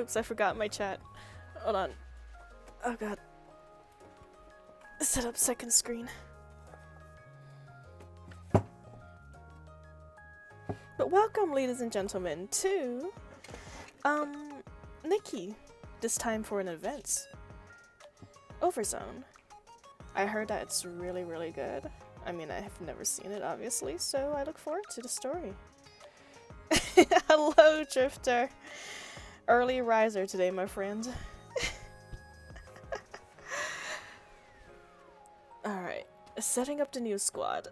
Oops, I forgot my chat. Hold on. Oh god. Set up second screen. But welcome, ladies and gentlemen, to NIKKE. This time for an event. Overzone. I heard that it's really, really good. I mean, I have never seen it, obviously, so I look forward to the story. Hello, Drifter. Early riser today, my friend. Alright, setting up the new squad.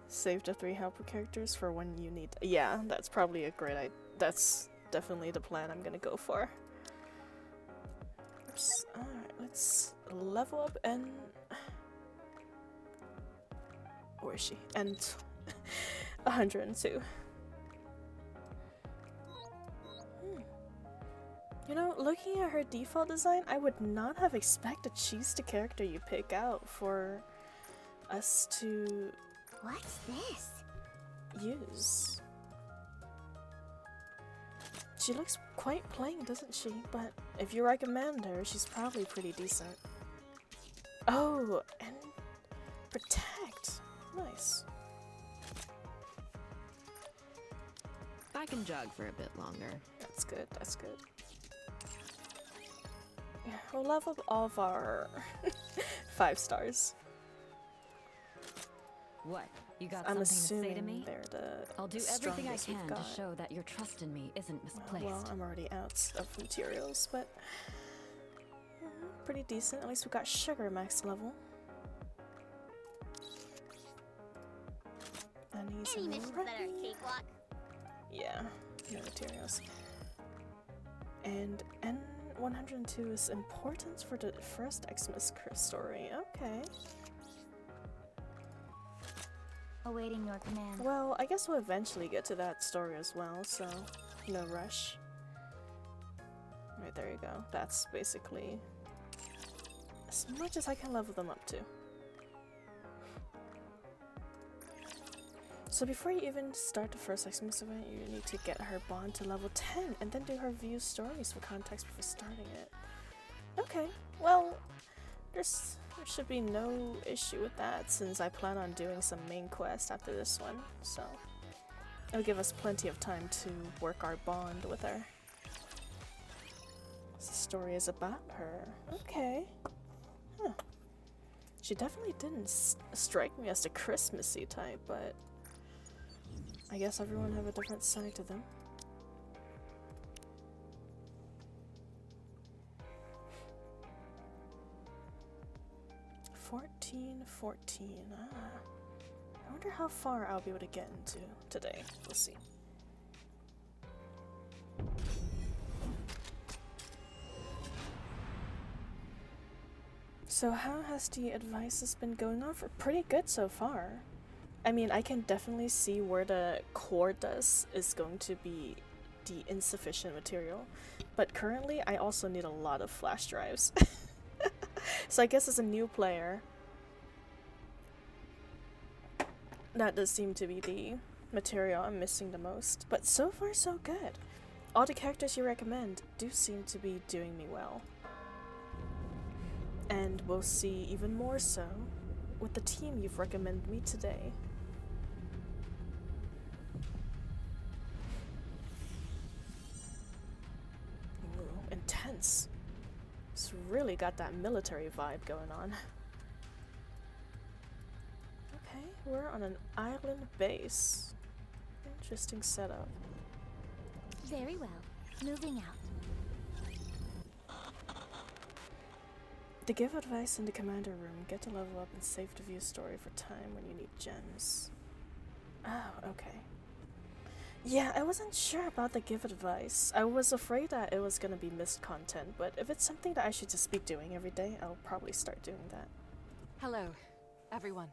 Save the 3 helper characters for when you need. Yeah, that's probably a great idea. That's definitely the plan I'm gonna go for. Oops. Alright, let's level up and. Where is she? And 102. You know, looking at her default design, I would not have expected she's the character you pick out for us to. What's this? Use. She looks quite plain, doesn't she? But if you recommend her, she's probably pretty decent. Oh, and protect. Nice. I can jog for a bit longer. That's good, that's good. Yeah, we'll level up all of our 5 stars. What? You got I'm something to say to me? They're the I'll do everything I strongest can we've to got. show that your trust in me isn't misplaced. Well, I'm already out of materials, but pretty decent. At least we got sugar max level. And he's Any mission's better at cakewalk. Yeah, no materials. And N102 is important for the first Xmas story. Okay. Awaiting your command. Well, I guess we'll eventually get to that story as well, so no rush. Right, there you go. That's basically as much as I can level them up to. So before you even start the first Xmas event, you need to get her bond to level 10 and then do her view stories for context before starting it. Okay, well, there should be no issue with that since I plan on doing some main quest after this one, so it'll give us plenty of time to work our bond with her. The story is about her. Okay. Huh. She definitely didn't strike me as the Christmassy type, but I guess everyone have a different side to them. $14. I wonder how far I'll be able to get into today. We'll see. So how has the advice been going on? For pretty good so far. I mean, I can definitely see where the core dust is going to be the insufficient material, but currently I also need a lot of flash drives. So I guess as a new player, that does seem to be the material I'm missing the most. But so far so good. All the characters you recommend do seem to be doing me well. And we'll see even more so with the team you've recommended me today. Ooh, intense. It's really got that military vibe going on. Okay, we're on an island base. Interesting setup. Very well. Moving out. To give advice in the commander room, get to level up and save the view story for time when you need gems. Oh, okay. Yeah, I wasn't sure about the give advice. I was afraid that it was gonna be missed content, but if it's something that I should just be doing every day, I'll probably start doing that. Hello, everyone.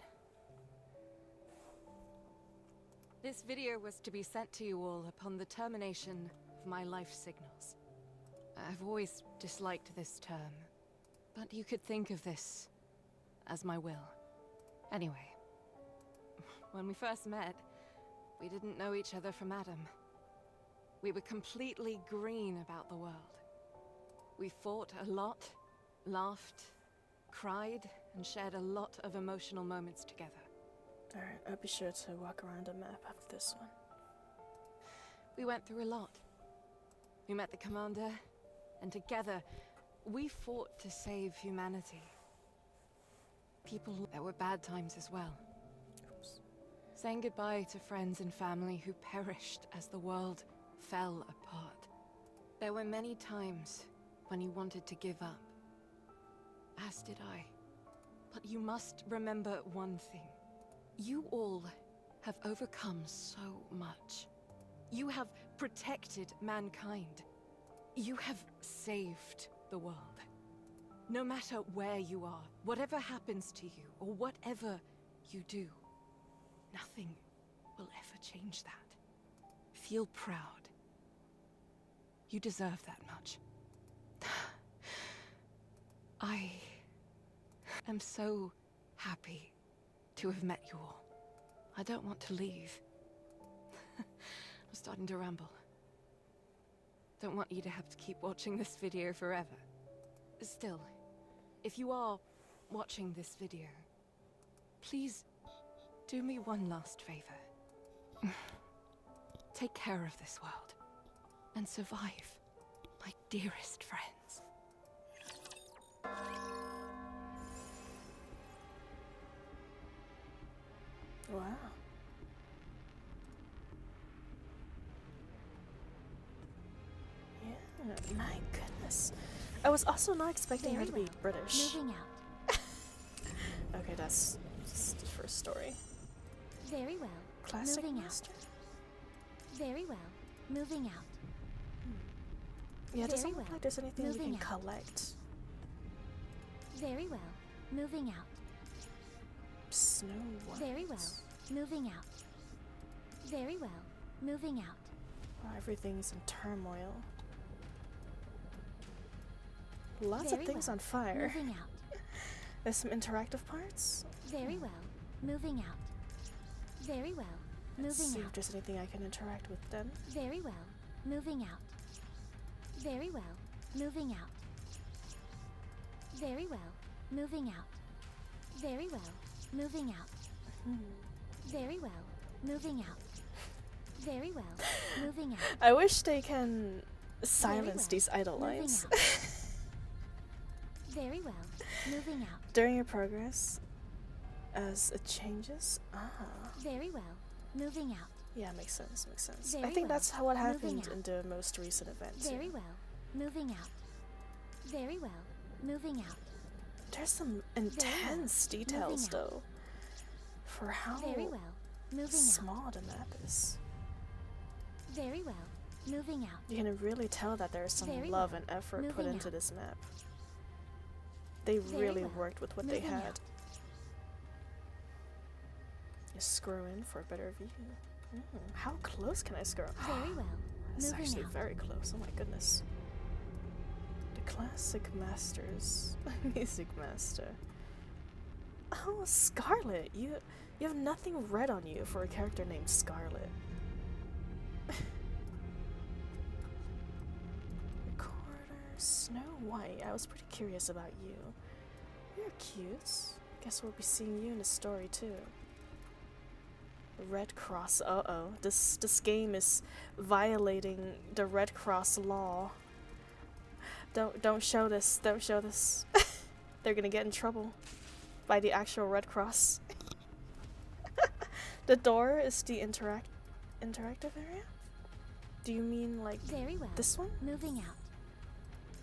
This video was to be sent to you all upon the termination of my life signals. I've always disliked this term, but you could think of this as my will. Anyway, when we first met, we didn't know each other from Adam. we were completely green about the world. We fought a lot, laughed, cried, and shared a lot of emotional moments together. Alright, I'll be sure to walk around the map after this one. We went through a lot. We met the commander, and together, we fought to save humanity. There were bad times as well. Oops. Saying goodbye to friends and family who perished as the world fell apart. There were many times when you wanted to give up. As did I. But you must remember one thing. You all have overcome so much. You have protected mankind. You have saved the world. No matter where you are, whatever happens to you, or whatever you do, nothing will ever change that. Feel proud. You deserve that much. I am so happy to have met you all. I don't want to leave. I'm starting to ramble. Don't want you to have to keep watching this video forever. Still, if you are watching this video, please do me one last favor. Take care of this world and survive, my dearest friends. Wow. Yeah, my goodness. I was also not expecting her to be British. Moving out. Okay, that's just the first story. Very well. Classic Moving master? out. Very well. Moving out. Yeah, it doesn't Very look well. like there's anything you Moving can out. collect. Very well. Moving out. Snow White. Very well. Moving out. Very well. Moving out. Wow, everything's in turmoil. Lots Very of things well. on fire. Moving out. There's some interactive parts. Very well. Moving out. Very well. Let's see Moving if out. there's anything I can interact with then. Very well. Moving out. Very well. Moving out. Very well. Moving out. Very well. Moving out. Very well. Moving out. Very well. Moving out. I wish they can silence well. these idle Moving lines. out. Very well. Moving out. During your progress, as it changes. Ah, Very well. Moving out. yeah, makes sense. Makes sense. I Very think well. that's how what Moving happened in the most recent event. too. Very well. Moving out. Very well. Moving out. There's some well. intense details Moving out. though, for how Very well. Moving out. small the map is. Very well. Moving out. You can really tell that there's some Very love well. and effort put Moving into out. this map. They Very really well. worked with what they Moving had. out. You screw in for a better view. How close can I scroll? Very well. It's Moving actually out. very close. Oh my goodness. The classic masters. Music master. Oh, Scarlet. You have nothing red on you for a character named Scarlet. Recorder. Snow White. I was pretty curious about you. You're cute. Guess we'll be seeing you in the story too. Red Cross. Uh-oh. This game is violating the Red Cross law. Don't show this. Don't show this. They're gonna get in trouble by the actual Red Cross. The door is the interactive area? Do you mean like Very well. this one? Moving out.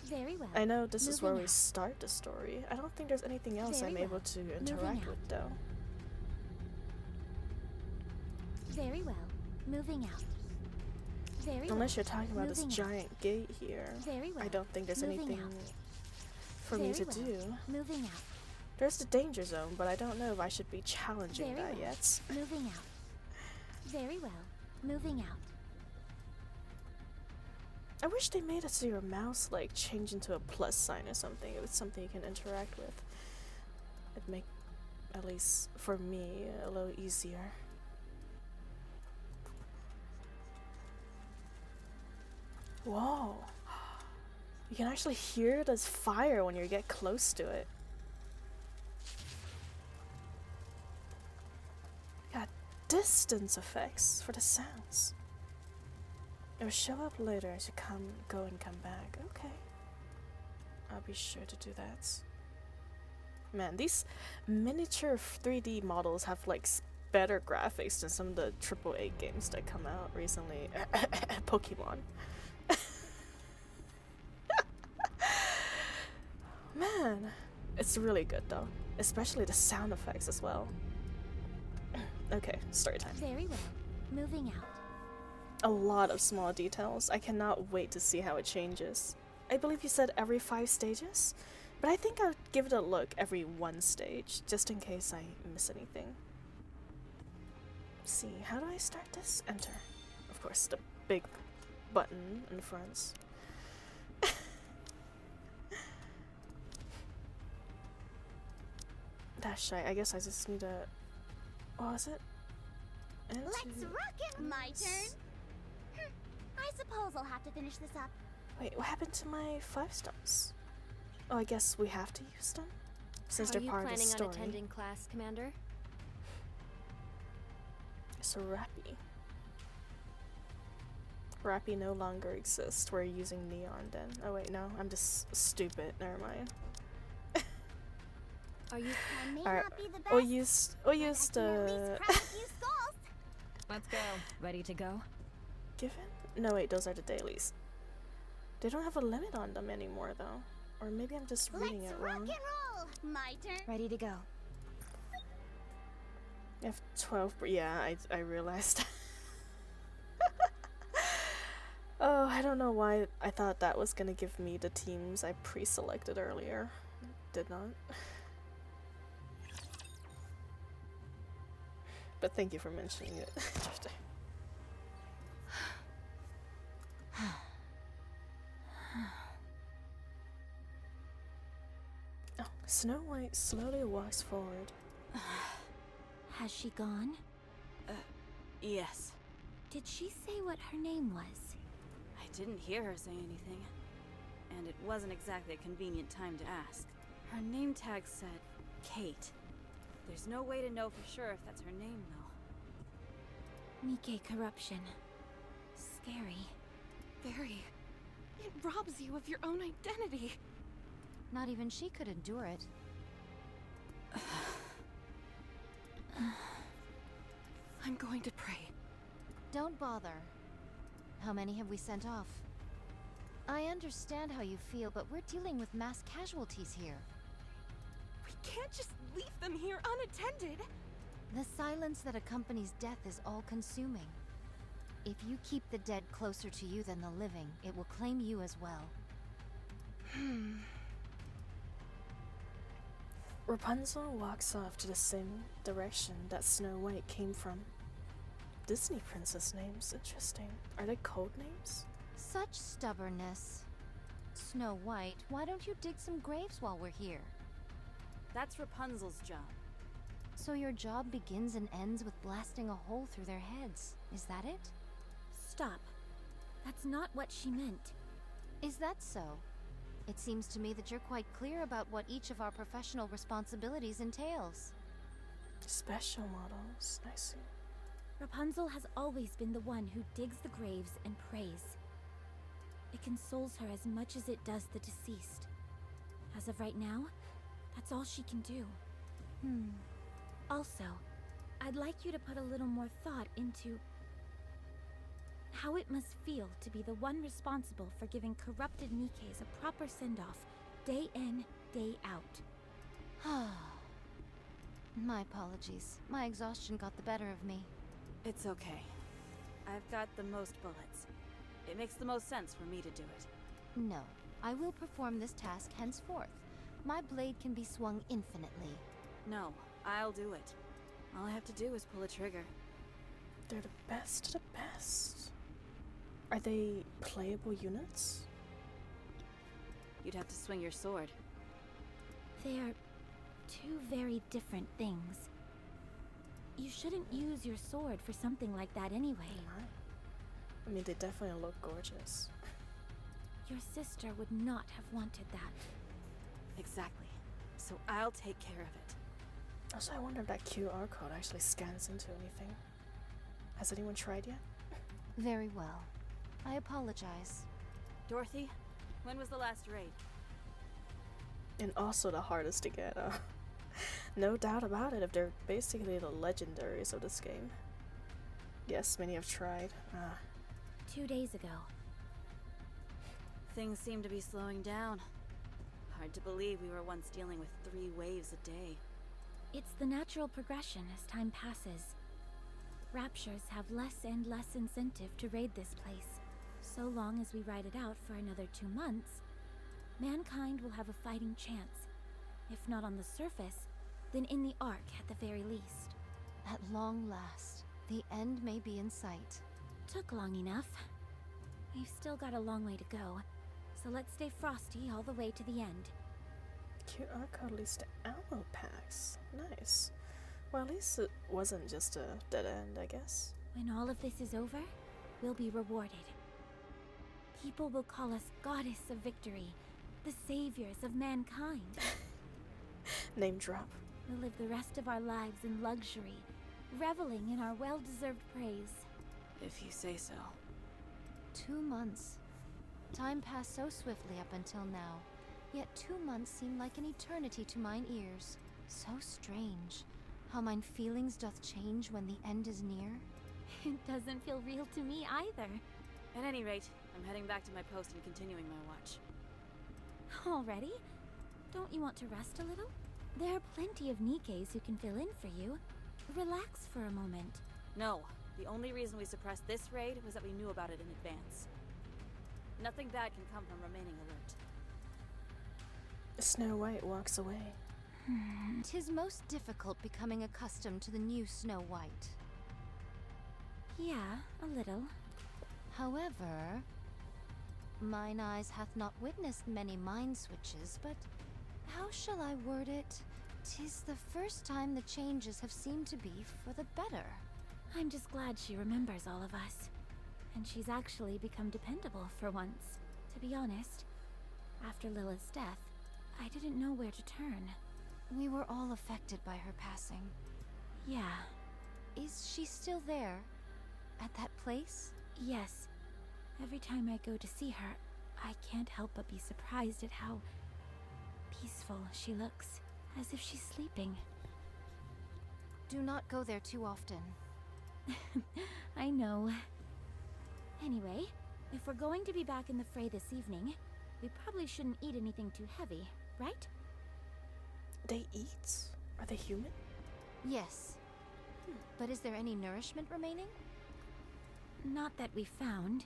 Very well. I know this is where Moving we out. start the story. I don't think there's anything else Very I'm well. able to Moving interact out. with though. Very well. Moving out. Very Unless well. you're talking about this Moving out. giant gate here. Very well. I don't think there's Moving anything out. for me Very to well. do. Moving out. There's the danger zone, but I don't know if I should be challenging Very that well. yet. Moving out. Very well. Moving out. I wish they made it so your mouse like change into a plus sign or something. It was something you can interact with. It'd make, at least for me, a little easier. Whoa. You can actually hear it as fire when you get close to it. Got distance effects for the sounds. It will show up later as you go and come back. Okay. I'll be sure to do that. Man, these miniature 3D models have like better graphics than some of the AAA games that come out recently. Pokemon. Man, it's really good though, especially the sound effects as well. Okay, story time. Very well. Moving out. A lot of small details. I cannot wait to see how it changes. I believe you said every 5 stages, but I think I'll give it a look every 1 stage, just in case I miss anything. Let's see, how do I start this? Enter. Of course, the big button in front. That's right. I guess I just need a. What was it? Let's rock it! My turn. I suppose I'll have to finish this up. Wait, what happened to my 5 stars? Oh, I guess we have to use them since they're part of the story. Are you planning on attending class, Commander? So Rappy. Rappy no longer exists. We're using Neon then. Oh wait, no, I'm just stupid. Never mind. Are you? I may Alright, not be the best. we'll use but I can at least crack a few skulls. Let's go. Ready to go? Given? No wait, those are the dailies. They don't have a limit on them anymore though. Or maybe I'm just reading Let's it rock wrong. and roll. My turn. Ready to go. You have 12, yeah, I realized. Oh, I don't know why I thought that was gonna give me the teams I pre-selected earlier. Did not. But thank you for mentioning it. Oh, Snow White slowly walks forward. Has she gone? Yes. Did she say what her name was? I didn't hear her say anything. And it wasn't exactly a convenient time to ask. Her name tag said Kate. There's no way to know for sure if that's her name, though. NIKKE corruption. Scary. Very. It robs you of your own identity. Not even she could endure it. I'm going to pray. Don't bother. How many have we sent off? I understand how you feel, but we're dealing with mass casualties here. We can't just leave them here unattended. The silence that accompanies death is all-consuming. If you keep the dead closer to you than the living, it will claim you as well. Rapunzel walks off to the same direction that Snow White came from. Disney princess names, interesting. Are they code names? Such stubbornness. Snow White, why don't you dig some graves while we're here? That's Rapunzel's job. So your job begins and ends with blasting a hole through their heads. Is that it? Stop. That's not what she meant. Is that so? It seems to me that you're quite clear about what each of our professional responsibilities entails. Special models, I see. Rapunzel has always been the one who digs the graves and prays. It consoles her as much as it does the deceased. As of right now, that's all she can do. Also, I'd like you to put a little more thought into how it must feel to be the one responsible for giving corrupted Nikkes a proper send-off, day in, day out. My apologies. My exhaustion got the better of me. It's okay. I've got the most bullets. It makes the most sense for me to do it. No, I will perform this task henceforth. My blade can be swung infinitely. No, I'll do it. All I have to do is pull a trigger. They're the best of the best. Are they playable units? You'd have to swing your sword. They are two very different things. You shouldn't use your sword for something like that anyway. I mean, they definitely look gorgeous. Your sister would not have wanted that. Exactly. So I'll take care of it. Also, I wonder if that QR code actually scans into anything. Has anyone tried yet? Very well. I apologize. Dorothy, when was the last raid? And also the hardest to get, no doubt about it, if they're basically the legendaries of this game. Yes, many have tried. 2 days ago. Things seem to be slowing down. Hard to believe we were once dealing with 3 waves a day. It's the natural progression as time passes. Raptures have less and less incentive to raid this place. So long as we ride it out for another 2 months, mankind will have a fighting chance. If not on the surface, then in the Ark at the very least. At long last, the end may be in sight. Took long enough. We've still got a long way to go, so let's stay frosty all the way to the end. QR code leads to ammo packs. Nice. Well, at least it wasn't just a dead end, I guess. When all of this is over, we'll be rewarded. People will call us Goddess of Victory, the saviors of mankind. Name drop. We'll live the rest of our lives in luxury, reveling in our well-deserved praise. If you say so. 2 months. Time passed so swiftly up until now, yet 2 months seem like an eternity to mine ears. So strange, how mine feelings doth change when the end is near. It doesn't feel real to me either. At any rate, I'm heading back to my post and continuing my watch. Already? Don't you want to rest a little? There are plenty of Nikkes who can fill in for you. Relax for a moment. No, the only reason we suppressed this raid was that we knew about it in advance. Nothing bad can come from remaining alert. Snow White walks away. 'Tis most difficult becoming accustomed to the new Snow White. Yeah, a little. However, mine eyes hath not witnessed many mind switches, but how shall I word it? 'Tis the first time the changes have seemed to be for the better. I'm just glad she remembers all of us. And she's actually become dependable for once. To be honest, after Lilith's death, I didn't know where to turn. We were all affected by her passing. Yeah, Is she still there? At that place? yes. Every time I go to see her, I can't help but be surprised at how peaceful she looks, as if she's sleeping. Do not go there too often. I know. Anyway, if we're going to be back in the fray this evening, we probably shouldn't eat anything too heavy, right? They eat? Are they human? Yes. But is there any nourishment remaining? Not that we found.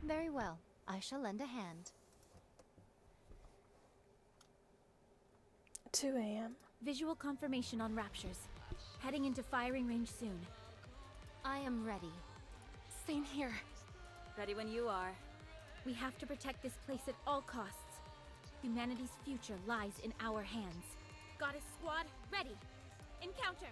Very well. I shall lend a hand. 2 a.m. Visual confirmation on Raptures. Heading into firing range soon. I am ready. Same here. Ready when you are. We have to protect this place at all costs. Humanity's future lies in our hands. Goddess Squad, ready! Encounter!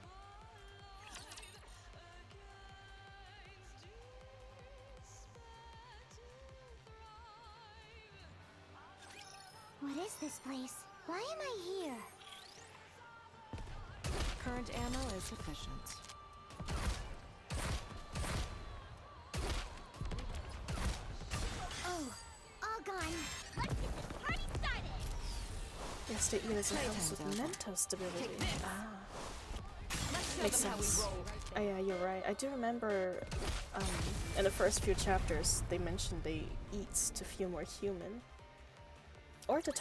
What is this place? Why am I here? Current ammo is sufficient. Oh, all gone. Let's get this party started! Yes, they eat as it helps with Playtime, mental stability. Ah, Let's show makes them how we sense. roll. Oh, yeah, you're right. I do remember in the first few chapters, they mentioned they eat to feel more human. Or to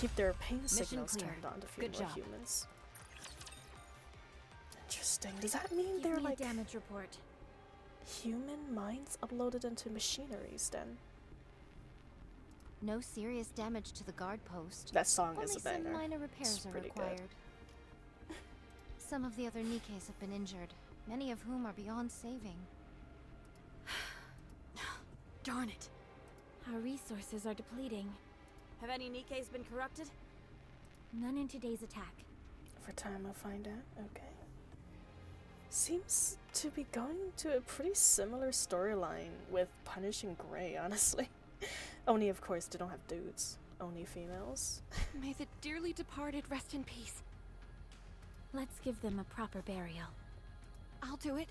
keep their pain signals clear. turned on to feel Good more job. humans. Interesting. Does that mean Give they're me like a damage report. human minds uploaded into machineries then? No serious damage to the guard post. That song Only is a some banger. minor repairs It's are pretty good. required. Some of the other Nikkes have been injured, many of whom are beyond saving. Darn it. Our resources are depleting. Have any Nikkes been corrupted? None in today's attack. For time I'll find out. Okay. Seems to be going to a pretty similar storyline with Punishing Gray, honestly. Only, of course, they don't have dudes. Only females. May the dearly departed rest in peace. Let's give them a proper burial. I'll do it.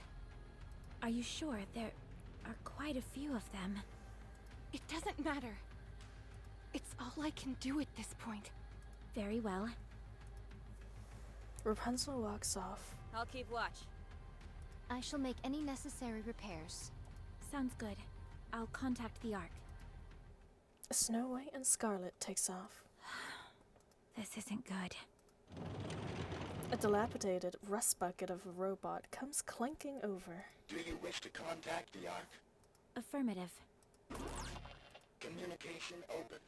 Are you sure? There are quite a few of them. It doesn't matter. It's all I can do at this point. Very well. Rapunzel walks off. I'll keep watch. I shall make any necessary repairs. Sounds good. I'll contact the Ark. Snow White and Scarlet takes off. This isn't good. A dilapidated rust bucket of a robot comes clanking over. Do you wish to contact the Ark? Affirmative. Communication open.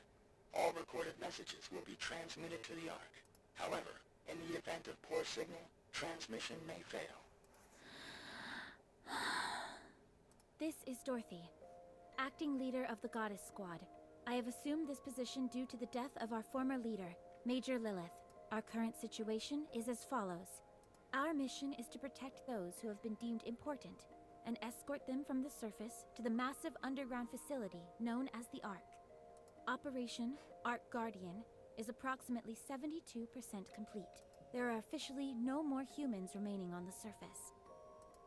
All recorded messages will be transmitted to the Ark. However, in the event of poor signal, transmission may fail. This is Dorothy, acting leader of the Goddess Squad. I have assumed this position due to the death of our former leader, Major Lilith. Our current situation is as follows. Our mission is to protect those who have been deemed important and escort them from the surface to the massive underground facility known as the Ark. Operation Ark Guardian is approximately 72% complete. There are officially no more humans remaining on the surface.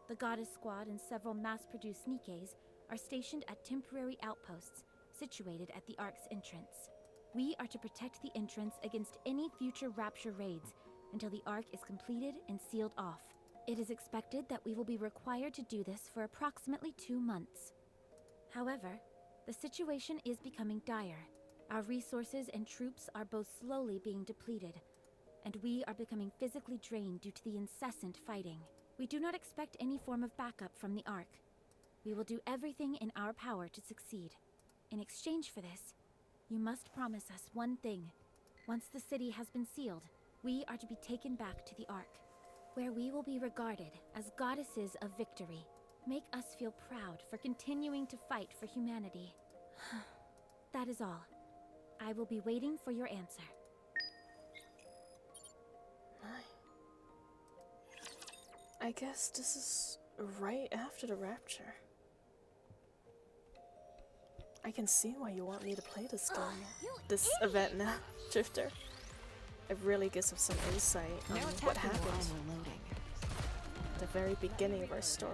The Goddess Squad and several mass-produced NIKKEs are stationed at temporary outposts situated at the Ark's entrance. We are to protect the entrance against any future Rapture raids until the Ark is completed and sealed off. It is expected that we will be required to do this for approximately 2 months. However, the situation is becoming dire. Our resources and troops are both slowly being depleted, and we are becoming physically drained due to the incessant fighting. We do not expect any form of backup from the Ark. We will do everything in our power to succeed. In exchange for this, you must promise us one thing. Once the city has been sealed, we are to be taken back to the Ark, where we will be regarded as goddesses of victory. Make us feel proud for continuing to fight for humanity. That is all. I will be waiting for your answer. I guess this is right after the Rapture. I can see why you want me to play this game. This event now, Drifter. It really gives us some insight on what happened at the very beginning of our story.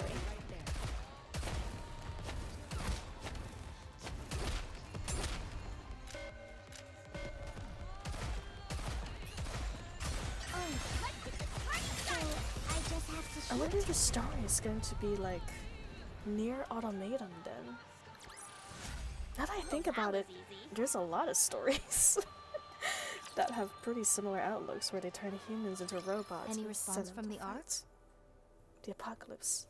I wonder if the story is going to be like near Automaton then. Now that I think about it, there's a lot of stories that have pretty similar outlooks where they turn humans into robots. Any response from the Ark? The apocalypse.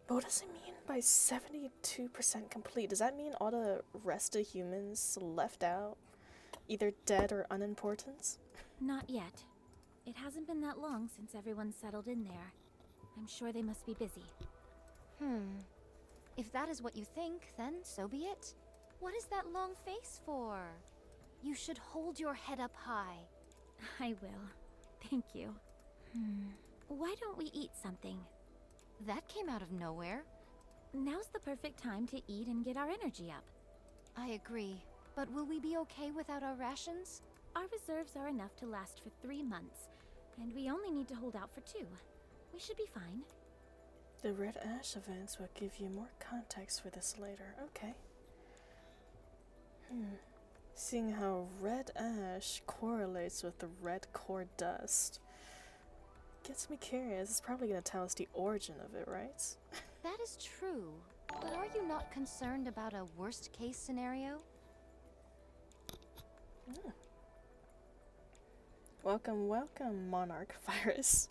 But what does it mean by 72% complete? Does that mean all the rest of humans left out? Either dead or unimportant? Not yet. It hasn't been that long since everyone settled in there. I'm sure they must be busy. If that is what you think, then so be it. What is that long face for? You should hold your head up high. I will. Thank you. Why don't we eat something? That came out of nowhere. Now's the perfect time to eat and get our energy up. I agree. But will we be okay without our rations? Our reserves are enough to last for 3 months, and we only need to hold out for 2. We should be fine. The Red Ash events will give you more context for this later. Okay. Seeing how red ash correlates with the red core dust gets me curious. It's probably going to tell us the origin of it, right? That is true. But are you not concerned about a worst-case scenario? Welcome, welcome, Monarch Virus.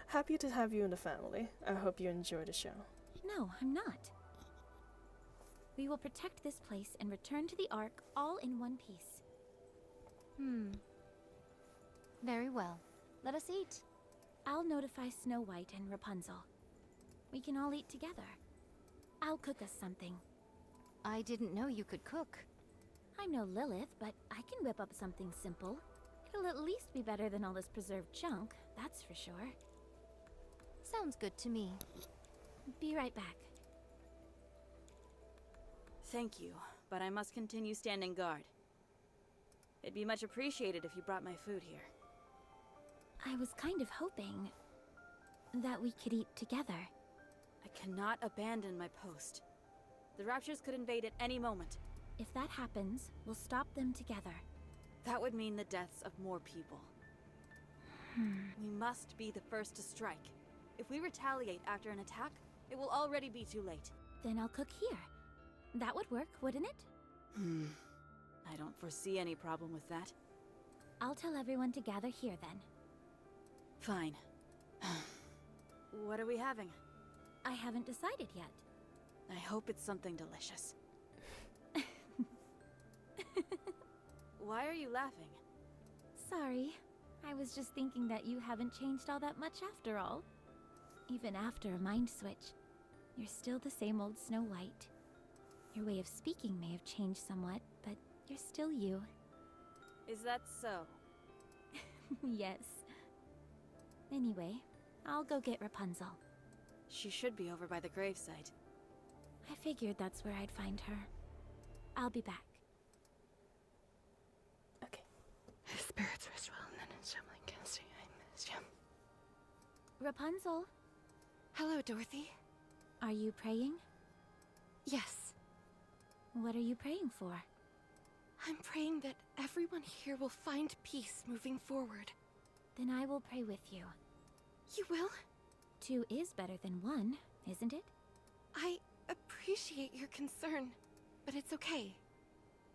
Happy to have you in the family. I hope you enjoy the show. No, I'm not. We will protect this place and return to the Ark all in one piece. Very well. Let us eat. I'll notify Snow White and Rapunzel. We can all eat together. I'll cook us something. I didn't know you could cook. I'm no Lilith, but I can whip up something simple. It'll at least be better than all this preserved junk, that's for sure. Sounds good to me. Be right back. Thank you, but I must continue standing guard. It'd be much appreciated if you brought my food here. I was kind of hoping that we could eat together. I cannot abandon my post. The Raptures could invade at any moment. If that happens, we'll stop them together. That would mean the deaths of more people. We must be the first to strike. If we retaliate after an attack, it will already be too late. Then I'll cook here. That would work, wouldn't it? I don't foresee any problem with that. I'll tell everyone to gather here then. Fine. What are we having? I haven't decided yet. I hope it's something delicious. Why are you laughing? Sorry. I was just thinking that you haven't changed all that much after all. Even after a mind switch, you're still the same old Snow White. Your way of speaking may have changed somewhat, but you're still you. Is that so? Yes. Anyway, I'll go get Rapunzel. She should be over by the gravesite. I figured that's where I'd find her. I'll be back. Okay. Spirits rest well, and then in Shambling Casting, I miss you. Rapunzel, Hello, Dorothy. are you praying? Yes, What are you praying for? I'm praying that everyone here will find peace moving forward. Then I will pray with you. You will? 2 is better than 1, isn't it? I appreciate your concern, but it's okay.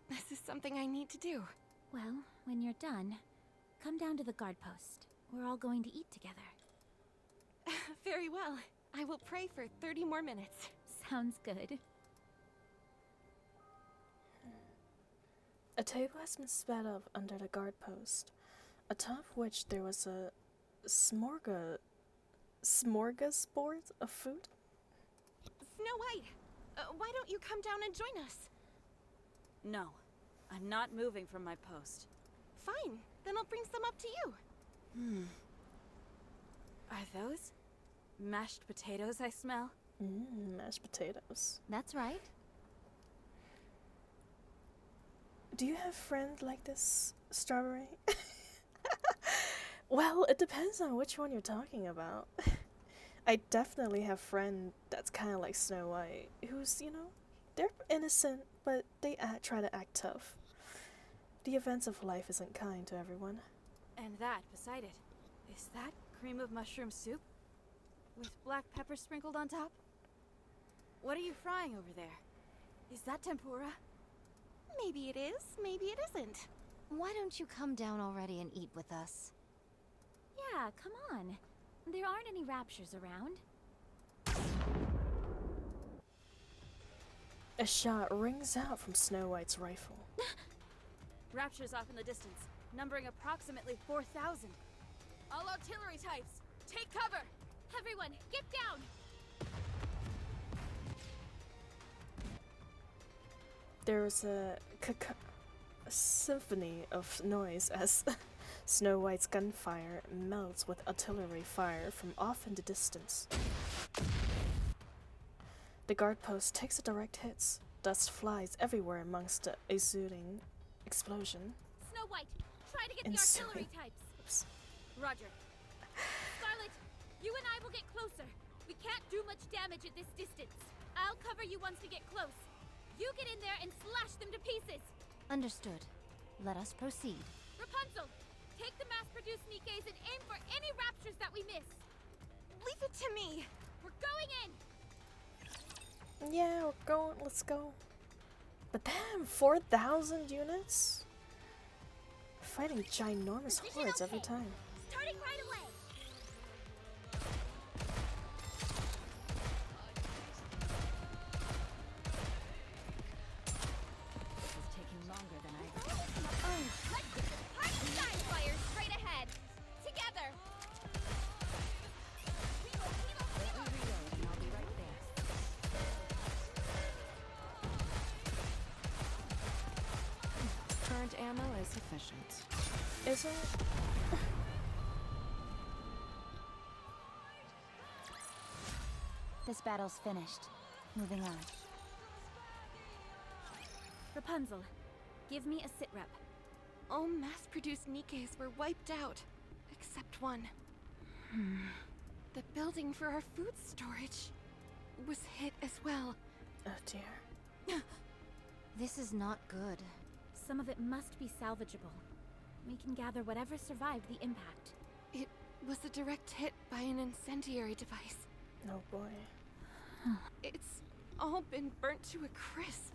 This is something I need to do. Well, when you're done, come down to the guard post. We're all going to eat together. Very well. I will pray for 30 more minutes. Sounds good. A table has been spread up under the guard post, atop which there was a smorgasbord of food. Snow White, why don't you come down and join us? No, I'm not moving from my post. Fine, then I'll bring some up to you. Are those mashed potatoes I smell? Mashed potatoes. That's right. Do you have a friend like this, Strawberry? Well, it depends on which one you're talking about. I definitely have a friend that's kind of like Snow White, who's, they're innocent, but they try to act tough. The events of life isn't kind to everyone. And that beside it. Is that cream of mushroom soup? With black pepper sprinkled on top? What are you frying over there? Is that tempura? Maybe it is, maybe it isn't. Why don't you come down already and eat with us? Yeah, come on. There aren't any raptures around. A shot rings out from Snow White's rifle. Raptures off in the distance, numbering approximately 4,000. All artillery types, take cover! Everyone, get down! There's a symphony of noise as Snow White's gunfire melts with artillery fire from off in the distance. The guard post takes a direct hits. Dust flies everywhere amongst the exuding explosion. Snow White, try to get Ensuing. the artillery types. Oops. Roger. Scarlet, you and I will get closer. We can't do much damage at this distance. I'll cover you once we get close. You get in there and slash them to pieces. Understood. Let us proceed. Rapunzel, take the mass-produced Nikkes and aim for any raptures that we miss. Leave it to me. We're going in. Yeah, we're going. Let's go. But damn, 4,000 units? Fighting ginormous hordes every time. Starting right away. This is taking longer than I expected. Let's get this party sign fire straight ahead. Together. Reload and I'll be right there. Current ammo is sufficient. Is it? The This battle's finished. Moving on. Rapunzel, give me a sit rep. All mass-produced Nikkes were wiped out, except one. The building for our food storage was hit as well. Oh dear. This is not good. Some of it must be salvageable. We can gather whatever survived the impact. It was a direct hit by an incendiary device. Oh boy. It's all been burnt to a crisp.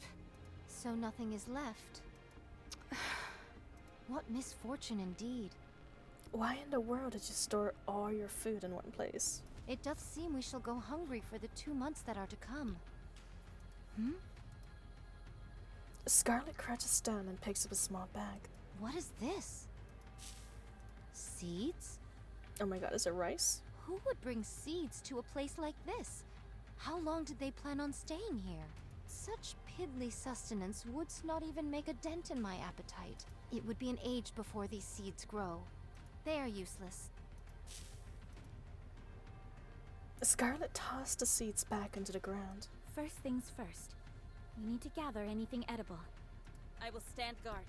So nothing is left. What misfortune indeed. Why in the world did you store all your food in one place? It doth seem we shall go hungry for the 2 months that are to come. Scarlet crouches down and picks up a small bag. What is this? Seeds? Oh my god, is it rice? Who would bring seeds to a place like this? How long did they plan on staying here? Such piddly sustenance would not even make a dent in my appetite. It would be an age before these seeds grow. They are useless. Scarlet tossed the seeds back into the ground. First things first. We need to gather anything edible. I will stand guard.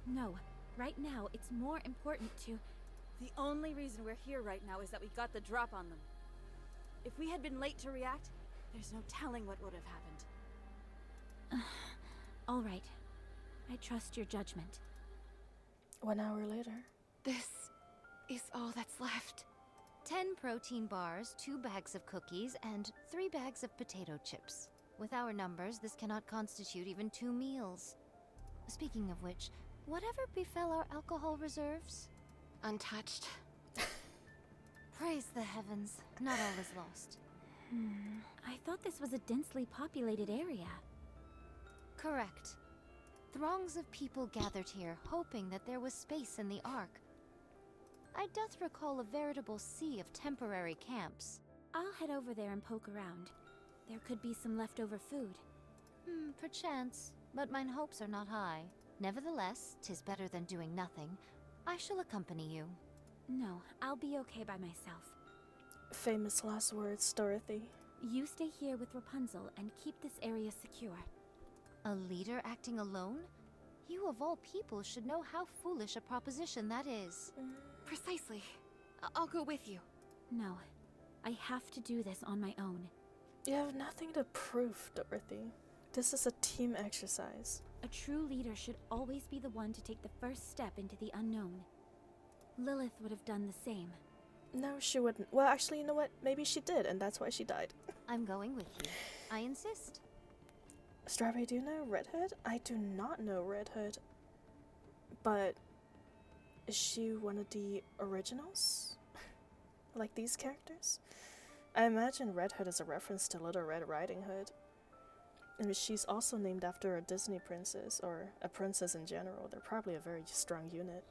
No, right now it's more important to... The only reason we're here right now is that we got the drop on them. If we had been late to react, there's no telling what would have happened. All right. I trust your judgment. 1 hour later. This is all that's left. 10 protein bars, 2 bags of cookies, and 3 bags of potato chips. With our numbers, this cannot constitute even 2 meals. Speaking of which, whatever befell our alcohol reserves? Untouched. Praise the heavens, not all is lost. I thought this was a densely populated area. Correct. Throngs of people gathered here, hoping that there was space in the Ark. I doth recall a veritable sea of temporary camps. I'll head over there and poke around. There could be some leftover food. Perchance, but mine hopes are not high. Nevertheless, 'tis better than doing nothing. I shall accompany you. No, I'll be okay by myself. Famous last words, Dorothy. You stay here with Rapunzel and keep this area secure. A leader acting alone? You of all people should know how foolish a proposition that is. Precisely. I'll go with you. No, I have to do this on my own. You have nothing to prove, Dorothy. This is a team exercise. A true leader should always be the one to take the first step into the unknown. Lilith would have done the same. No, she wouldn't. Well, actually, you know what? Maybe she did, and that's why she died. I'm going with you. I insist. Strawberry, do you know Red Hood? I do not know Red Hood. But is she one of the originals? Like these characters? I imagine Red Hood is a reference to Little Red Riding Hood. And she's also named after a Disney princess, or a princess in general. They're probably a very strong unit.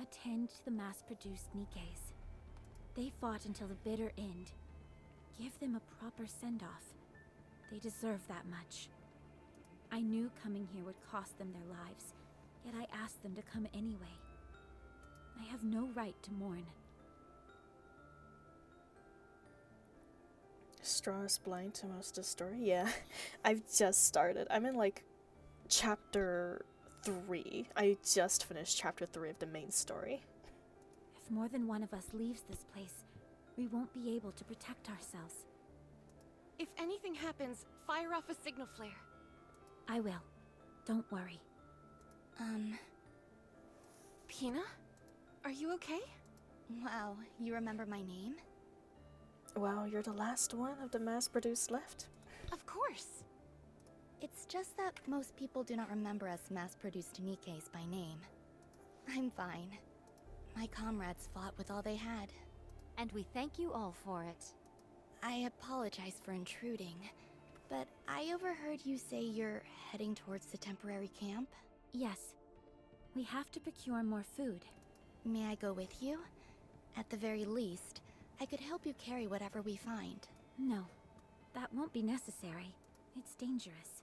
Attend to the mass-produced Nikkes. They fought until the bitter end. Give them a proper send-off. They deserve that much. I knew coming here would cost them their lives, yet I asked them to come anyway. I have no right to mourn. Straw is blind to most of the story? Yeah, I've just started. I'm in like chapter 3. I just finished chapter 3 of the main story. If more than one of us leaves this place, we won't be able to protect ourselves. If anything happens, fire off a signal flare. I will. Don't worry. Pina? Are you okay? Wow, you remember my name? Well, you're the last one of the mass-produced left. Of course. It's just that most people do not remember us mass-produced Nikkes by name. I'm fine. My comrades fought with all they had. And we thank you all for it. I apologize for intruding, but I overheard you say you're heading towards the temporary camp? Yes. We have to procure more food. May I go with you? At the very least, I could help you carry whatever we find. No, that won't be necessary. It's dangerous.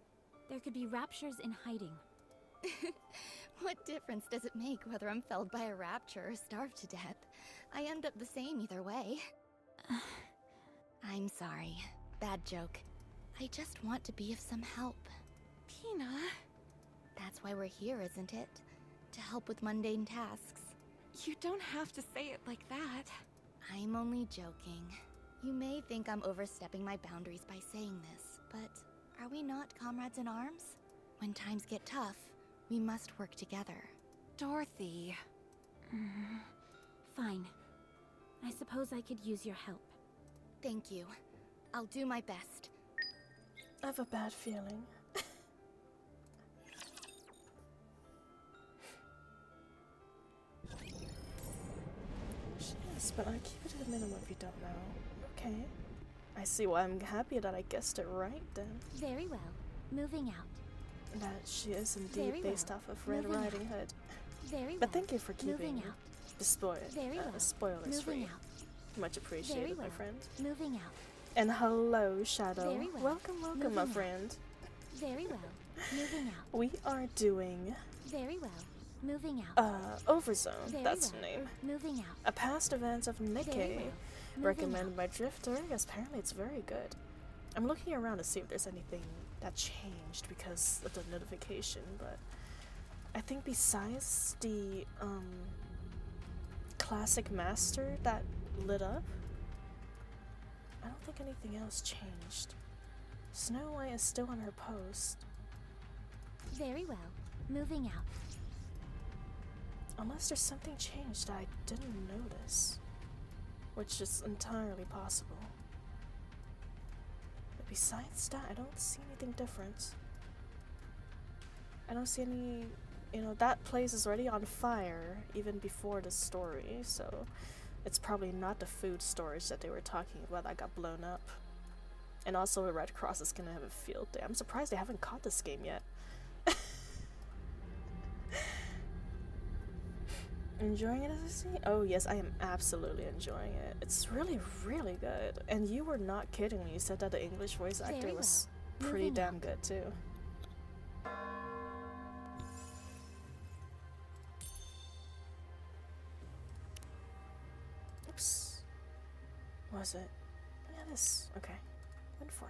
There could be raptures in hiding. What difference does it make whether I'm felled by a rapture or starved to death? I end up the same either way. I'm sorry. bad joke. I just want to be of some help. Pina... That's why we're here, isn't it? To help with mundane tasks. You don't have to say it like that. I'm only joking. You may think I'm overstepping my boundaries by saying this, but are we not comrades in arms? When times get tough, we must work together. Dorothy... Fine. I suppose I could use your help. Thank you. I'll do my best. I have a bad feeling. Yes, but I keep it to the minimum if you don't know. Okay. I see why I'm happy that I guessed it right then. Very well. Moving out. That she is indeed Very based well. off of Red Moving Riding Hood. Very well. But thank you for Moving keeping out. the Very well. spoilers Moving free. out. Much Very appreciated, well. my friend. Moving out. And hello, Shadow. Very well. Welcome, welcome, Moving my out. friend. Very well. Moving out. We are doing Very well. Moving out. Overzone. Very That's well. the name. Moving out. A past event of Very NIKKE, well. Moving recommended out. by Drifter. Yes, apparently it's very good. I'm looking around to see if there's anything that changed because of the notification, but I think besides the classic master that lit up, I don't think anything else changed. Snow White is still on her post. Very well. Moving out. Unless there's something changed that I didn't notice. Which is entirely possible. But besides that, I don't see anything different. I don't see any... You know, that place is already on fire even before the story, so it's probably not the food storage that they were talking about that got blown up. And also the Red Cross is gonna have a field day. I'm surprised they haven't caught this game yet. Enjoying it as I see? Oh yes, I am absolutely enjoying it. It's really, really good. And you were not kidding when you said that the English voice actor Very was well. pretty Moving damn out. good too. Oops. Was it? Yeah, this. Okay. 1-4.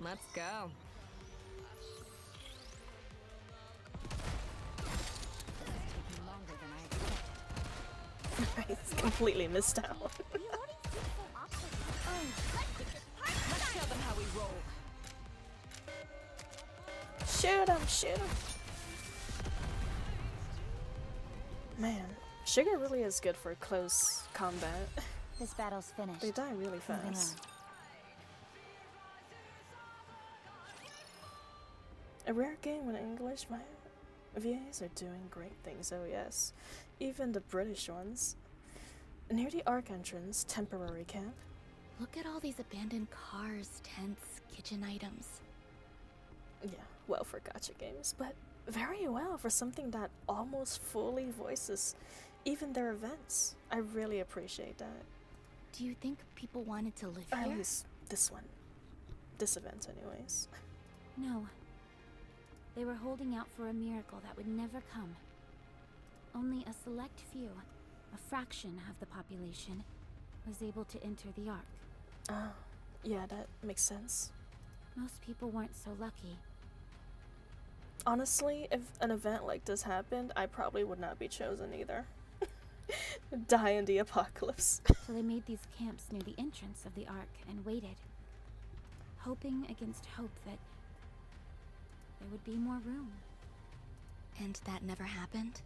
Let's go. Taking longer than I expected. It's completely missed out. Let's show them how we roll. Shoot him, shoot him. Man, Sugar really is good for close combat. This battle's finished. They die really Moving fast. on. A rare game with English VAs are doing great things, oh yes. Even the British ones. Near the Ark entrance, temporary camp. Look at all these abandoned cars, tents, kitchen items. Yeah, well for gacha games, but very well for something that almost fully voices even their events. I really appreciate that. Do you think people wanted to live Or at here? least this one. This event anyways. No. They were holding out for a miracle that would never come. Only a select few, a fraction of the population, was able to enter the Ark. Oh, yeah, that makes sense. Most people weren't so lucky. Honestly, if an event like this happened, I probably would not be chosen either. Die in the apocalypse. So they made these camps near the entrance of the Ark and waited, hoping against hope that there would be more room. And that never happened?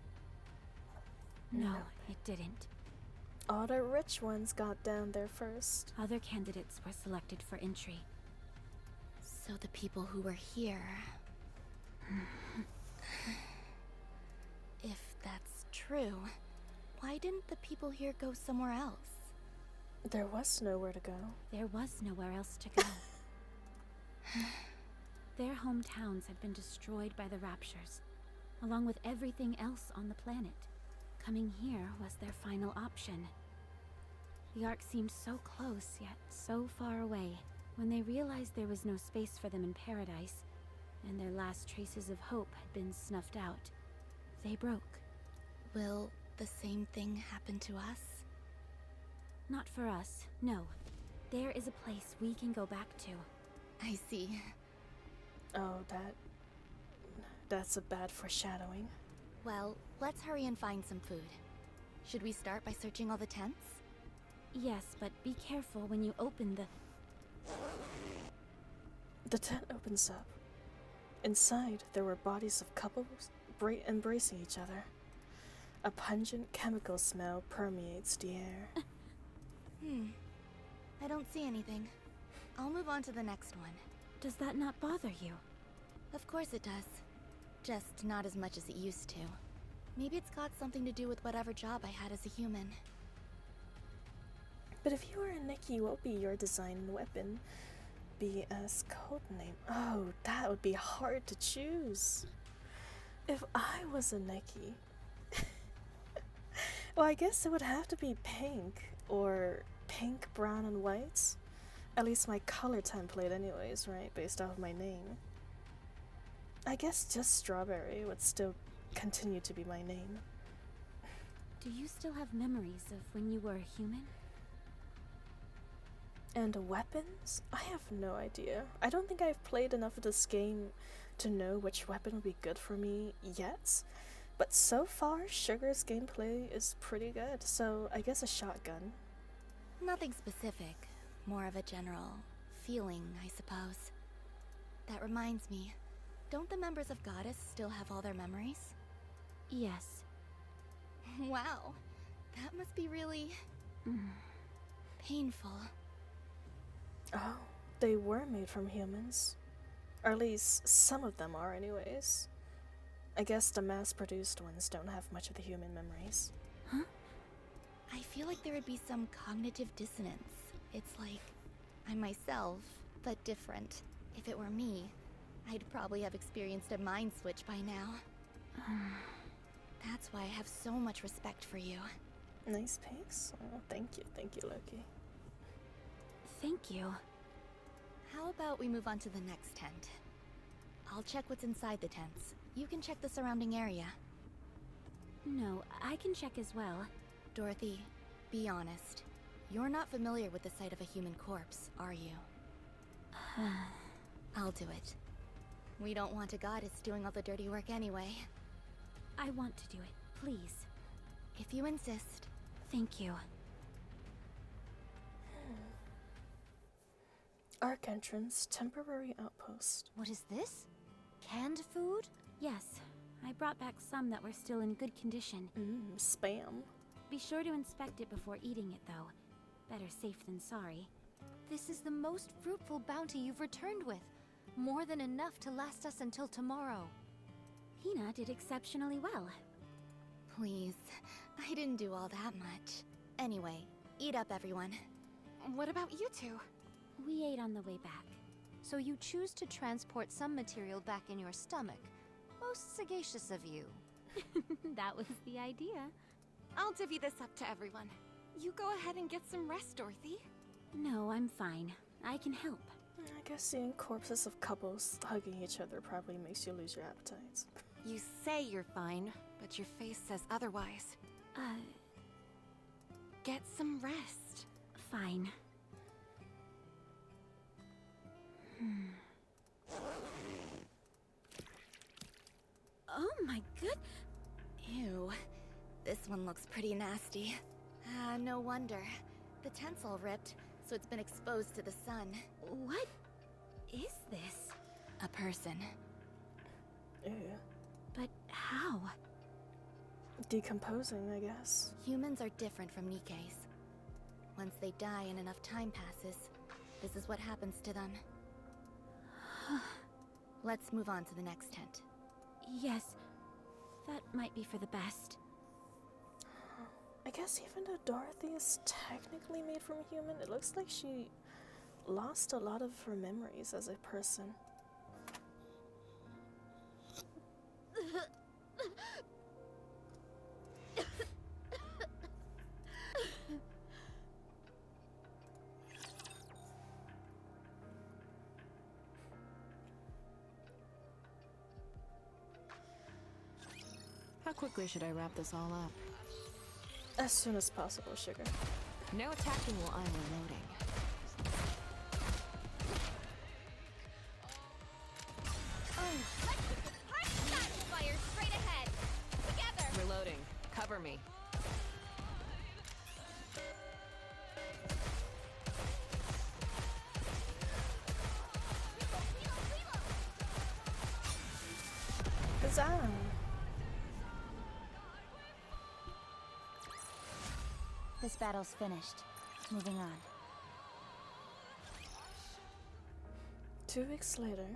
No, Nope. it didn't. All the rich ones got down there first. Other candidates were selected for entry. So the people who were here... If that's true, why didn't the people here go somewhere else? There was nowhere to go. There was nowhere else to go. Their hometowns had been destroyed by the Raptures, along with everything else on the planet. Coming here was their final option. The Ark seemed so close, yet so far away. When they realized there was no space for them in paradise, and their last traces of hope had been snuffed out, they broke. Will the same thing happen to us? Not for us, no. There is a place we can go back to. I see. Oh, that's a bad foreshadowing. Well, let's hurry and find some food. Should we start by searching all the tents? Yes, but be careful when you open the... The tent opens up. Inside, there were bodies of couples embracing each other. A pungent chemical smell permeates the air. I don't see anything. I'll move on to the next one. Does that not bother you? Of course it does. Just not as much as it used to. Maybe it's got something to do with whatever job I had as a human. But if you were a NIKKE, what would be your design and weapon? BS codename. Oh, that would be hard to choose. If I was a NIKKE... well, I guess it would have to be pink, or pink, brown, and white. At least my color template anyways, right? Based off of my name. I guess just strawberry would still continue to be my name. Do you still have memories of when you were a human? And weapons? I have no idea. I don't think I've played enough of this game to know which weapon would be good for me yet. But so far, Sugar's gameplay is pretty good, so I guess a shotgun. Nothing specific. More of a general feeling, I suppose. That reminds me, don't the members of Goddess still have all their memories? Yes. Wow, that must be really... painful. Oh, they were made from humans. Or at least some of them are anyways. I guess the mass-produced ones don't have much of the human memories. Huh? I feel like there would be some cognitive dissonance. It's like I'm myself, but different. If it were me, I'd probably have experienced a mind switch by now. That's why I have so much respect for you. Nice pics. Oh, thank you, Loki. Thank you. How about we move on to the next tent? I'll check what's inside the tents. You can check the surrounding area. No, I can check as well. Dorothy, be honest. You're not familiar with the sight of a human corpse, are you? I'll do it. We don't want a goddess doing all the dirty work anyway. I want to do it, please. If you insist. Thank you. Arc entrance, temporary outpost. What is this? Canned food? Yes, I brought back some that were still in good condition. Spam. Be sure to inspect it before eating it, though. Better safe than sorry. This is the most fruitful bounty you've returned with. More than enough to last us until tomorrow. Hina did exceptionally well. Please, I didn't do all that much. Anyway, eat up, everyone. What about you two? We ate on the way back. So you choose to transport some material back in your stomach. Most sagacious of you. That was the idea. I'll divvy this up to everyone. You go ahead and get some rest, Dorothy. No, I'm fine. I can help. I guess seeing corpses of couples hugging each other probably makes you lose your appetite. You say you're fine, but your face says otherwise. Get some rest. Fine. Oh my good... Ew. This one looks pretty nasty. No wonder. The tent's all ripped, so it's been exposed to the sun. What is this? A person. Ew. But how? Decomposing, I guess. Humans are different from NIKKEs. Once they die and enough time passes, this is what happens to them. Let's move on to the next tent. Yes, that might be for the best. I guess even though Dorothy is technically made from a human, it looks like she lost a lot of her memories as a person. How quickly should I wrap this all up? As soon as possible, Sugar. No attacking while I'm reloading. Fire straight ahead! Together! Reloading. Cover me. Huzzah! This battle's finished. Moving on. 2 weeks later,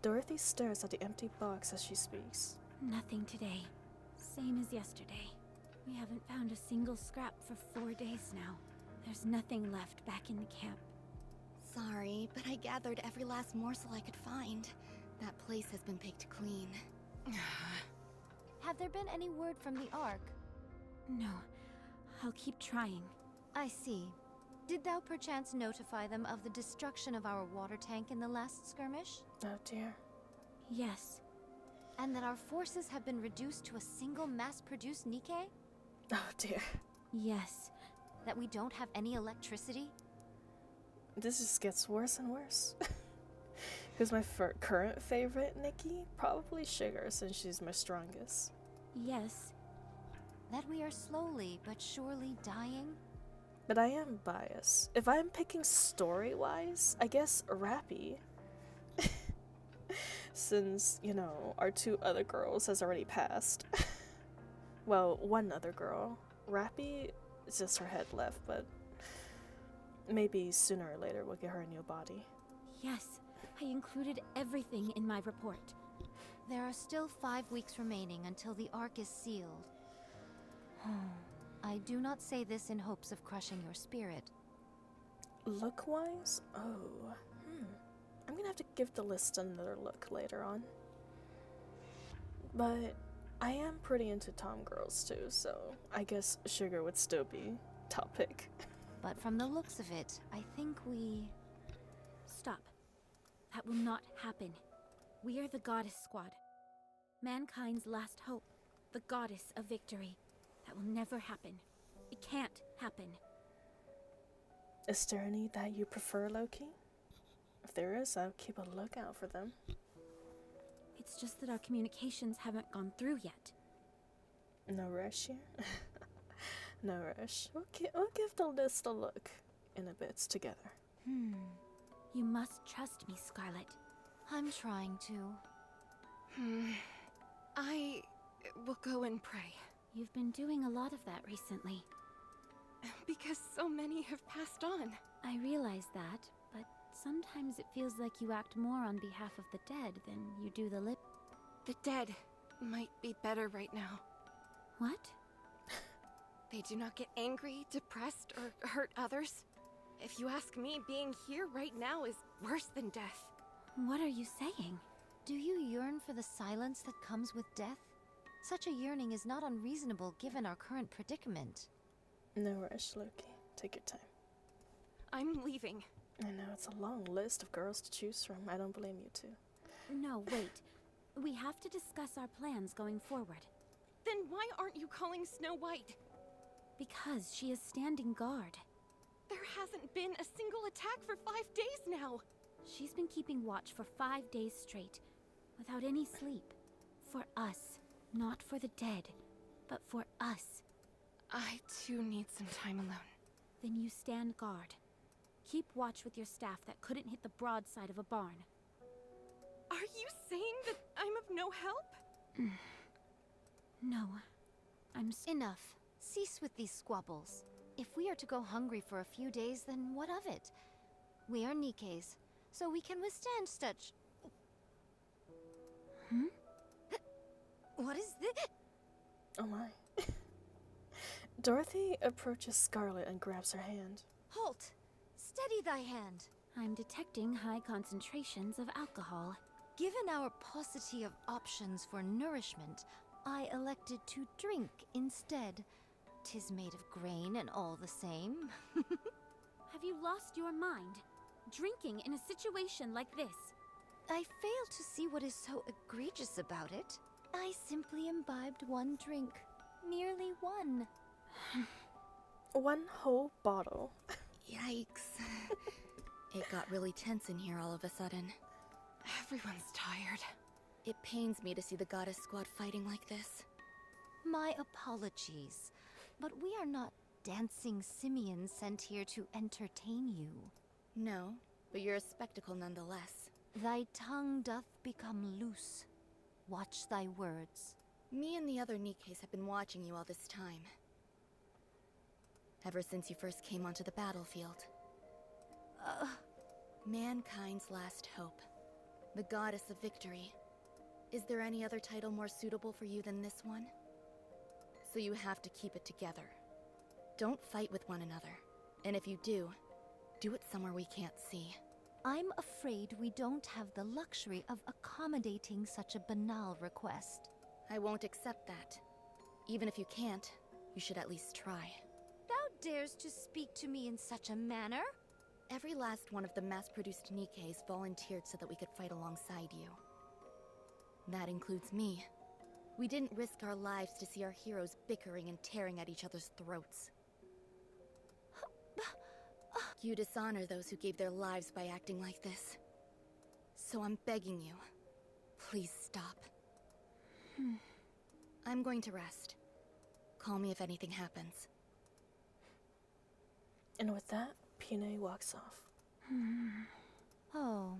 Dorothy stares at the empty box as she speaks. Nothing today. Same as yesterday. We haven't found a single scrap for 4 days now. There's nothing left back in the camp. Sorry, but I gathered every last morsel I could find. That place has been picked clean. Have there been any word from the Ark? No. I'll keep trying. I see. Did thou perchance notify them of the destruction of our water tank in the last skirmish? Oh dear. Yes. And that our forces have been reduced to a single mass-produced NIKKE? Oh dear. Yes. That we don't have any electricity? This just gets worse and worse. Who's my current favorite NIKKE? Probably Sugar, since she's my strongest. Yes. That we are slowly but surely dying? But I am biased. If I'm picking story-wise, I guess Rappy. Since, you know, our 2 other girls has already passed. Well, 1 other girl. Rappy, it's just her head left, but maybe sooner or later we'll get her a new body. Yes. I included everything in my report. There are still 5 weeks remaining until the Ark is sealed. I do not say this in hopes of crushing your spirit. Look-wise? Oh, I'm gonna have to give the list another look later on. But I am pretty into Tom girls too, so I guess Sugar would still be top pick. But from the looks of it, I think we... Stop. That will not happen. We are the Goddess Squad. Mankind's last hope. The Goddess of Victory. That will never happen. It can't happen. Is there any that you prefer, Loki? If there is, I'll keep a lookout for them. It's just that our communications haven't gone through yet. No rush here? No rush. We'll give the list a look in a bit together. You must trust me, Scarlet. I'm trying to. I will go and pray. You've been doing a lot of that recently. Because so many have passed on. I realize that, but sometimes it feels like you act more on behalf of the dead than you do the lip. The dead might be better right now. What? They do not get angry, depressed, or hurt others. If you ask me, being here right now is worse than death. What are you saying? Do you yearn for the silence that comes with death? Such a yearning is not unreasonable given our current predicament. No rush, Loki. Take your time. I'm leaving. I know, it's a long list of girls to choose from. I don't blame you too. No, wait. We have to discuss our plans going forward. Then why aren't you calling Snow White? Because she is standing guard. There hasn't been a single attack for 5 days now. She's been keeping watch for 5 days straight, without any sleep. For us. Not for the dead, but for us. I too need some time alone. Then you stand guard. Keep watch with your staff that couldn't hit the broadside of a barn. Are you saying that I'm of no help? No. Enough. Cease with these squabbles. If we are to go hungry for a few days, then what of it? We are NIKKEs, so we can withstand such... What is this? Oh my. Dorothy approaches Scarlet and grabs her hand. Halt! Steady thy hand. I'm detecting high concentrations of alcohol. Given our paucity of options for nourishment, I elected to drink instead. 'Tis made of grain and all the same. Have you lost your mind? Drinking in a situation like this? I fail to see what is so egregious about it. I simply imbibed one drink. Merely one. One whole bottle. Yikes. It got really tense in here all of a sudden. Everyone's tired. It pains me to see the goddess squad fighting like this. My apologies, but we are not dancing simians sent here to entertain you. No, but you're a spectacle nonetheless. Thy tongue doth become loose. Watch thy words. Me and the other NIKKEs have been watching you all this time. Ever since you first came onto the battlefield. Mankind's last hope. The goddess of victory. Is there any other title more suitable for you than this one? So you have to keep it together. Don't fight with one another. And if you do it somewhere we can't see. I'm afraid we don't have the luxury of accommodating such a banal request. I won't accept that. Even if you can't, you should at least try. Thou dares to speak to me in such a manner? Every last one of the mass-produced NIKKEs volunteered so that we could fight alongside you. That includes me. We didn't risk our lives to see our heroes bickering and tearing at each other's throats. You dishonor those who gave their lives by acting like this. So I'm begging you, please stop. I'm going to rest. Call me if anything happens. And with that, Pine walks off. Oh.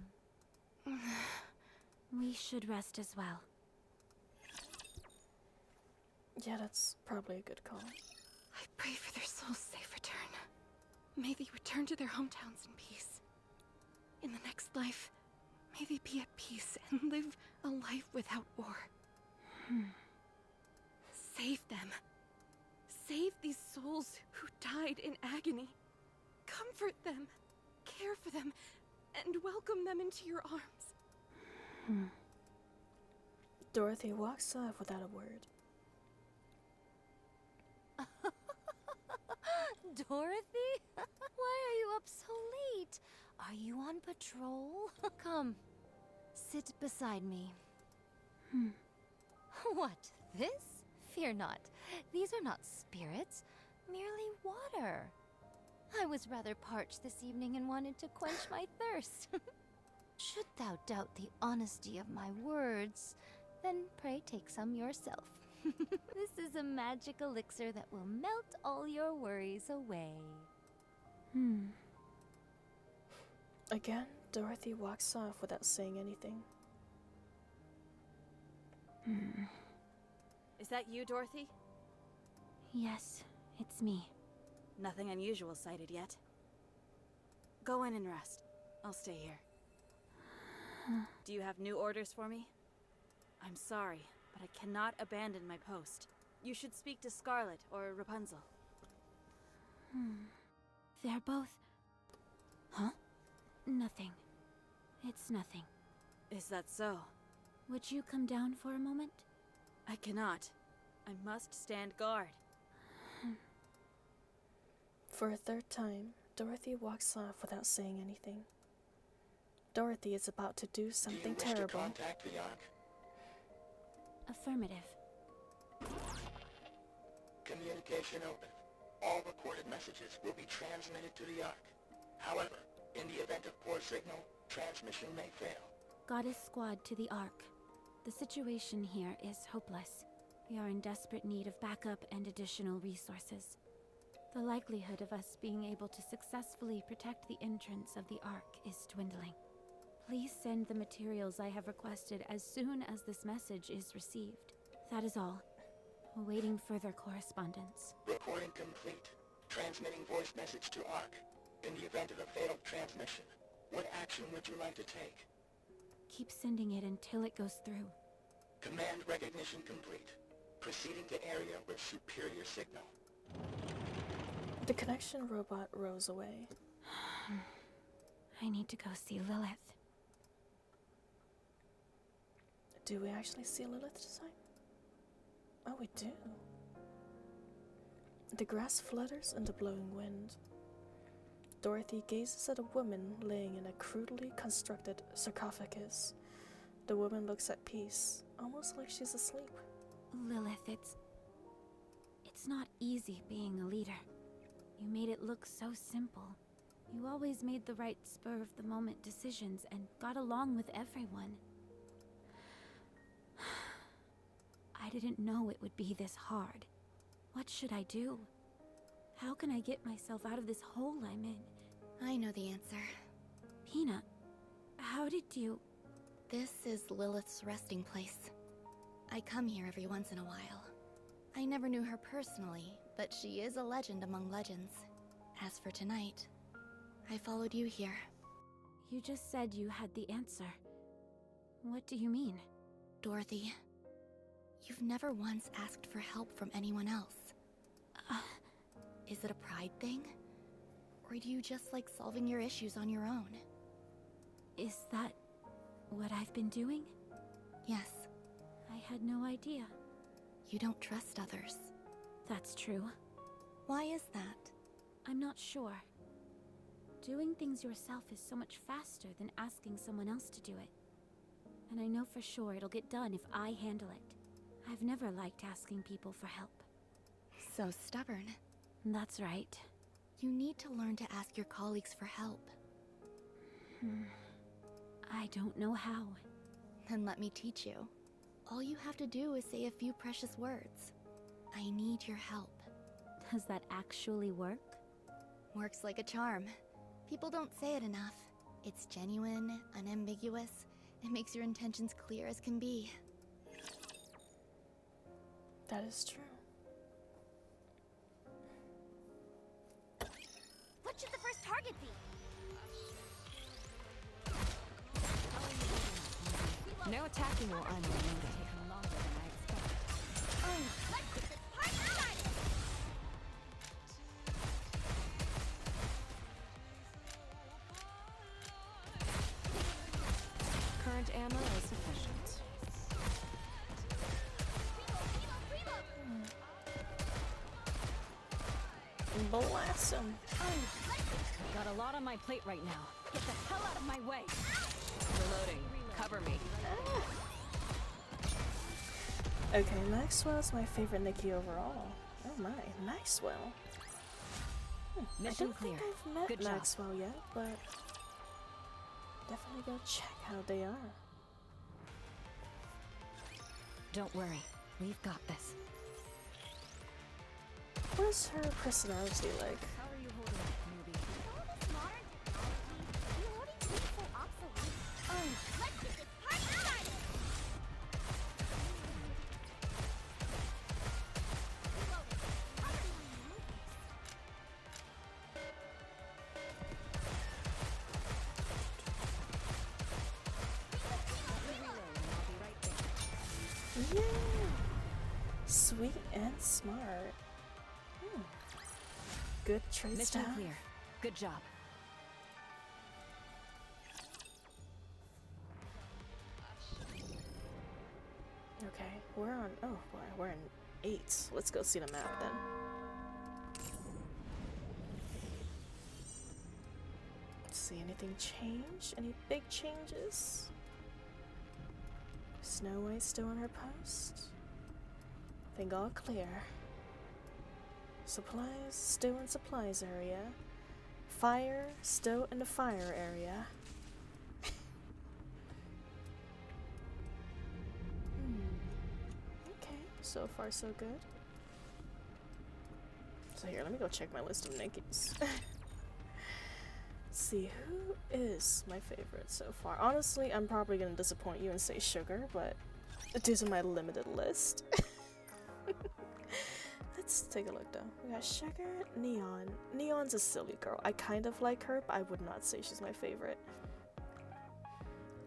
We should rest as well. Yeah, that's probably a good call. I pray for their souls' safe return. May they return to their hometowns in peace. In the next life, may they be at peace and live a life without war. Save them. Save these souls who died in agony. Comfort them, care for them, and welcome them into your arms. Dorothy walks off without a word. Dorothy? Why are you up so late? Are you on patrol? Come, sit beside me. What, this? Fear not. These are not spirits, merely water. I was rather parched this evening and wanted to quench my thirst. Should thou doubt the honesty of my words, then pray take some yourself. This is a magic elixir that will melt all your worries away. Again, Dorothy walks off without saying anything. Is that you, Dorothy? Yes, it's me. Nothing unusual sighted yet. Go in and rest. I'll stay here. Do you have new orders for me? I'm sorry, but I cannot abandon my post. You should speak to Scarlet or Rapunzel. They're both... Huh? Nothing. It's nothing. Is that so? Would you come down for a moment? I cannot. I must stand guard. For a third time, Dorothy walks off without saying anything. Dorothy is about to do something Do you wish terrible. to contact the Ark? Affirmative. Communication open. All recorded messages will be transmitted to the Ark. However, in the event of poor signal, transmission may fail. Goddess Squad to the Ark. The situation here is hopeless. We are in desperate need of backup and additional resources. The likelihood of us being able to successfully protect the entrance of the Ark is dwindling. Please send the materials I have requested as soon as this message is received. That is all. Awaiting further correspondence. Recording complete. Transmitting voice message to Ark. In the event of a failed transmission, what action would you like to take? Keep sending it until it goes through. Command recognition complete. Proceeding to area with superior signal. The connection robot rose away. I need to go see Lilith. Do we actually see Lilith this time? Oh, we do. The grass flutters in the blowing wind. Dorothy gazes at a woman laying in a crudely constructed sarcophagus. The woman looks at peace, almost like she's asleep. Lilith, it's not easy being a leader. You made it look so simple. You always made the right spur-of-the-moment decisions and got along with everyone. I didn't know it would be this hard. What should I do? How can I get myself out of this hole I'm in? I know the answer. Peanut, how did you... This is Lilith's resting place. I come here every once in a while. I never knew her personally, but she is a legend among legends. As for tonight, I followed you here. You just said you had the answer. What do you mean? Dorothy, you've never once asked for help from anyone else. Is it a pride thing? Or do you just like solving your issues on your own? Is that what I've been doing? Yes. I had no idea. You don't trust others. That's true. Why is that? I'm not sure. Doing things yourself is so much faster than asking someone else to do it. And I know for sure it'll get done if I handle it. I've never liked asking people for help. So stubborn. That's right. You need to learn to ask your colleagues for help. I don't know how. Then let me teach you. All you have to do is say a few precious words. I need your help. Does that actually work? Works like a charm. People don't say it enough. It's genuine, unambiguous. It makes your intentions clear as can be. That is true. What should the first target be? No attacking will unwind it. Taking longer than I expected. Let's get this part started! Current ammo is sufficient. Blast him. Got a lot on my plate right now. Get the hell out of my way. Reloading. Cover me. Okay, Maxwell's my favorite NIKKE overall. Oh my, Maxwell. Mission I don't clear. think I've met Good job. Maxwell yet, but definitely go check how they are. Don't worry. We've got this. What's her personality like? How are you holding up, newbie? All this modern technology, you already seems so obsolete. Let's get this part started! Reloading. How do you move this? Yeah! Sweet and smart. Good traits to Mission have. clear. Good job. Okay, we're on. Oh boy, we're in 8. Let's go see the map then. See anything change? Any big changes? Snow White still on her post. Think all clear. Supplies still in supplies area. Fire still in the fire area. Okay, so far so good. So here, let me go check my list of NIKKEs. See, who is my favorite so far? Honestly, I'm probably gonna disappoint you and say Sugar, but due to my limited list. Let's take a look though. We got Sugar, Neon. Neon's a silly girl. I kind of like her, but I would not say she's my favorite.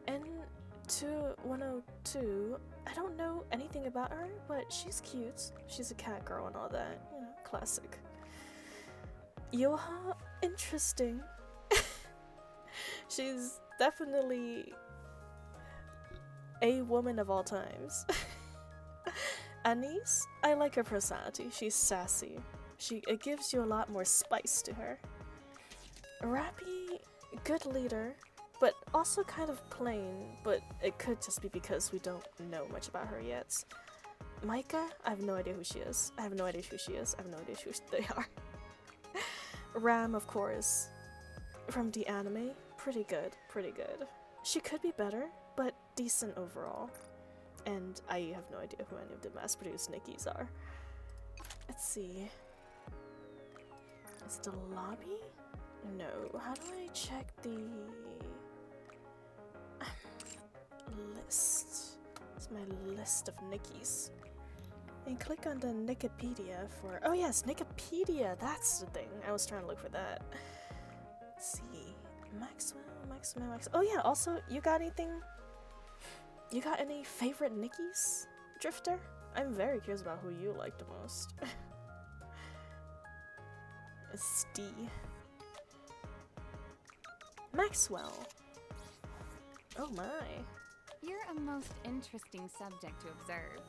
N2102, I don't know anything about her, but she's cute. She's a cat girl and all that. You know, classic. Yoha, interesting. She's definitely a woman of all times. Anise, I like her personality. She's sassy. It gives you a lot more spice to her. Rappy, good leader. but also kind of plain, but it could just be because we don't know much about her yet. Micah, I have no idea who she is. I have no idea who she is. I have no idea who they are. Ram, of course, from the anime, pretty good, pretty good. She could be better, but decent overall. And I have no idea who any of the mass-produced Nikkes are. Let's see. Is the lobby? No. How do I check the list? It's my list of Nikkes. And click on the Nikkipedia for. Oh yes, Nikkipedia. That's the thing. I was trying to look for that. Let's see. Maxwell. Oh yeah. Also, you got anything? You got any favorite Nikkes, Drifter? I'm very curious about who you like the most. It's D. Maxwell. Oh my. You're a most interesting subject to observe.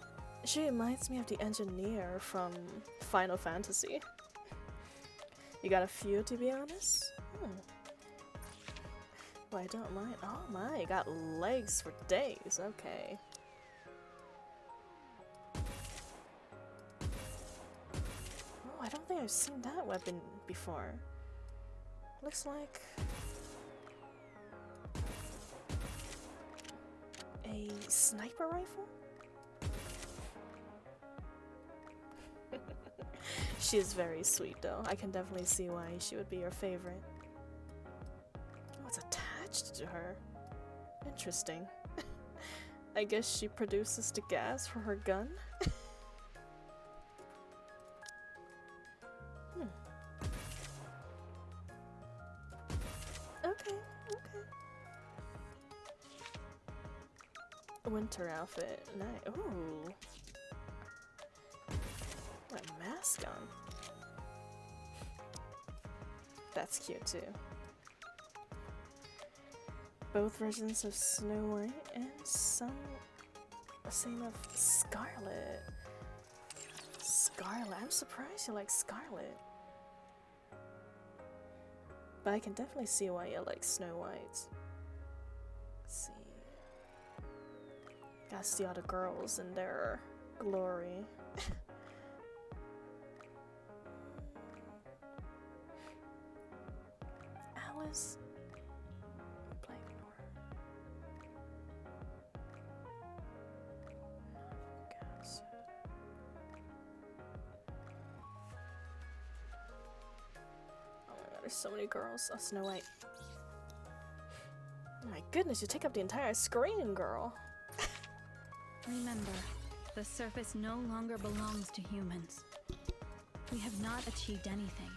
She reminds me of the engineer from Final Fantasy. You got a few, to be honest? Well, I don't mind. Oh my, got legs for days. Okay. Oh, I don't think I've seen that weapon before. Looks like a sniper rifle? She is very sweet though. I can definitely see why she would be your favorite. What's attached to her? Interesting. I guess she produces the gas for her gun? Okay. Winter outfit. Nice. Ooh. What a mask on. That's cute too. Both versions of Snow White and some same of Scarlet. Scarlet. I'm surprised you like Scarlet. But I can definitely see why you like Snow White. Let's see. Gotta see all the girls in their glory. Alice. Play ignore. Guys. Oh my god, there's so many girls. Oh, Snow White. Oh my goodness, you take up the entire screen, girl. Remember, the surface no longer belongs to humans. We have not achieved anything.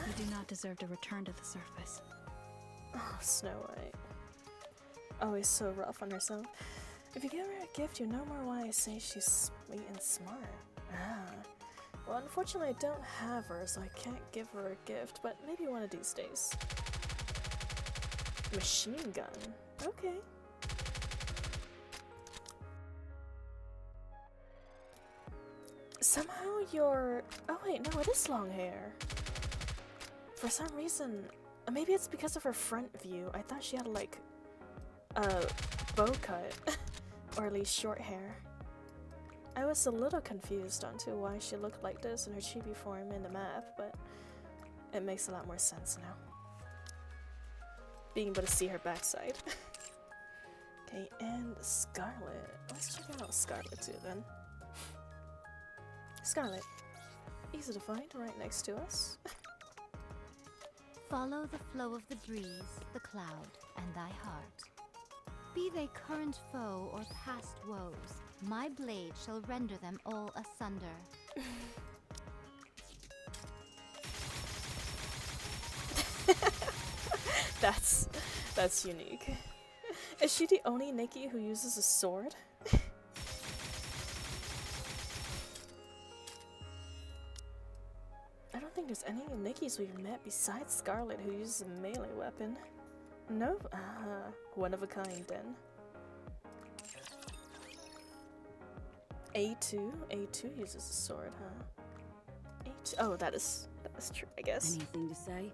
We do not deserve to return to the surface. Oh, Snow White. Always so rough on herself. If you give her a gift, you know more why I say she's sweet and smart. Ah. Well, unfortunately, I don't have her, so I can't give her a gift, but maybe one of these days. Machine gun. Okay. Somehow you're... Oh wait, no, it is long hair. For some reason, maybe it's because of her front view. I thought she had like a bow cut, or at least short hair. I was a little confused onto why she looked like this in her chibi form in the map, but it makes a lot more sense now. Being able to see her backside. Okay, and Scarlet. Let's check out Scarlet too then. Scarlet. Easy to find, right next to us. Follow the flow of the breeze, the cloud, and thy heart. Be they current foe or past woes, my blade shall render them all asunder. That's unique. Is she the only Nikki who uses a sword? I don't think there's any Nikkes we've met besides Scarlet who uses a melee weapon. No? One of a kind then. A2? A2 uses a sword, huh? A2. Oh, that is true, I guess. Anything to say?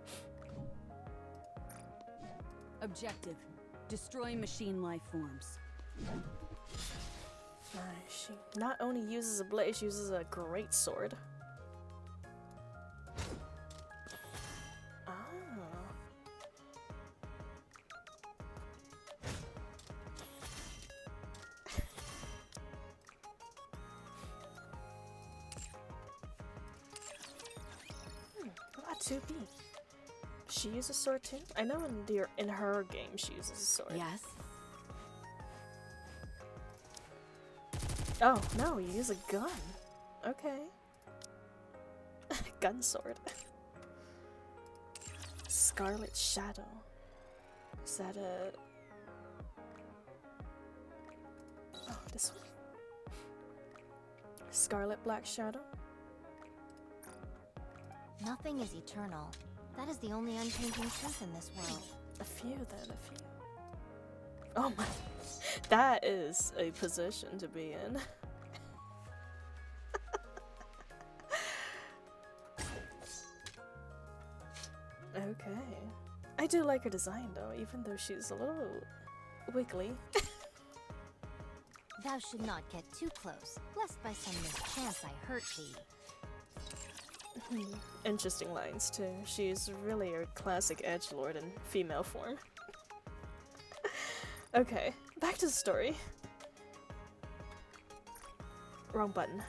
Objective. Destroy machine life forms. Nice. She not only uses a blade, she uses a great sword. Ah. What about 2B? She uses a sword too? I know in her game she uses a sword. Yes? Oh, no, you use a gun. Okay. Gun sword. Scarlet Shadow. Is that a... Oh, this one. Scarlet Black Shadow? Nothing is eternal. That is the only unchanging truth in this world. A few then, a few. Oh my... That is a position to be in. Okay. I do like her design though, even though she's a little wiggly. Thou should not get too close, lest by some mischance I hurt thee. Interesting lines too. She's really a classic edgelord in female form. Okay, back to the story. Wrong button.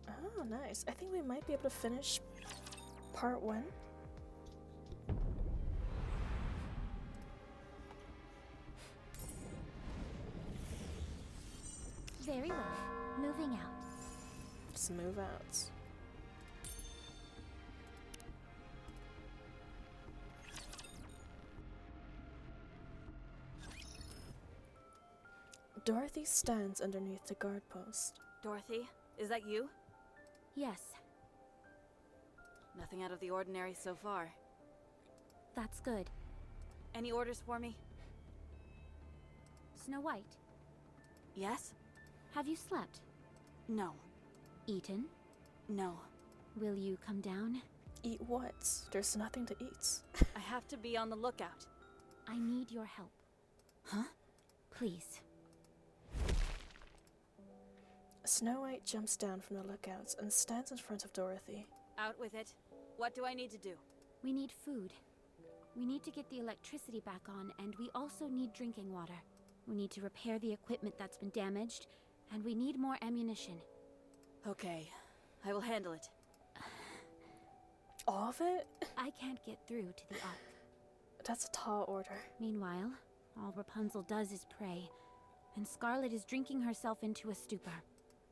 Oh, nice. I think we might be able to finish part 1. Very well. Moving out. Just move out. Dorothy stands underneath the guard post. Dorothy, is that you? Yes, Nothing out of the ordinary so far. that's good. Any orders for me? Snow White, Yes? have you slept? No. Eaten? No. Will you come down? Eat what? There's nothing to eat. I have to be on the lookout. I need your help. Huh? Please. Snow White jumps down from the lookouts and stands in front of Dorothy. Out with it. What do I need to do? We need food. We need to get the electricity back on, and we also need drinking water. We need to repair the equipment that's been damaged, and we need more ammunition. Okay. I will handle it. All of it? I can't get through to the Ark. That's a tall order. Meanwhile, all Rapunzel does is pray, and Scarlet is drinking herself into a stupor.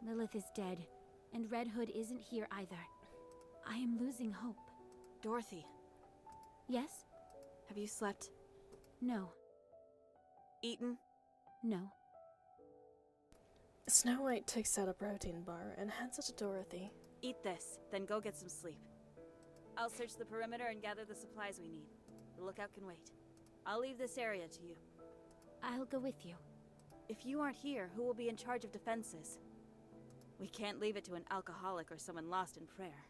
Lilith is dead, and Red Hood isn't here either. I am losing hope. Dorothy, Yes? have you slept? No. Eaten? No. Snow White takes out a protein bar and hands it to Dorothy. Eat this, then go get some sleep. I'll search the perimeter and gather the supplies we need. The lookout can wait. I'll leave this area to you. I'll go with you. If you aren't here, who will be in charge of defenses? We can't leave it to an alcoholic or someone lost in prayer.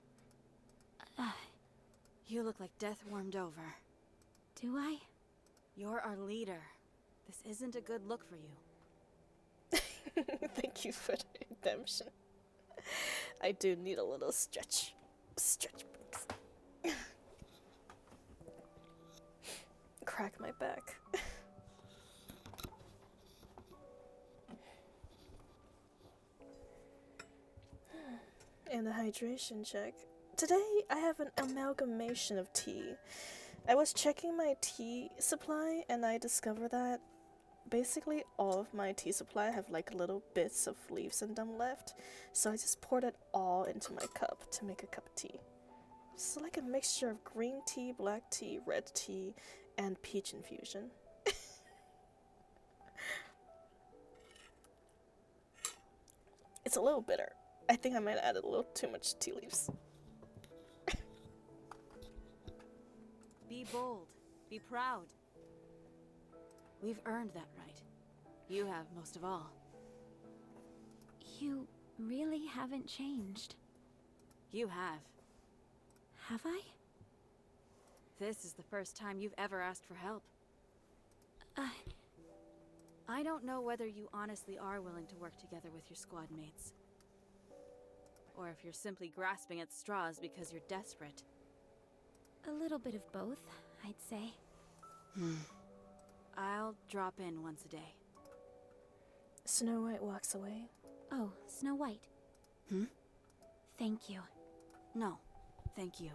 You look like death warmed over. Do I? You're our leader. This isn't a good look for you. Thank you for the redemption. I do need a little stretch. Stretch. Crack my back. And a hydration check. Today I have an amalgamation of tea. I was checking my tea supply and I discovered that basically all of my tea supply have like little bits of leaves in them left. So I just poured it all into my cup to make a cup of tea. It's like a mixture of green tea, black tea, red tea, and peach infusion. It's a little bitter. I think I might have added a little too much tea leaves. Be bold. Be proud. We've earned that right. You have most of all. You really haven't changed. You have. Have I? This is the first time you've ever asked for help. I don't know whether you honestly are willing to work together with your squad mates. Or if you're simply grasping at straws because you're desperate. A little bit of both, I'd say. I'll drop in once a day. Snow White walks away. Oh, Snow White. Thank you. No, thank you.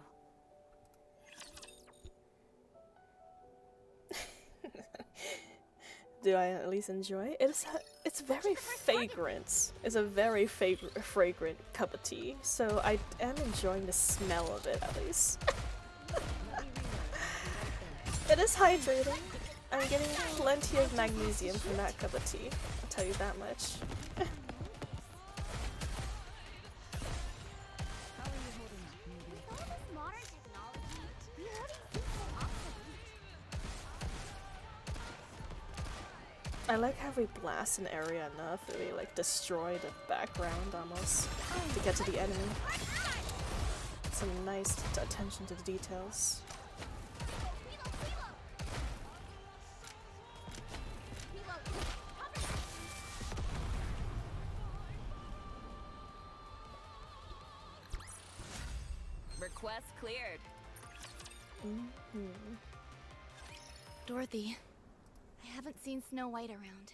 Do I at least enjoy it? It's very fragrant. It's a very fragrant cup of tea. So I am enjoying the smell of it at least. It is hydrating. I'm getting plenty of magnesium from that cup of tea. I'll tell you that much. I like how we blast an area enough that we like destroy the background almost to get to the enemy. Some nice attention to the details. Request cleared. Dorothy, I haven't seen Snow White around.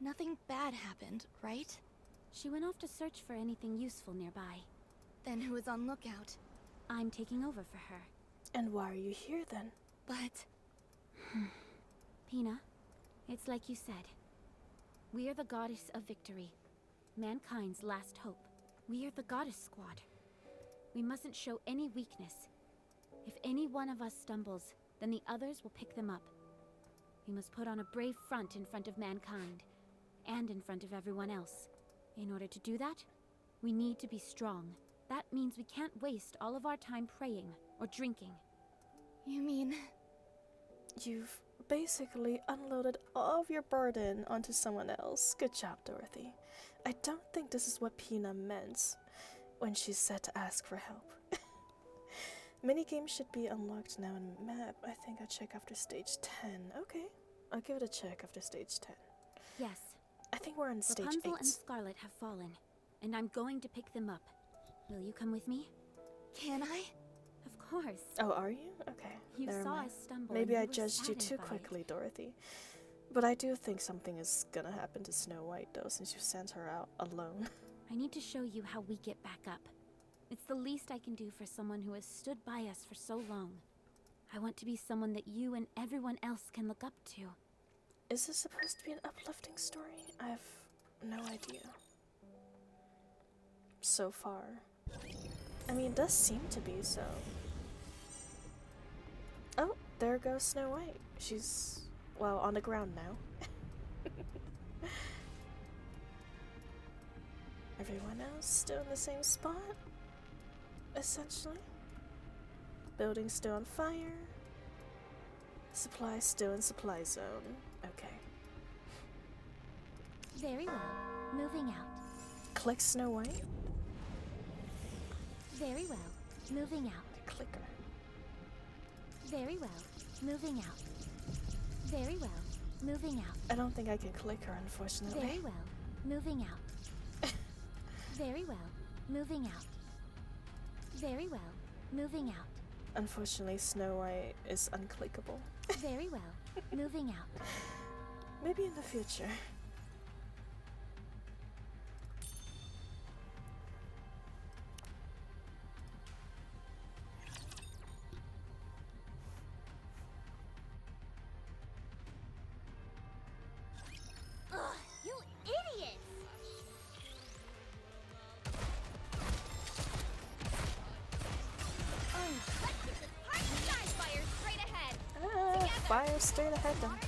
Nothing bad happened, right? She went off to search for anything useful nearby. Then who was on lookout? I'm taking over for her. And why are you here then? But... Pina, it's like you said. We are the goddess of victory. Mankind's last hope. We are the goddess squad. We mustn't show any weakness. If any one of us stumbles, then the others will pick them up. We must put on a brave front in front of mankind, and in front of everyone else. In order to do that, we need to be strong. That means we can't waste all of our time praying or drinking. You mean... You've basically unloaded all of your burden onto someone else. Good job, Dorothy. I don't think this is what Pina meant when she said to ask for help. Minigames should be unlocked now in map. I think I'll check after stage 10. Okay, I'll give it a check after stage 10. Yes. I think we're on stage 8. Rapunzel and Scarlet have fallen, and I'm going to pick them up. Will you come with me? Can I? Of course. Oh, are you? Okay. You never saw mind. us stumble. Maybe and I you were judged you saddened too by it. quickly, Dorothy. But I do think something is gonna happen to Snow White though, since you sent her out alone. I need to show you how we get back up. It's the least I can do for someone who has stood by us for so long. I want to be someone that you and everyone else can look up to. Is this supposed to be an uplifting story? I have no idea. So far. I mean, it does seem to be so. Oh, there goes Snow White. She's, well, on the ground now. Everyone else still in the same spot? Essentially. Building still on fire. Supplies still in supply zone. Okay. Very well. Moving out. Click Snow White. Very well. Moving out. Clicker. Very well. Moving out. Very well. Moving out. I don't think I can click her, unfortunately. Very well. Moving out. Very well. Moving out. Very well. Moving out. Unfortunately, Snow White is unclickable. Very well. Moving out. Maybe in the future. Ugh, you idiots! Let's get this party started! Fire straight ahead! Fire straight ahead then.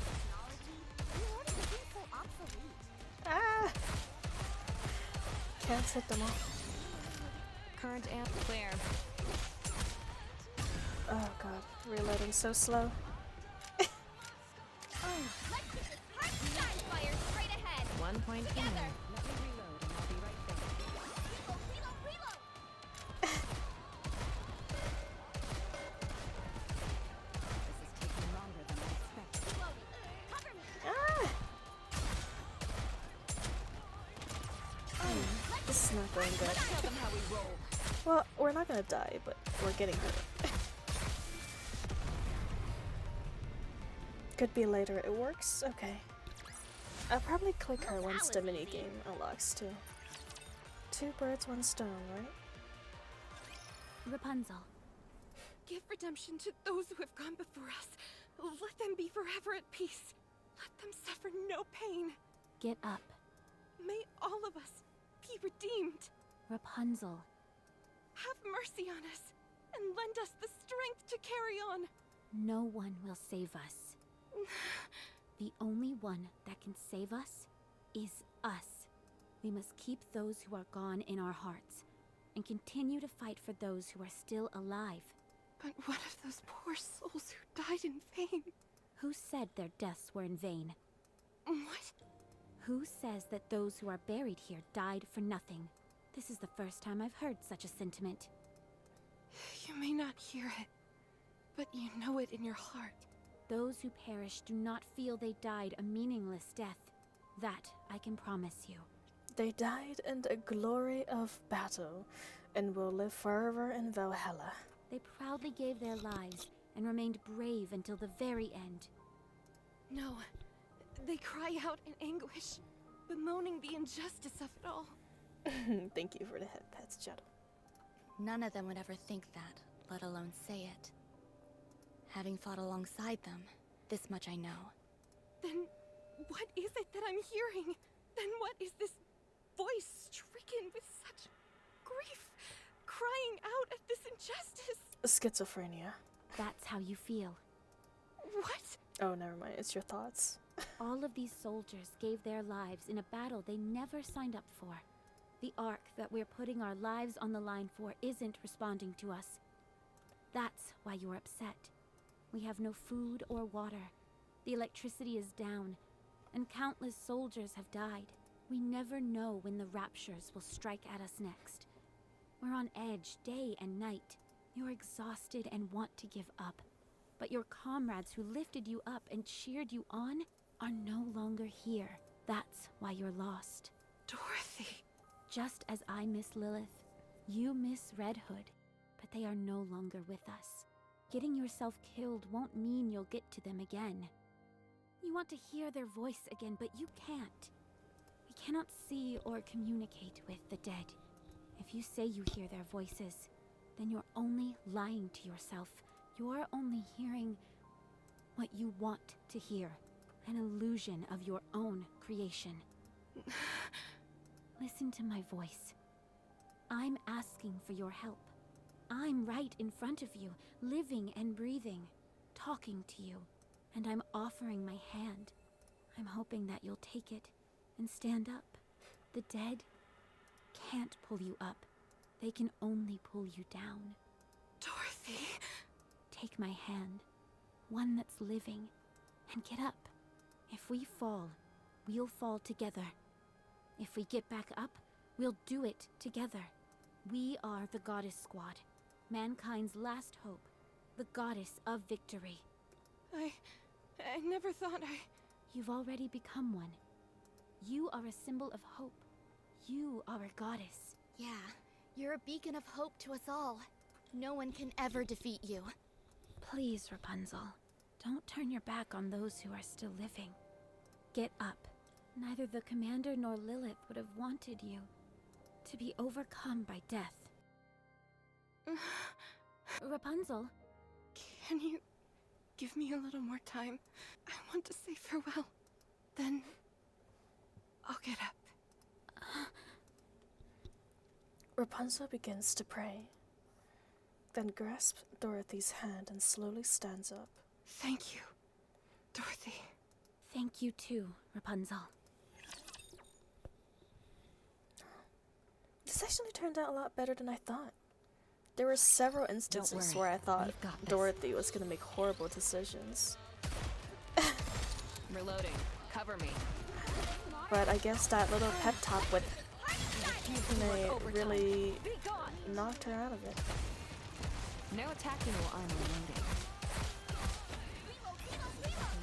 Ah! Can't hit them all. Current amp clear. Oh god, reloading so slow. Let's get this hard shine fire straight ahead. 1 point in. Together. Let me reload and I'll be right there. Reload. This is taking longer than I expected. Reloading. Cover me. This is not going good. Show them how we roll. Well, we're not gonna die, but we're getting hurt. Could be later. It works? Okay. I'll probably click her once the minigame unlocks too. 2 birds, 1 stone, right? Rapunzel. Give redemption to those who have gone before us. Let them be forever at peace. Let them suffer no pain. Get up. May all of us be redeemed. Rapunzel. Have mercy on us and lend us the strength to carry on. No one will save us. The only one that can save us is us. We must keep those who are gone in our hearts and continue to fight for those who are still alive. But what of those poor souls who died in vain? Who said their deaths were in vain? What? Who says that those who are buried here died for nothing? This is the first time I've heard such a sentiment. You may not hear it, but you know it in your heart. Those who perish do not feel they died a meaningless death. That I can promise you. They died in the glory of battle and will live forever in Valhalla. They proudly gave their lives and remained brave until the very end. No, they cry out in anguish, bemoaning the injustice of it all. Thank you for the head pats, Shadow. None of them would ever think that, let alone say it. Having fought alongside them, this much I know. Then what is it that I'm hearing? Then what is this voice stricken with such grief, crying out at this injustice? Schizophrenia. That's how you feel. What? Oh, never mind. It's your thoughts. All of these soldiers gave their lives in a battle they never signed up for. The Ark that we're putting our lives on the line for isn't responding to us. That's why you're upset. We have no food or water. The electricity is down, and countless soldiers have died. We never know when the raptures will strike at us next. We're on edge day and night. You're exhausted and want to give up. But your comrades who lifted you up and cheered you on are no longer here. That's why you're lost. Dorothy. Just as I miss Lilith, you miss Red Hood, but they are no longer with us. Getting yourself killed won't mean you'll get to them again. You want to hear their voice again, but you can't. We cannot see or communicate with the dead. If you say you hear their voices, then you're only lying to yourself. You're only hearing what you want to hear, an illusion of your own creation. Listen to my voice. I'm asking for your help. I'm right in front of you, living and breathing, talking to you, and I'm offering my hand. I'm hoping that you'll take it and stand up. The dead can't pull you up. They can only pull you down. Dorothy. Take my hand, one that's living, and get up. If we fall, we'll fall together. If we get back up, we'll do it together. We are the Goddess Squad, mankind's last hope, the goddess of victory. I never thought You've already become one. You are a symbol of hope. You are a goddess. Yeah, you're a beacon of hope to us all. No one can ever defeat you. Please, Rapunzel, don't turn your back on those who are still living. Get up. Neither the commander nor Lilith would have wanted you to be overcome by death. Rapunzel? Can you give me a little more time? I want to say farewell. Then I'll get up. Rapunzel begins to pray, then grasps Dorothy's hand and slowly stands up. Thank you, Dorothy. Thank you too, Rapunzel. This actually turned out a lot better than I thought. There were several instances worry, where I thought we've got this. Dorothy was gonna make horrible decisions. Reloading. Cover me. But I guess that little pep talk with Hime really Be gone. knocked her out of it. No attacking while I'm reloading.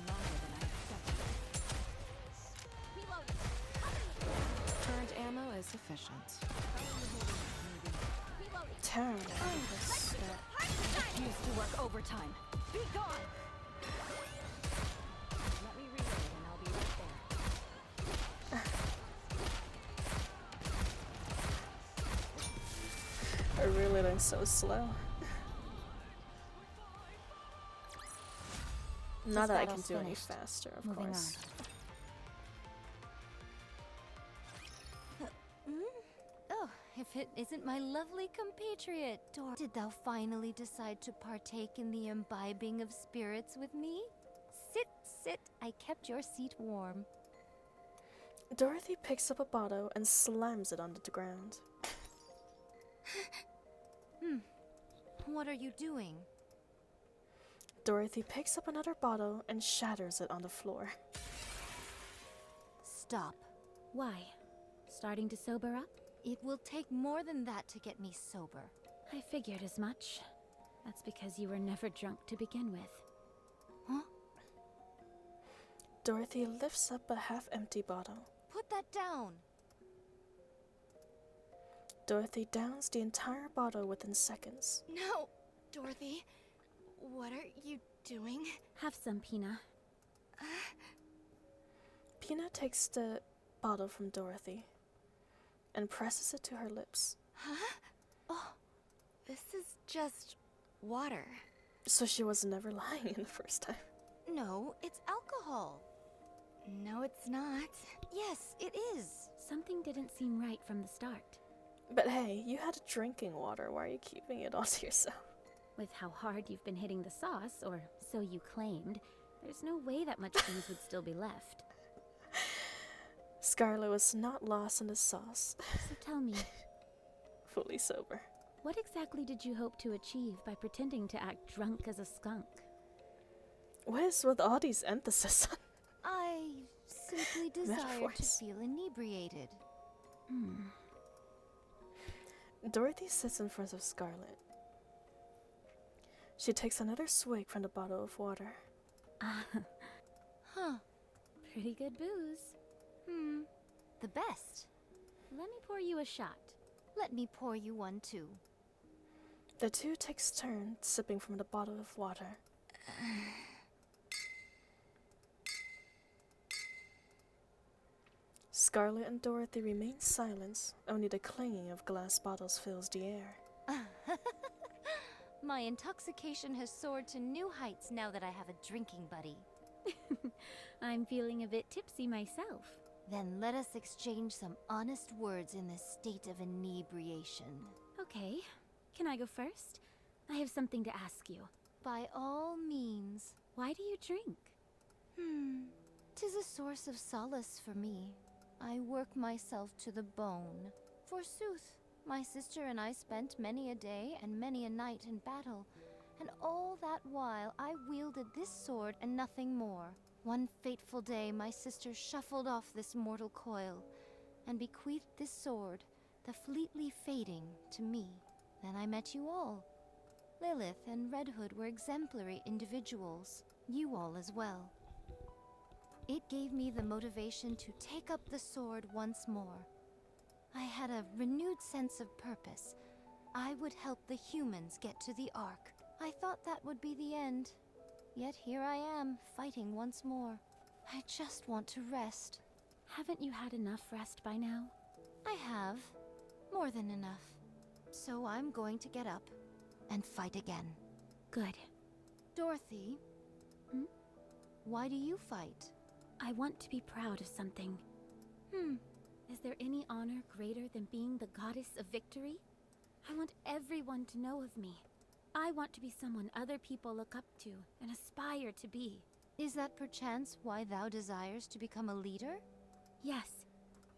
Longer than I expected. Current ammo is sufficient. Turn. Refuse Used to work overtime. Be gone. Let me reload and I'll be right there. Her reloading so slow. Not that I can battle's do any finished. faster, of Moving course. Oh, if it isn't my lovely compatriot, did thou finally decide to partake in the imbibing of spirits with me? Sit, sit, I kept your seat warm. Dorothy picks up a bottle and slams it onto the ground. What are you doing? Dorothy picks up another bottle and shatters it on the floor. Stop. Why? Starting to sober up? It will take more than that to get me sober. I figured as much. That's because you were never drunk to begin with. Huh? Dorothy lifts up a half-empty bottle. Put that down. Dorothy downs the entire bottle within seconds. No, Dorothy. What are you doing? Have some, Pina. Pina takes the bottle from Dorothy and presses it to her lips. Huh? Oh, this is just water. So she was never lying in the first time. No, it's alcohol. No, it's not. Yes, it is. Something didn't seem right from the start. But hey, you had drinking water. Why are you keeping it all to yourself? With how hard you've been hitting the sauce, or so you claimed, there's no way that much booze would still be left. Scarlet was not lost in the sauce. So tell me, Fully sober. what exactly did you hope to achieve by pretending to act drunk as a skunk? What is with all these emphasis on? I simply desire to Metaphors. feel inebriated. Dorothy sits in front of Scarlet. She takes another swig from the bottle of water. Huh. Pretty good booze. The best. Let me pour you a shot. Let me pour you one too. The two takes turns sipping from the bottle of water. Scarlet and Dorothy remain silent. Only the clanging of glass bottles fills the air. My intoxication has soared to new heights now that I have a drinking buddy. I'm feeling a bit tipsy myself. Then let us exchange some honest words in this state of inebriation. Okay, can I go first? I have something to ask you. By all means. Why do you drink? 'Tis a source of solace for me. I work myself to the bone. Forsooth, my sister and I spent many a day and many a night in battle, and all that while I wielded this sword and nothing more. One fateful day my sister shuffled off this mortal coil, and bequeathed this sword, the fleetly fading, to me. Then I met you all. Lilith and Red Hood were exemplary individuals, you all as well. It gave me the motivation to take up the sword once more. I had a renewed sense of purpose. I would help the humans get to the Ark. I thought that would be the end. Yet here I am, fighting once more. I just want to rest. Haven't you had enough rest by now? I have. More than enough. So I'm going to get up and fight again. Good. Dorothy? Why do you fight? I want to be proud of something. Is there any honor greater than being the goddess of victory? I want everyone to know of me. I want to be someone other people look up to and aspire to be. Is that perchance why thou desires to become a leader? Yes,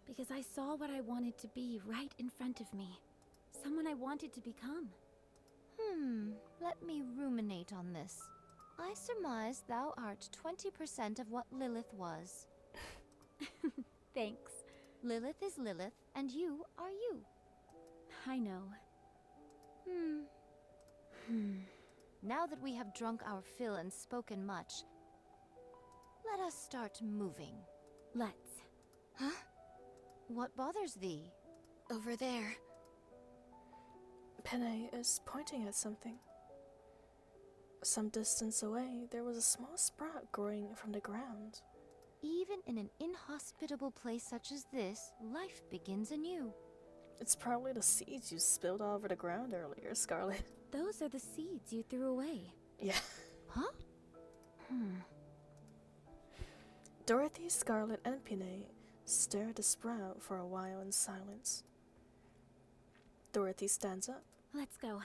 because I saw what I wanted to be right in front of me. Someone I wanted to become. Let me ruminate on this. I surmise thou art 20% of what Lilith was. Thanks. Lilith is Lilith, and you are you. I know. Now that we have drunk our fill and spoken much, let us start moving. Let's. Huh? What bothers thee? Over there. Penne is pointing at something. Some distance away, there was a small sprout growing from the ground. Even in an inhospitable place such as this, life begins anew. It's probably the seeds you spilled all over the ground earlier, Scarlet. Those are the seeds you threw away. Yeah. Huh? Dorothy, Scarlet, and Penne stare at the sprout for a while in silence. Dorothy stands up. Let's go.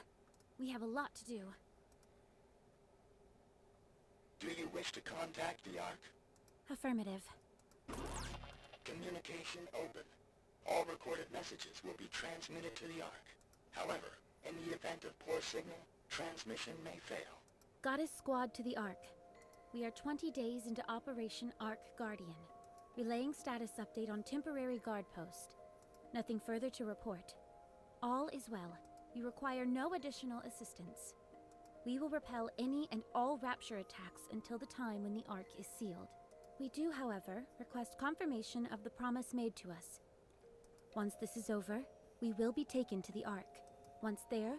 We have a lot to do. Do you wish to contact the Ark? Affirmative. Communication open. All recorded messages will be transmitted to the Ark. However, in the event of poor signal, transmission may fail. Goddess Squad to the Ark. We are 20 days into Operation Ark Guardian. Relaying status update on temporary guard post. Nothing further to report. All is well. We require no additional assistance. We will repel any and all Rapture attacks until the time when the Ark is sealed. We do, however, request confirmation of the promise made to us. Once this is over, we will be taken to the Ark. Once there,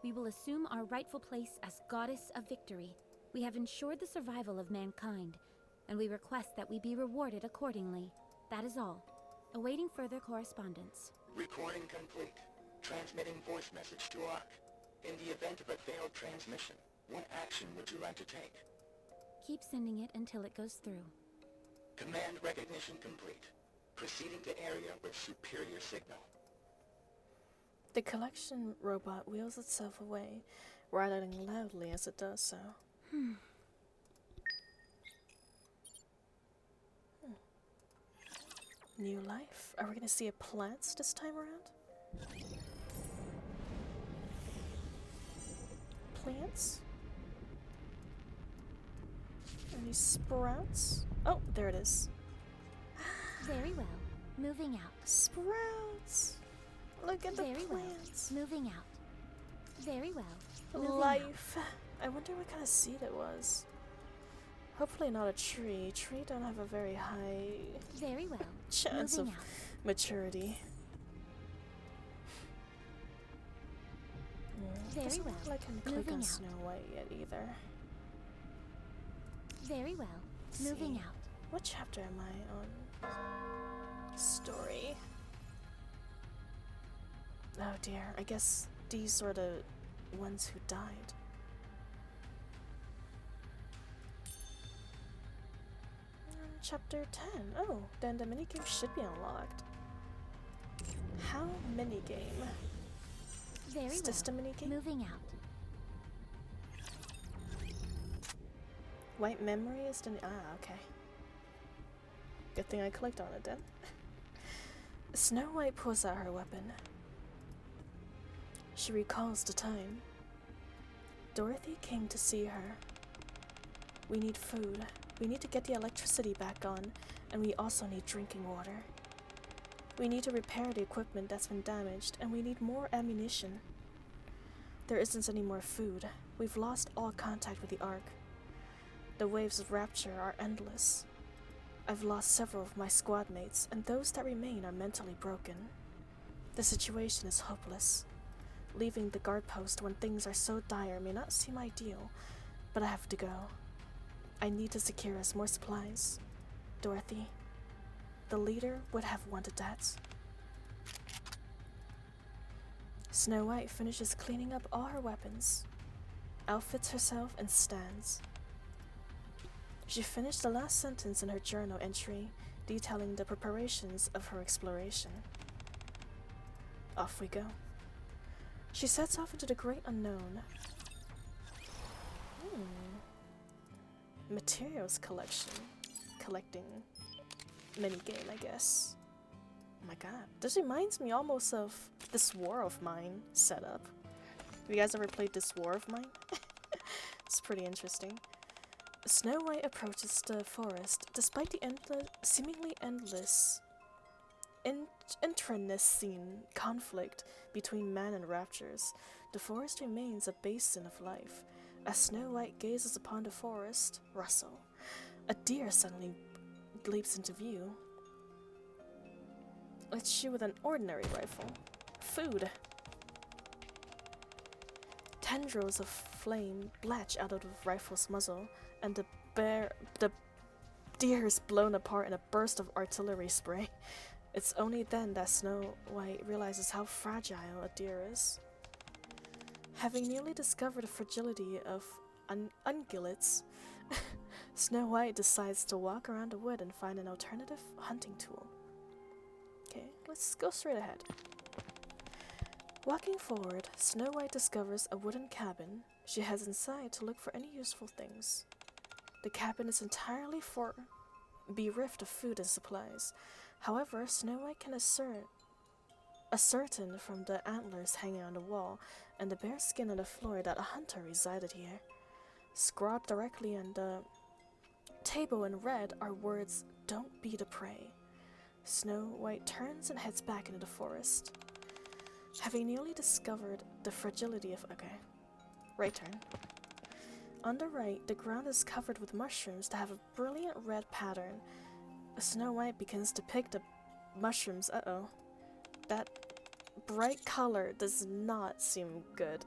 we will assume our rightful place as Goddess of Victory. We have ensured the survival of mankind, and we request that we be rewarded accordingly. That is all. Awaiting further correspondence. Recording complete. Transmitting voice message to Ark. In the event of a failed transmission, what action would you like to take? Keep sending it until it goes through. Command recognition complete. Proceeding to area with superior signal. The collection robot wheels itself away, rattling loudly as it does so. New life? Are we gonna see a plants this time around? Plants? Any sprouts? Oh, there it is. Very well. Moving out. Sprouts! Look at the Very well. plants. Moving out. Very well. Moving out. Life. I wonder what kind of seed it was. Hopefully not a tree. Tree don't have a very high Very well. chance Moving of out. maturity. Very Doesn't well. look like I can click Moving on out. Snow White yet either. Very well. Let's Moving see. out. What chapter am I on? Story. Oh dear, I guess these were the ones who died. Chapter 10. Oh, then the minigame should be unlocked. How minigame? Very Is this the well. minigame? Moving out. White memory is the... okay. Good thing I clicked on it then. Snow White pulls out her weapon. She recalls the time. Dorothy came to see her. We need food. We need to get the electricity back on, and we also need drinking water. We need to repair the equipment that's been damaged, and we need more ammunition. There isn't any more food. We've lost all contact with the Ark. The waves of Rapture are endless. I've lost several of my squad mates, and those that remain are mentally broken. The situation is hopeless. Leaving the guard post when things are so dire may not seem ideal, but I have to go. I need to secure us more supplies. Dorothy, the leader would have wanted that. Snow White finishes cleaning up all her weapons, outfits herself, and stands. She finished the last sentence in her journal entry, detailing the preparations of her exploration. Off we go. She sets off into the great unknown. Materials collection. Collecting minigame, I guess. Oh my god. This reminds me almost of this War of Mine setup. Have you guys ever played this war of mine? It's pretty interesting. Snow White approaches the forest. Despite the seemingly endless internecine conflict between man and raptures, the forest remains a basin of life. As Snow White gazes upon the forest, rustle, a deer suddenly leaps into view. Let's shoot with an ordinary rifle. Food. Tendrils of flame blatch out of the rifle's muzzle, and the deer is blown apart in a burst of artillery spray. It's only then that Snow White realizes how fragile a deer is. Having newly discovered the fragility of ungulates, Snow White decides to walk around the wood and find an alternative hunting tool. Okay, let's go straight ahead. Walking forward, Snow White discovers a wooden cabin. She heads inside to look for any useful things. The cabin is entirely bereft of food and supplies. However, Snow White can ascertain from the antlers hanging on the wall and the bare skin on the floor that a hunter resided here. Scrawled directly on the table in red are words, "Don't be the prey." Snow White turns and heads back into the forest. Having newly discovered the fragility of... Okay, right turn. On the right, the ground is covered with mushrooms that have a brilliant red pattern. Snow White begins to pick the mushrooms. Uh-oh. That bright color does not seem good.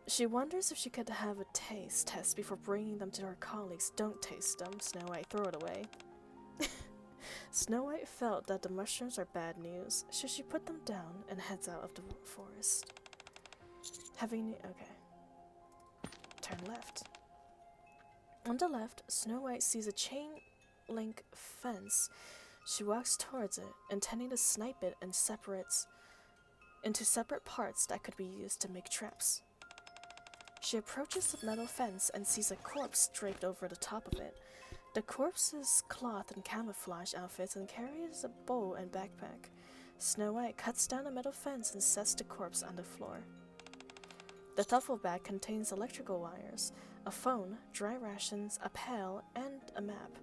She wonders if she could have a taste test before bringing them to her colleagues. Don't taste them, Snow White. Throw it away. Snow White felt that the mushrooms are bad news, so she put them down and heads out of the forest. Okay. Turn left. On the left, Snow White sees a chain link fence. She walks towards it, intending to snipe it into separate parts that could be used to make traps. She approaches the metal fence and sees a corpse draped over the top of it. The corpse is cloth and camouflage outfits and carries a bow and backpack. Snow White cuts down the metal fence and sets the corpse on the floor. The duffel bag contains electrical wires, a phone, dry rations, a pail, and a map.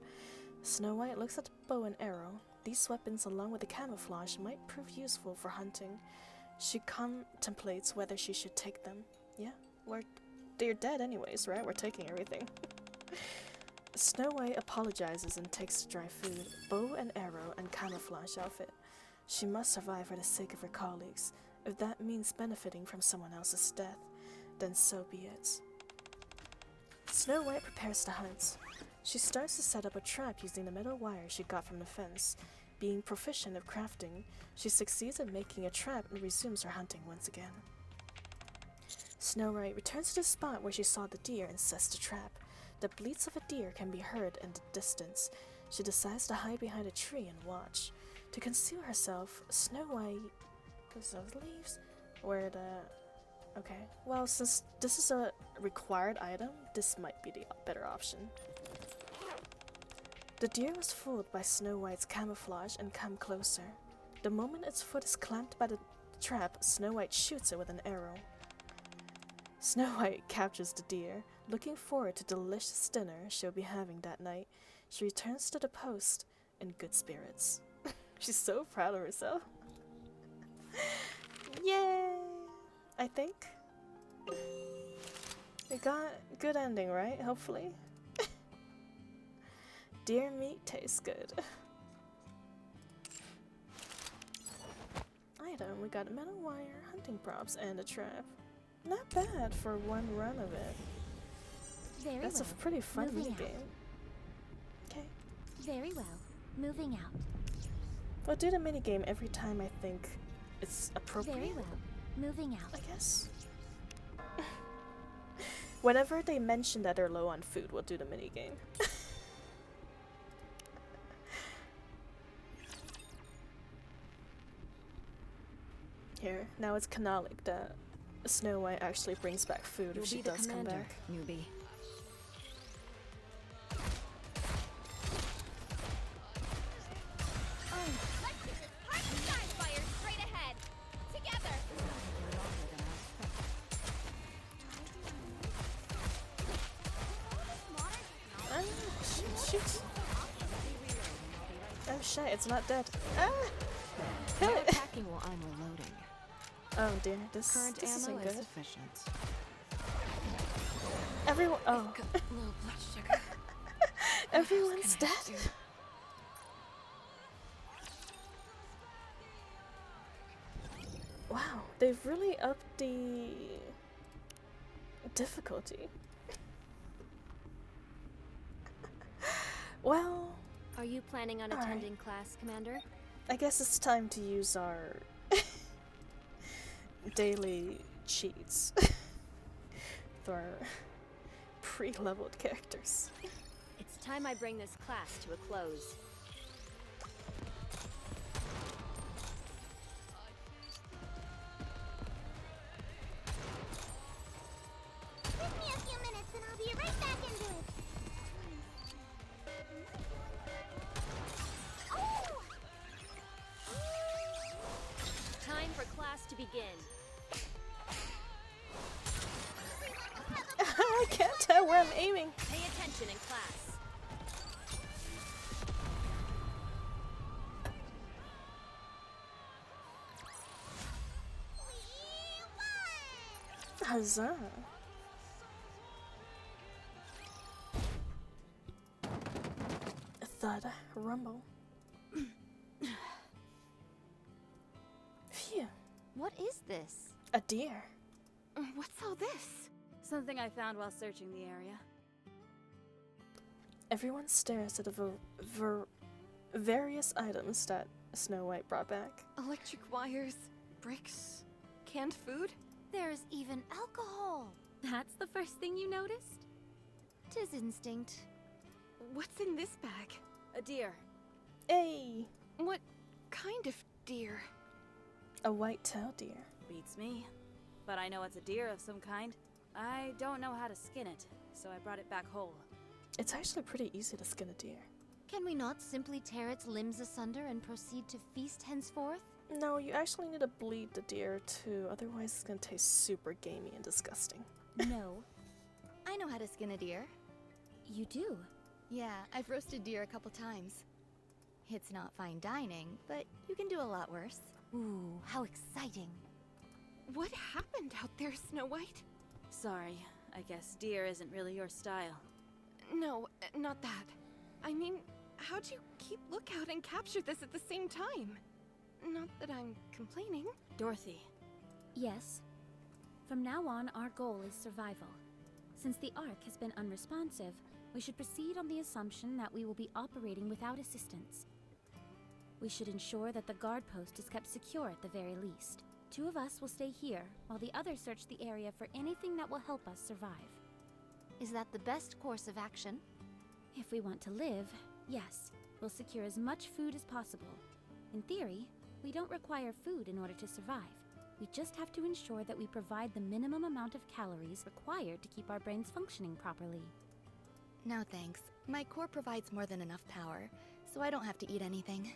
Snow White looks at the bow and arrow. These weapons, along with the camouflage, might prove useful for hunting. She contemplates whether she should take them. Yeah, they're dead anyways, right? We're taking everything. Snow White apologizes and takes the dry food, bow and arrow, and camouflage outfit. She must survive for the sake of her colleagues. If that means benefiting from someone else's death, then so be it. Snow White prepares to hunt. She starts to set up a trap using the metal wire she got from the fence. Being proficient at crafting, she succeeds in making a trap and resumes her hunting once again. Snow White returns to the spot where she saw the deer and sets the trap. The bleats of a deer can be heard in the distance. She decides to hide behind a tree and watch. To conceal herself, Snow White goes those leaves where the... Okay, well, since this is a required item, this might be the better option. The deer was fooled by Snow White's camouflage and come closer. The moment its foot is clamped by the trap, Snow White shoots it with an arrow. Snow White captures the deer. Looking forward to the delicious dinner she'll be having that night, she returns to the post in good spirits. She's so proud of herself. Yay! I think. We got a good ending, right? Hopefully. Deer meat tastes good. Item, we got a metal wire, hunting props, and a trap. Not bad for one run of it. That's a pretty fun minigame. Okay. Very well. Moving out. We'll do the minigame every time I think it's appropriate. Very well. Moving out. I guess. Whenever they mention that they're low on food, we'll do the minigame. Here, now it's canonic that Snow White actually brings back food if she does come back. Newbie. Let's get this hard fire straight ahead. Together. shit, it's not dead. Ah! Get it packing while I'm reloading. Oh dear, this Current isn't ammo good. is sufficient. Everyone, oh, Low blood sugar. everyone's dead. Wow, they've really upped the difficulty. Well, Are you planning on Alright. attending class, Commander? I guess it's time to use our daily cheats for our pre-leveled characters. It's time I bring this class to a close. Give me a few minutes and I'll be right back into it. Oh! Time for class to begin. I can't tell where I'm aiming. Pay attention in class. Huzzah. Thud, rumble. Phew, What is this? a deer. What's all this? Something I found while searching the area. Everyone stares at the various items that Snow White brought back. Electric wires, bricks, canned food? There's even alcohol. That's the first thing you noticed? 'Tis instinct. What's in this bag? A deer. Hey, What kind of deer? a white-tailed deer. Beats me. But I know it's a deer of some kind. I don't know how to skin it, so I brought it back whole. It's actually pretty easy to skin a deer. Can we not simply tear its limbs asunder and proceed to feast henceforth? No, you actually need to bleed the deer too, otherwise it's gonna taste super gamey and disgusting. No. I know how to skin a deer. You do? Yeah, I've roasted deer a couple times. It's not fine dining, but you can do a lot worse. Ooh, how exciting. What happened out there, Snow White? Sorry, I guess deer isn't really your style. No, not that. I mean, how'd you keep lookout and capture this at the same time? Not that I'm complaining. Dorothy, Yes. From now on, our goal is survival. Since the Ark has been unresponsive, we should proceed on the assumption that we will be operating without assistance. We should ensure that the guard post is kept secure at the very least. 2 of us will stay here, while the others search the area for anything that will help us survive. Is that the best course of action? If we want to live, yes, we'll secure as much food as possible. In theory, we don't require food in order to survive. We just have to ensure that we provide the minimum amount of calories required to keep our brains functioning properly. No thanks. My core provides more than enough power, so I don't have to eat anything.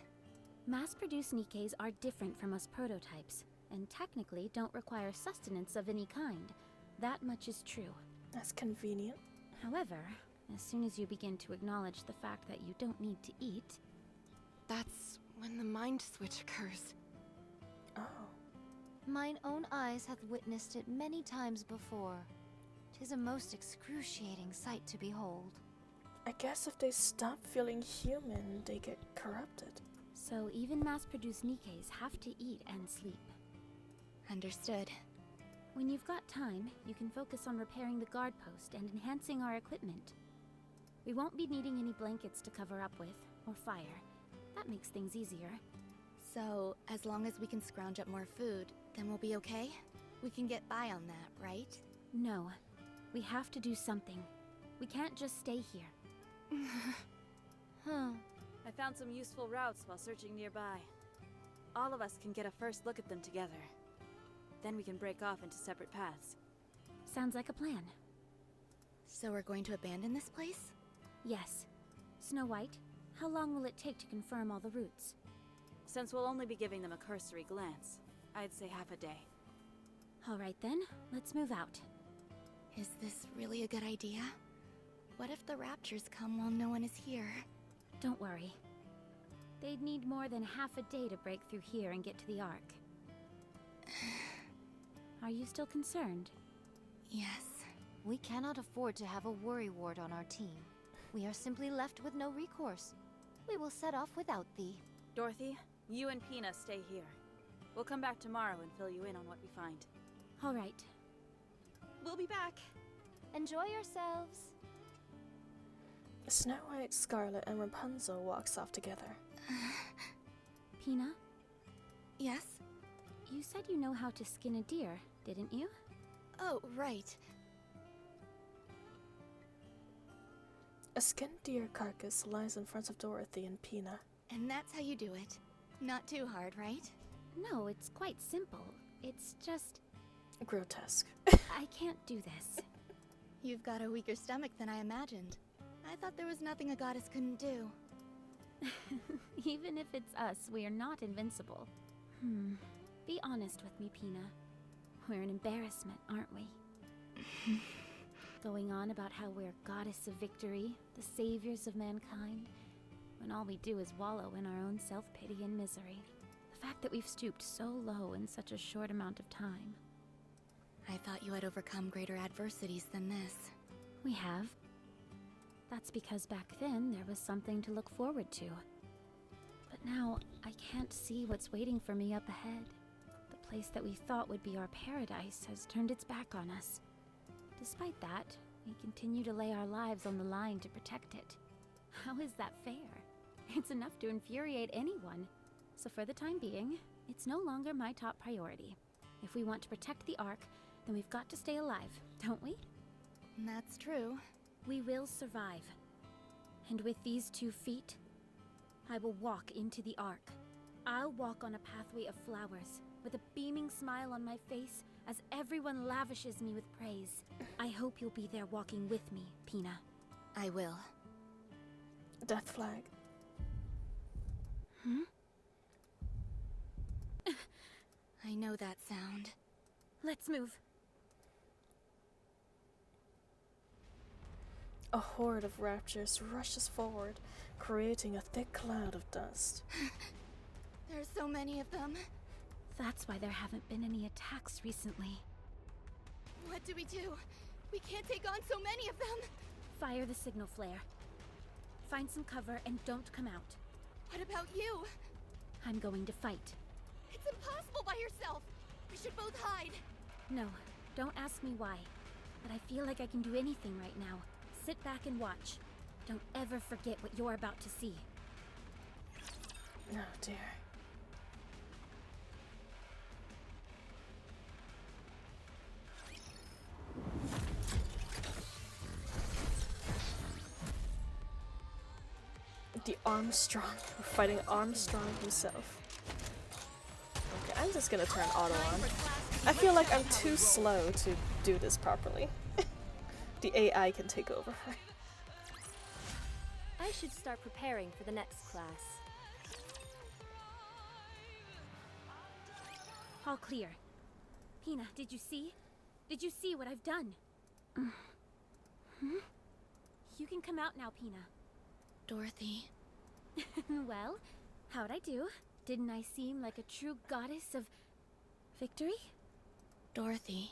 Mass-produced NIKKEs are different from us prototypes, and technically don't require sustenance of any kind. That much is true. That's convenient. However, as soon as you begin to acknowledge the fact that you don't need to eat, That's when the mind switch occurs. Oh, Mine own eyes hath witnessed it many times before. 'Tis a most excruciating sight to behold. I guess if they stop feeling human, they get corrupted. so even mass-produced NIKKEs have to eat and sleep. Understood. When you've got time, you can focus on repairing the guard post and enhancing our equipment. We won't be needing any blankets to cover up with, or fire. That makes things easier. So, as long as we can scrounge up more food, then we'll be okay? We can get by on that, right? No, we have to do something. We can't just stay here. Huh. I found some useful routes while searching nearby. All of us can get a first look at them together. Then we can break off into separate paths. Sounds like a plan. So we're going to abandon this place? Yes. Snow White, how long will it take to confirm all the routes? Since we'll only be giving them a cursory glance, I'd say half a day. All right then, let's move out. Is this really a good idea? What if the raptures come while no one is here? Don't worry. They'd need more than half a day to break through here and get to the Ark. Are you still concerned? Yes. We cannot afford to have a worry ward on our team. We are simply left with no recourse. We will set off without thee. Dorothy, you and Pina stay here. We'll come back tomorrow and fill you in on what we find. All right. We'll be back. Enjoy yourselves. Snow White, Scarlet, and Rapunzel walks off together. Pina, Yes? you said you know how to skin a deer, didn't you? Oh, right. A skinned deer carcass lies in front of Dorothy and Pina. And that's how you do it. Not too hard, right? No, it's quite simple. It's just... Grotesque. I can't do this. You've got a weaker stomach than I imagined. I thought there was nothing a goddess couldn't do. Even if it's us, we are not invincible. Be honest with me, Pina. We're an embarrassment, aren't we? Going on about how we're goddess of victory, the saviors of mankind, when all we do is wallow in our own self-pity and misery. The fact that we've stooped so low in such a short amount of time. I thought you had overcome greater adversities than this. We have. That's because back then there was something to look forward to. But now, I can't see what's waiting for me up ahead. The place that we thought would be our paradise has turned its back on us. Despite that, we continue to lay our lives on the line to protect it. How is that fair? It's enough to infuriate anyone. So for the time being, it's no longer my top priority. If we want to protect the Ark, then we've got to stay alive, don't we? That's true. We will survive. And with these 2 feet, I will walk into the Ark. I'll walk on a pathway of flowers, with a beaming smile on my face as everyone lavishes me with praise. I hope you'll be there walking with me, Pina. I will. Death flag. I know that sound. Let's move. A horde of raptors rushes forward, creating a thick cloud of dust. There's so many of them. That's why there haven't been any attacks recently. What do? We can't take on so many of them. Fire the signal flare. Find some cover and don't come out. What about you? I'm going to fight. It's impossible by yourself. We should both hide. No, don't ask me why. But I feel like I can do anything right now. Sit back and watch. Don't ever forget what you're about to see. Oh dear. The Armstrong. We're fighting Armstrong himself. Okay, I'm just gonna turn auto on. I feel like I'm too slow to do this properly. The AI can take over. I should start preparing for the next class. All clear. Pina, did you see? Did you see what I've done? You can come out now, Pina. Dorothy. Well, how'd I do? Didn't I seem like a true goddess of victory? Dorothy.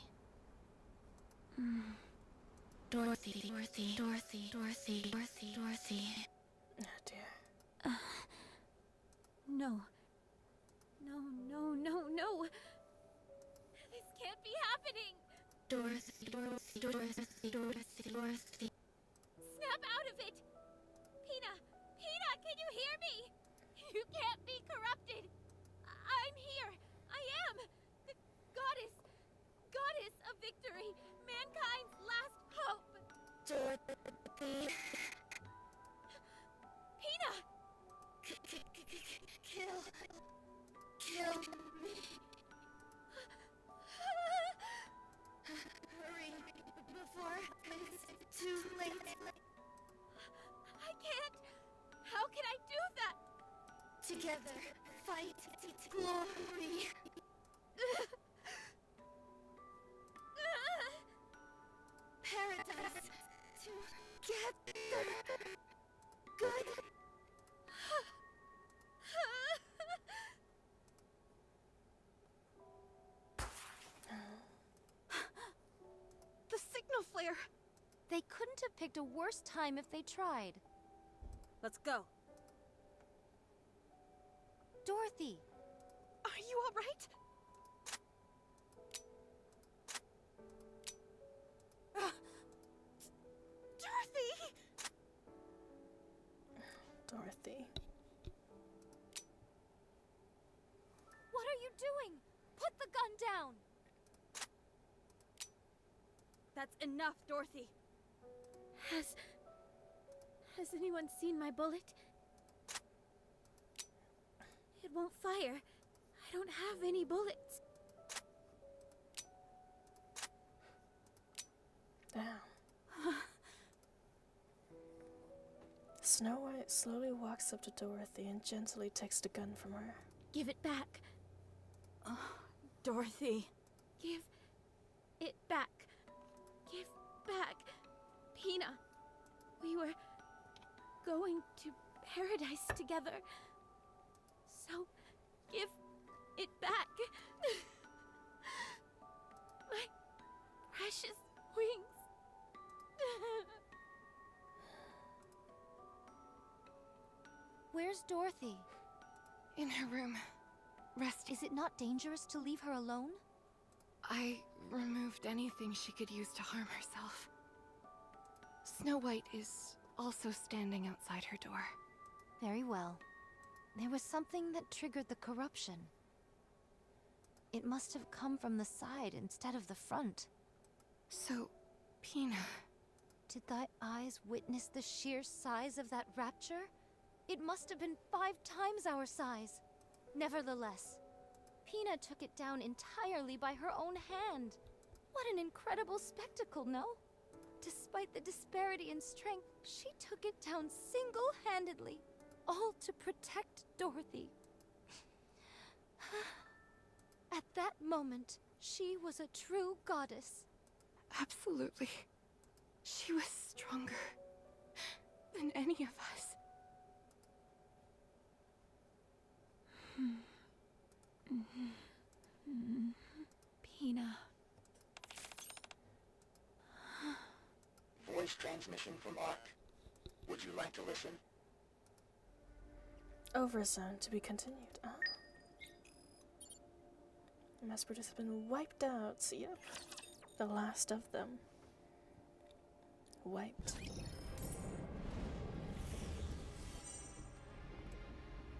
Dorothy. Oh dear. No. No. This can't be happening! Dorothy. Snap out of it! Pina, can you hear me? You can't be corrupted! I'm here! I am! The goddess of victory! Mankind's last hope! Dorothy. Pina! Kill me. Hurry, before it's too late. I can't! How can I do that? Together, fight glory. Paradise together. fire! They couldn't have picked a worse time if they tried. Let's go. Dorothy! Are you alright? Dorothy! Dorothy. What are you doing? Put the gun down! That's enough, Dorothy. Has anyone seen my bullet? It won't fire. I don't have any bullets. Damn. Snow White slowly walks up to Dorothy and gently takes the gun from her. Give it back. Dorothy. Give it back. Give back. Pina, we were going to paradise together. So, give it back. My precious wings. Where's Dorothy? In her room, resting. Is it not dangerous to leave her alone? I removed anything she could use to harm herself. Snow White is also standing outside her door. Very well. There was something that triggered the corruption. It must have come from the side instead of the front. So, Pina... Did thy eyes witness the sheer size of that rapture? It must have been 5 times our size. Nevertheless, Pina took it down entirely by her own hand. What an incredible spectacle, no? Despite the disparity in strength, she took it down single-handedly, all to protect Dorothy. At that moment, she was a true goddess. Absolutely. She was stronger than any of us. Pina. Voice transmission from Ark. Would you like to listen? Overzone to be continued. Mesper has been wiped out. Yep. The last of them. Wiped.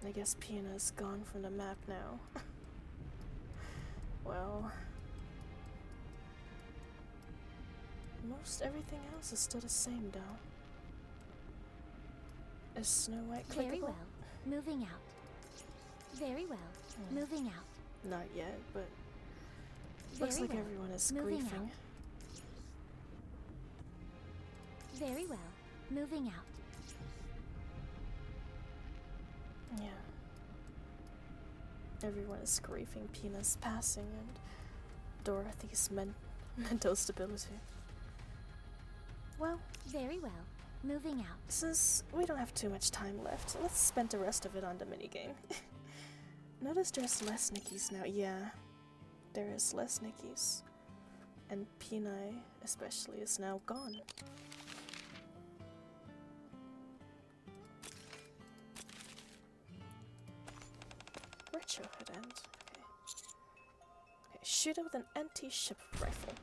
I guess Pina's gone from the map now. Well... most everything else is still the same, though. Is Snow White clickable? Very well. Moving out. Very well. Moving out. Not yet, but... looks Very like well. everyone is Moving griefing. out. Very well. Moving out. Yeah. Everyone is grieving Pina's passing and Dorothy's mental stability. Well, Very well. Moving out. since we don't have too much time left, let's spend the rest of it on the minigame. Notice there's less Nikkies now. Yeah, there is less Nikkies. And Pina, especially, is now gone. Where'd your head end? Okay. Okay, shoot it with an anti-ship rifle.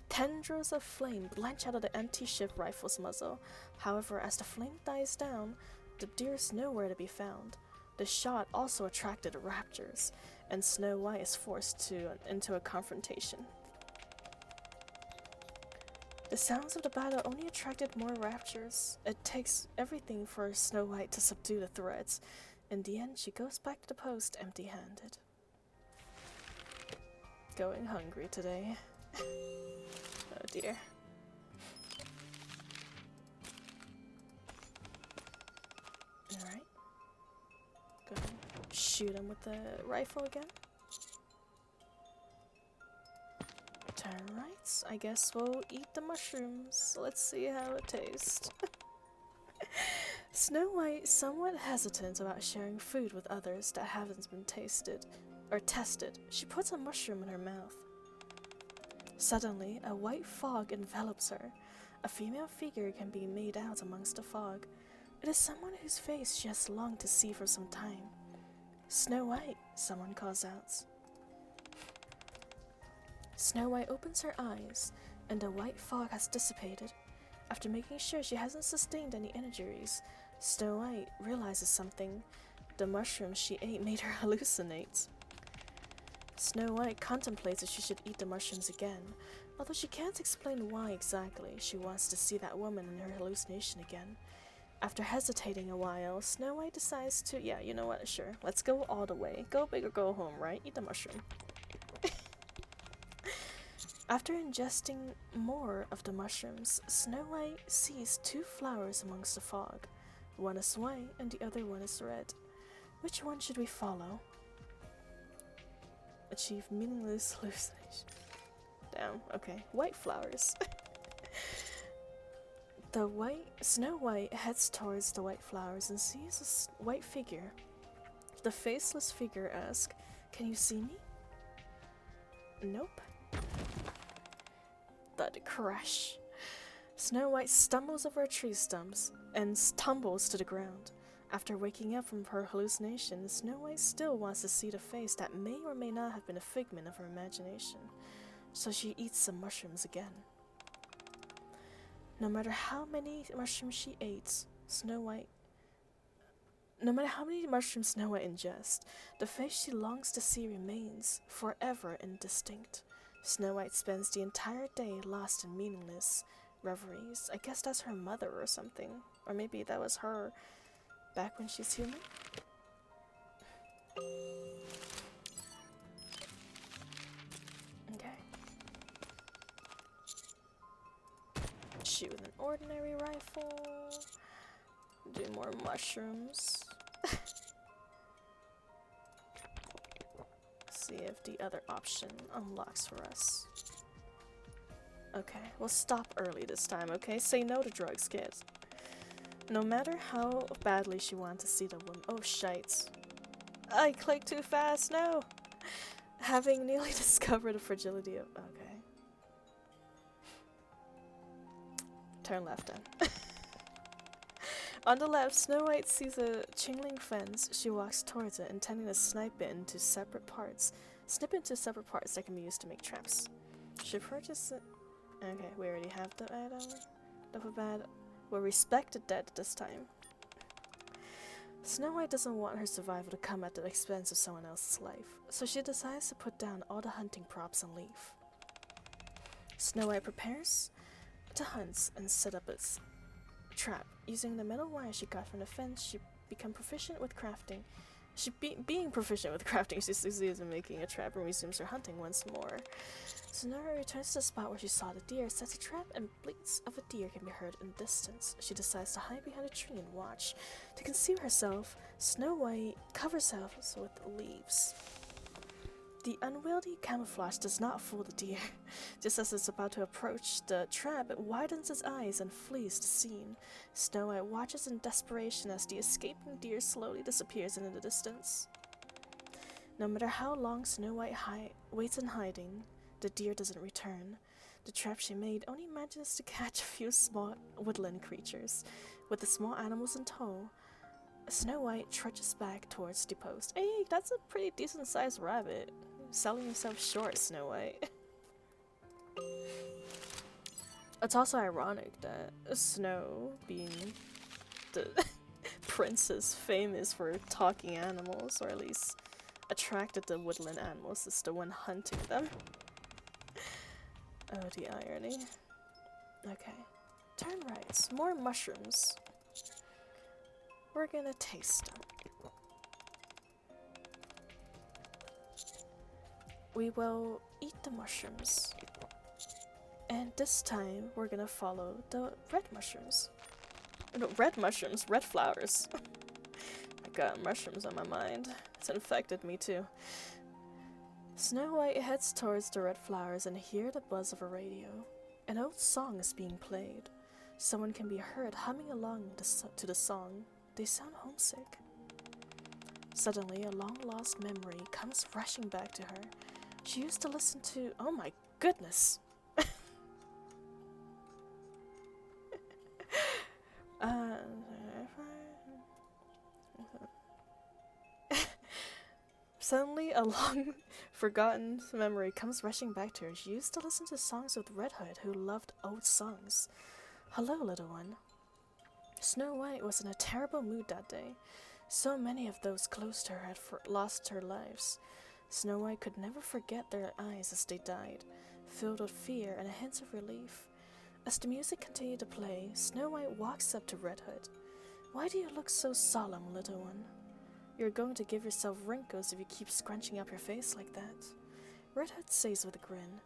Tendrils of flame blanch out of the anti-ship rifle's muzzle. However, as the flame dies down, the deer is nowhere to be found. The shot also attracted raptors, and Snow White is forced into a confrontation. The sounds of the battle only attracted more raptors. It takes everything for Snow White to subdue the threats. In the end, she goes back to the post empty-handed. Going hungry today. Oh dear. Alright. Go and shoot him with the rifle again. Turn right. I guess we'll eat the mushrooms. Let's see how it tastes. Snow White, somewhat hesitant about sharing food with others that hasn't been tasted or tested. She puts a mushroom in her mouth. Suddenly, a white fog envelops her. A female figure can be made out amongst the fog. It is someone whose face she has longed to see for some time. Snow White, someone calls out. Snow White opens her eyes, and the white fog has dissipated. After making sure she hasn't sustained any injuries, Snow White realizes something. The mushrooms she ate made her hallucinate. Snow White contemplates if she should eat the mushrooms again. Although she can't explain why exactly, she wants to see that woman in her hallucination again. After hesitating a while, Snow White decides to, yeah, you know what, sure, let's go all the way. Go big or go home, right? Eat the mushroom. After ingesting more of the mushrooms, Snow White sees two flowers amongst the fog. One is white and the other one is red. Which one should we follow? Achieve meaningless hallucination. Damn, okay. White flowers. Snow White heads towards the white flowers and sees a white figure. The faceless figure asks, "Can you see me?" Nope. Thud crash. Snow White stumbles over tree stumps and tumbles to the ground. After waking up from her hallucination, Snow White still wants to see the face that may or may not have been a figment of her imagination, so she eats some mushrooms again. No matter how many mushrooms she ate, no matter how many mushrooms Snow White ingests, the face she longs to see remains forever indistinct. Snow White spends the entire day lost in meaningless reveries. I guess that's her mother or something. Or maybe that was her back when she's human? Okay. Shoot with an ordinary rifle. Do more mushrooms. See if the other option unlocks for us. Okay, we'll stop early this time, okay? Say no to drugs, kids. No matter how badly she wants to see the woman— oh, shite. I clicked too fast, no! Having nearly discovered the fragility of— okay. Turn left then. On the left, Snow White sees a chain fence. She walks towards it, intending to snip it into separate parts that can be used to make traps. She purchased it. Okay, we already have the item. Double bad. We'll respect the dead this time. Snow White doesn't want her survival to come at the expense of someone else's life, so she decides to put down all the hunting props and leave. Snow White prepares to hunt and set up its trap. Using the metal wire she got from the fence, she became proficient with crafting. Being proficient with crafting, she succeeds in making a trap and resumes her hunting once more. Sonora returns to the spot where she saw the deer, sets a trap, and bleats of a deer can be heard in the distance. She decides to hide behind a tree and watch. To conceal herself, Snow White covers herself with leaves. The unwieldy camouflage does not fool the deer. Just as it's about to approach the trap, it widens its eyes and flees the scene. Snow White watches in desperation as the escaping deer slowly disappears into the distance. No matter how long Snow White waits in hiding, the deer doesn't return. The trap she made only manages to catch a few small woodland creatures. With the small animals in tow, Snow White trudges back towards the post. Hey, that's a pretty decent sized rabbit. Selling yourself short, Snow White. It's also ironic that Snow, being the princess famous for talking animals, or at least attracted to woodland animals, is the one hunting them. Oh, the irony. Okay. Turn right. More mushrooms. We're gonna taste them. We will eat the mushrooms. And this time, we're gonna follow the red mushrooms. No, red mushrooms, red flowers. I got mushrooms on my mind. It's infected me too. Snow White heads towards the red flowers and hear the buzz of a radio. An old song is being played. Someone can be heard humming along to the song. They sound homesick. Suddenly, a long-lost memory comes rushing back to her. She used to listen to— oh my goodness! Suddenly, a long forgotten memory comes rushing back to her. She used to listen to songs with Red Hood, who loved old songs. Hello, little one. Snow White was in a terrible mood that day. So many of those close to her had lost their lives. Snow White could never forget their eyes as they died, filled with fear and a hint of relief. As the music continued to play, Snow White walks up to Red Hood. Why do you look so solemn, little one? You're going to give yourself wrinkles if you keep scrunching up your face like that. Red Hood says with a grin.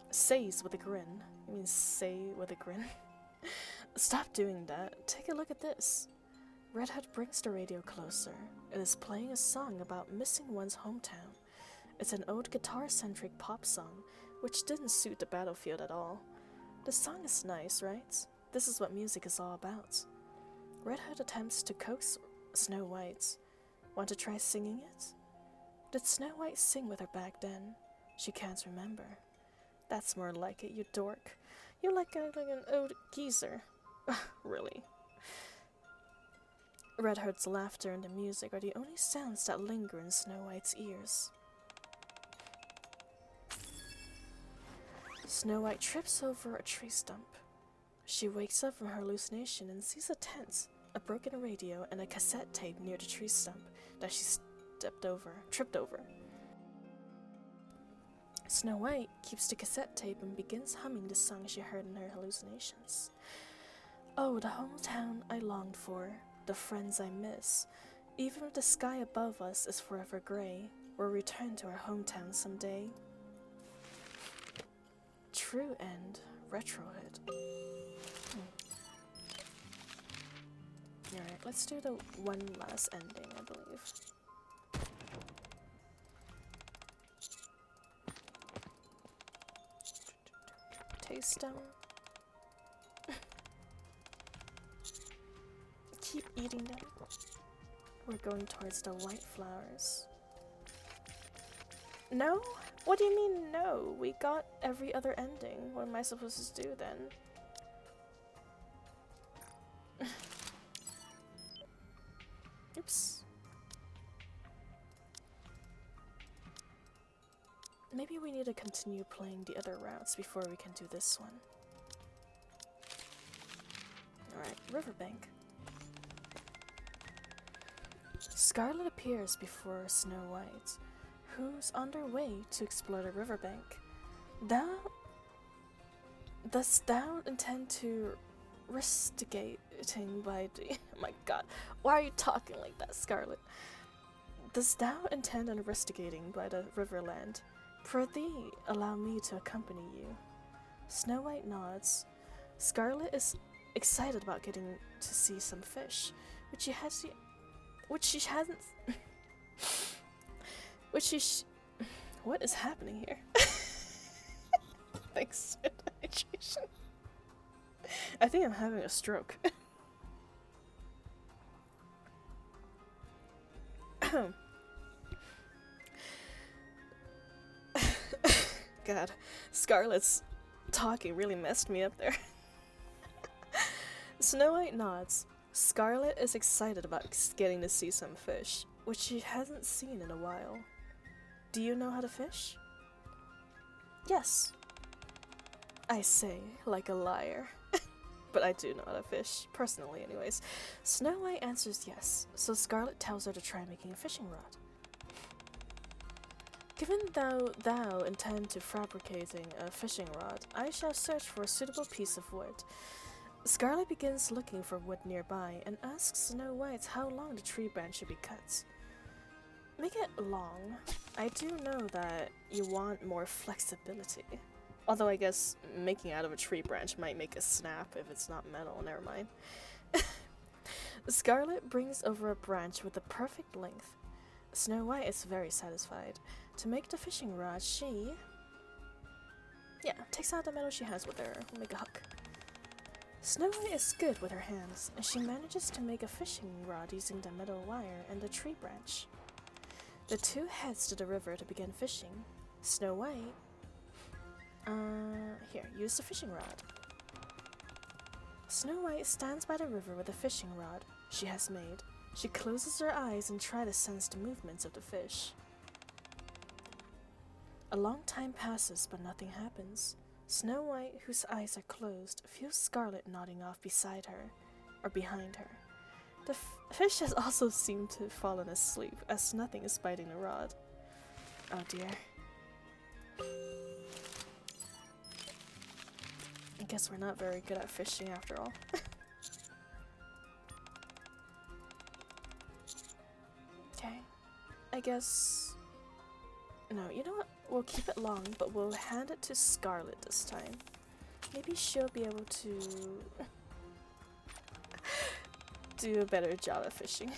Says with a grin. You mean say with a grin? Stop doing that. Take a look at this. Red Hood brings the radio closer. It is playing a song about missing one's hometown. It's an old guitar-centric pop song, which didn't suit the battlefield at all. The song is nice, right? This is what music is all about. Red Hood attempts to coax Snow White. Want to try singing it? Did Snow White sing with her back then? She can't remember. That's more like it, you dork. You're like an old geezer. Really. Red Hood's laughter and the music are the only sounds that linger in Snow White's ears. Snow White trips over a tree stump. She wakes up from her hallucination and sees a tent, a broken radio, and a cassette tape near the tree stump that she tripped over. Snow White keeps the cassette tape and begins humming the song she heard in her hallucinations. Oh, the hometown I longed for, the friends I miss. Even if the sky above us is forever gray, we'll return to our hometown someday. True End, Retrohood. Alright, let's do the one last ending, I believe. Taste them. Keep eating them. We're going towards the white flowers. No? What do you mean no? We got every other ending. What am I supposed to do then? Oops. Maybe we need to continue playing the other routes before we can do this one. Alright, Riverbank. Scarlet appears before Snow White, who's on their way to explore the riverbank. Dost thou intend to rusticating by the... Oh my god, why are you talking like that, Scarlet? Dost thou intend on rusticating by the riverland? Prithee, allow me to accompany you. Snow White nods. Scarlet is excited about getting to see some fish, which she hasn't... What is happening here? Thanks for the hydration. I think I'm having a stroke. God, Scarlet's talking really messed me up there. Snow White nods. Scarlet is excited about getting to see some fish, which she hasn't seen in a while. Do you know how to fish? Yes. I say, like a liar. But I do know how to fish, personally anyways. Snow White answers yes, so Scarlet tells her to try making a fishing rod. Given thou intend to fabricating a fishing rod, I shall search for a suitable piece of wood. Scarlet begins looking for wood nearby and asks Snow White how long the tree branch should be cut. Make it long. I do know that you want more flexibility. Although I guess making out of a tree branch might make a snap if it's not metal, never mind. Scarlet brings over a branch with the perfect length. Snow White is very satisfied. To make the fishing rod, she... takes out the metal she has with her, make a hook. Snow White is good with her hands, and she manages to make a fishing rod using the metal wire and the tree branch. The two heads to the river to begin fishing. Snow White... here, use the fishing rod. Snow White stands by the river with a fishing rod she has made. She closes her eyes and tries to sense the movements of the fish. A long time passes, but nothing happens. Snow White, whose eyes are closed, feels Scarlet nodding off beside her, or behind her. The fish has also seemed to have fallen asleep, as nothing is biting the rod. Oh dear. I guess we're not very good at fishing after all. Okay. I guess... No, you know what? We'll keep it long, but we'll hand it to Scarlet this time. Maybe she'll be able to... do a better job at fishing.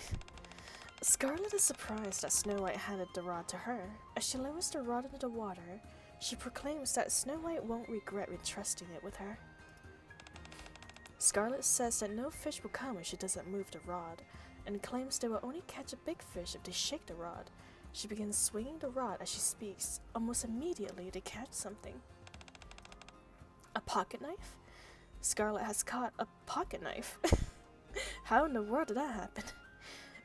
Scarlet is surprised that Snow White handed the rod to her. As she lowers the rod into the water, she proclaims that Snow White won't regret entrusting it with her. Scarlet says that no fish will come if she doesn't move the rod, and claims they will only catch a big fish if they shake the rod. She begins swinging the rod as she speaks. Almost immediately, they catch something. A pocket knife? Scarlet has caught a pocket knife. How in the world did that happen?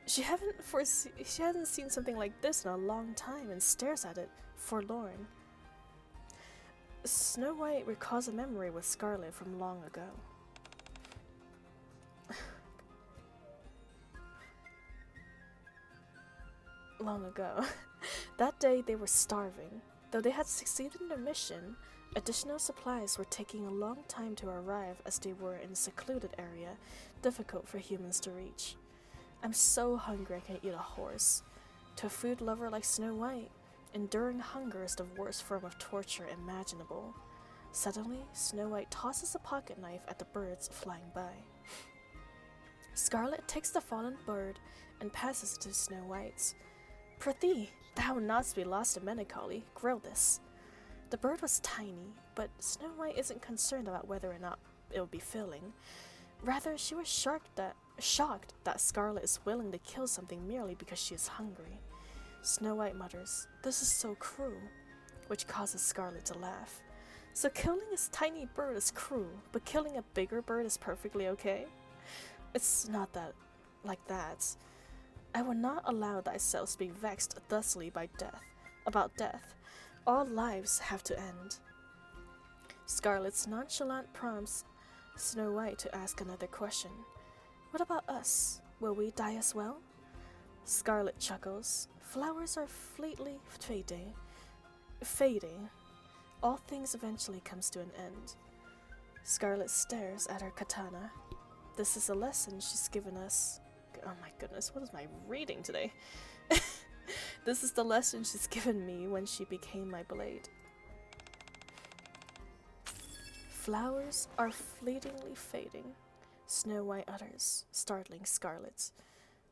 She hasn't seen something like this in a long time and stares at it, forlorn. Snow White recalls a memory with Scarlet from long ago. Long ago. That day they were starving. Though they had succeeded in their mission, additional supplies were taking a long time to arrive as they were in a secluded area, difficult for humans to reach. I'm so hungry I can eat a horse. To a food lover like Snow White, enduring hunger is the worst form of torture imaginable. Suddenly, Snow White tosses a pocket knife at the birds flying by. Scarlet takes the fallen bird and passes it to Snow White. Prithee, thou not be lost in melancholy, grill this. The bird was tiny, but Snow White isn't concerned about whether or not it will be filling. Rather, she was shocked that Scarlet is willing to kill something merely because she is hungry. Snow White mutters, "This is so cruel," which causes Scarlet to laugh. So killing a tiny bird is cruel, but killing a bigger bird is perfectly okay? It's not that like that. I will not allow thyself to be vexed thusly about death. All lives have to end. Scarlet's nonchalant prompts Snow White to ask another question. What about us? Will we die as well? Scarlet chuckles. Flowers are fleetly fading. All things eventually comes to an end. Scarlet stares at her katana. This is a lesson she's given us. Oh my goodness, what is my reading today? This is the lesson she's given me when she became my blade. Flowers are fleetingly fading, Snow White utters, startling Scarlet.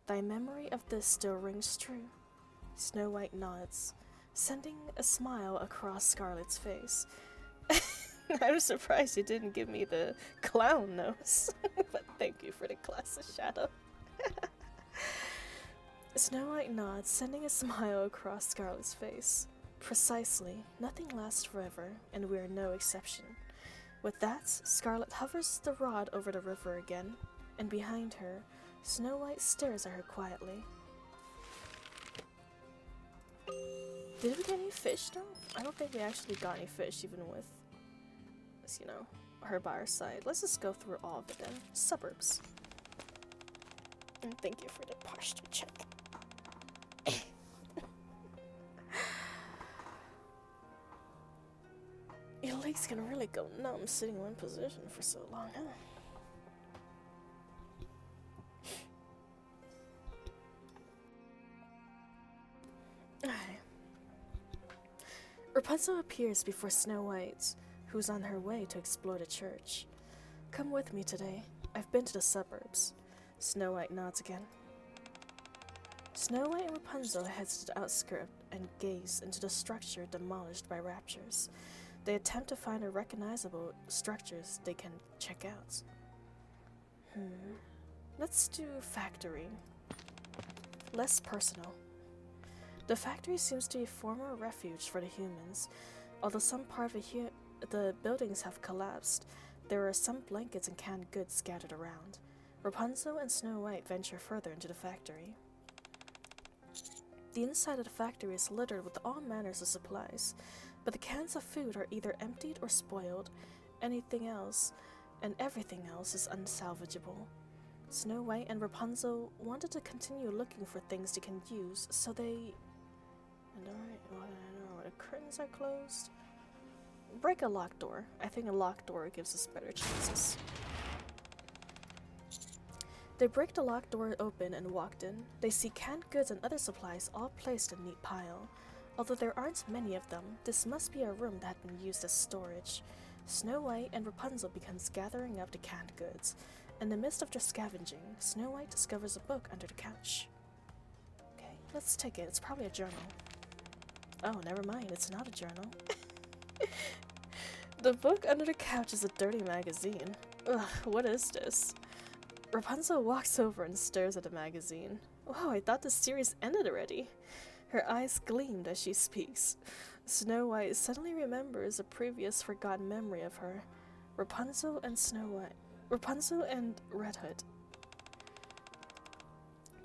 Thy memory of this still rings true. Snow White nods, sending a smile across Scarlet's face. I'm surprised you didn't give me the clown nose, but thank you for the glass of shadow. Snow White nods, sending a smile across Scarlet's face. Precisely, nothing lasts forever, and we are no exception. With that, Scarlet hovers the rod over the river again, and behind her, Snow White stares at her quietly. Did we get any fish though? I don't think we actually got any fish, even with, you know, her by our side. Let's just go through all of it then. Suburbs. And thank you for the posture check. Your legs can really go numb sitting in one position for so long, huh? Rapunzel appears before Snow White, who's on her way to explore the church. Come with me today. I've been to the suburbs. Snow White nods again. Snow White and Rapunzel heads to the outskirts and gaze into the structure demolished by raptures. They attempt to find a recognizable structures they can check out. Let's do factory. Less personal. The factory seems to be a former refuge for the humans. Although some part of the buildings have collapsed, there are some blankets and canned goods scattered around. Rapunzel and Snow White venture further into the factory. The inside of the factory is littered with all manners of supplies, but the cans of food are either emptied or spoiled. Anything else and everything else is unsalvageable. Snow White and Rapunzel wanted to continue looking for things they can use, so they... And alright, the curtains are closed. Break a locked door. I think a locked door gives us better chances. They break the locked door open and walked in. They see canned goods and other supplies all placed in a neat pile. Although there aren't many of them, this must be a room that had been used as storage. Snow White and Rapunzel begins gathering up the canned goods. In the midst of their scavenging, Snow White discovers a book under the couch. Okay, let's take it. It's probably a journal. Oh, never mind. It's not a journal. The book under the couch is a dirty magazine. Ugh, what is this? Rapunzel walks over and stares at the magazine. Wow, I thought the series ended already. Her eyes gleamed as she speaks. Snow White suddenly remembers a previous forgotten memory of her. Rapunzel and Red Hood.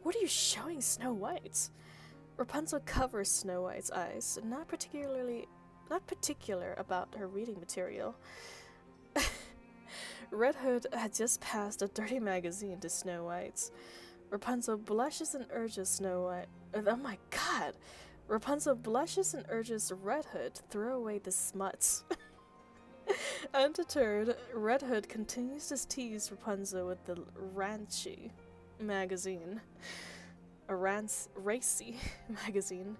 What are you showing Snow White? Rapunzel covers Snow White's eyes, not particular about her reading material. Red Hood had just passed a dirty magazine to Snow White. Rapunzel blushes and urges Snow White. Oh my god! Rapunzel blushes and urges Red Hood to throw away the smuts. Undeterred, Red Hood continues to tease Rapunzel with the ranchy magazine. Racy magazine.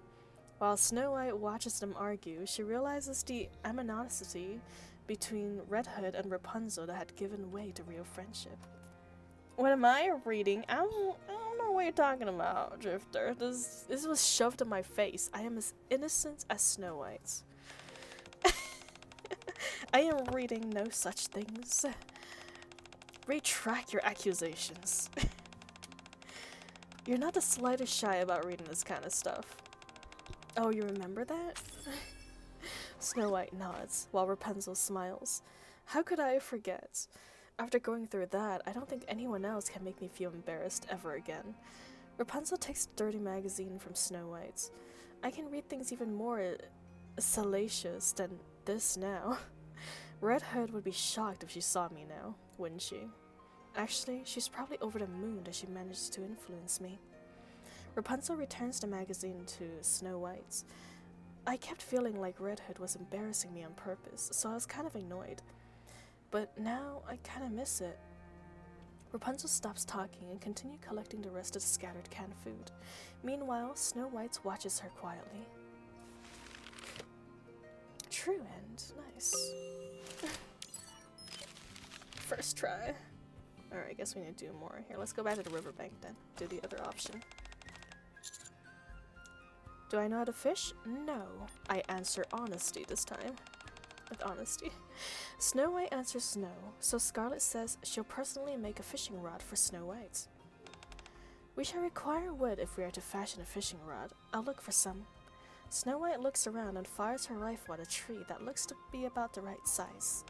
While Snow White watches them argue, she realizes the animosity between Red Hood and Rapunzel that had given way to real friendship. What am I reading? I don't know what you're talking about, Drifter. This was shoved in my face. I am as innocent as Snow White. I am reading no such things. Retract your accusations. You're not the slightest shy about reading this kind of stuff. Oh, you remember that? Snow White nods, while Rapunzel smiles. How could I forget? After going through that, I don't think anyone else can make me feel embarrassed ever again. Rapunzel takes the dirty magazine from Snow White. I can read things even more salacious than this now. Red Hood would be shocked if she saw me now, wouldn't she? Actually, she's probably over the moon that she managed to influence me. Rapunzel returns the magazine to Snow White. I kept feeling like Red Hood was embarrassing me on purpose, so I was kind of annoyed. But now I kind of miss it. Rapunzel stops talking and continues collecting the rest of the scattered canned food. Meanwhile, Snow White watches her quietly. True end. Nice. First try. Alright, I guess we need to do more. Here, let's go back to the riverbank then. Do the other option. Do I know how to fish? No. I answer honesty this time. With honesty. Snow White answers no, so Scarlet says she'll personally make a fishing rod for Snow White. We shall require wood if we are to fashion a fishing rod. I'll look for some. Snow White looks around and fires her rifle at a tree that looks to be about the right size.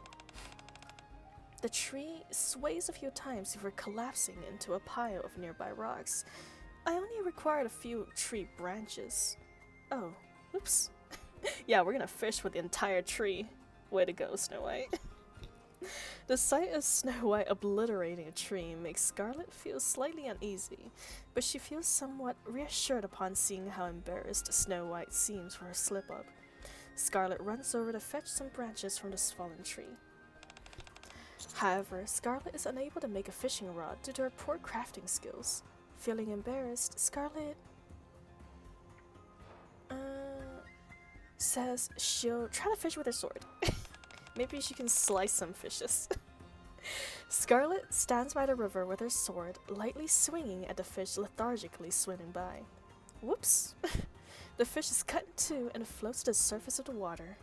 The tree sways a few times before collapsing into a pile of nearby rocks. I only required a few tree branches. Oh, oops. Yeah, we're gonna fish with the entire tree. Way to go, Snow White. The sight of Snow White obliterating a tree makes Scarlet feel slightly uneasy, but she feels somewhat reassured upon seeing how embarrassed Snow White seems for her slip-up. Scarlet runs over to fetch some branches from this fallen tree. However, Scarlet is unable to make a fishing rod due to her poor crafting skills. Feeling embarrassed, Scarlet says she'll try to fish with her sword. Maybe she can slice some fishes. Scarlet stands by the river with her sword, lightly swinging at the fish lethargically swimming by. Whoops! The fish is cut in two and floats to the surface of the water.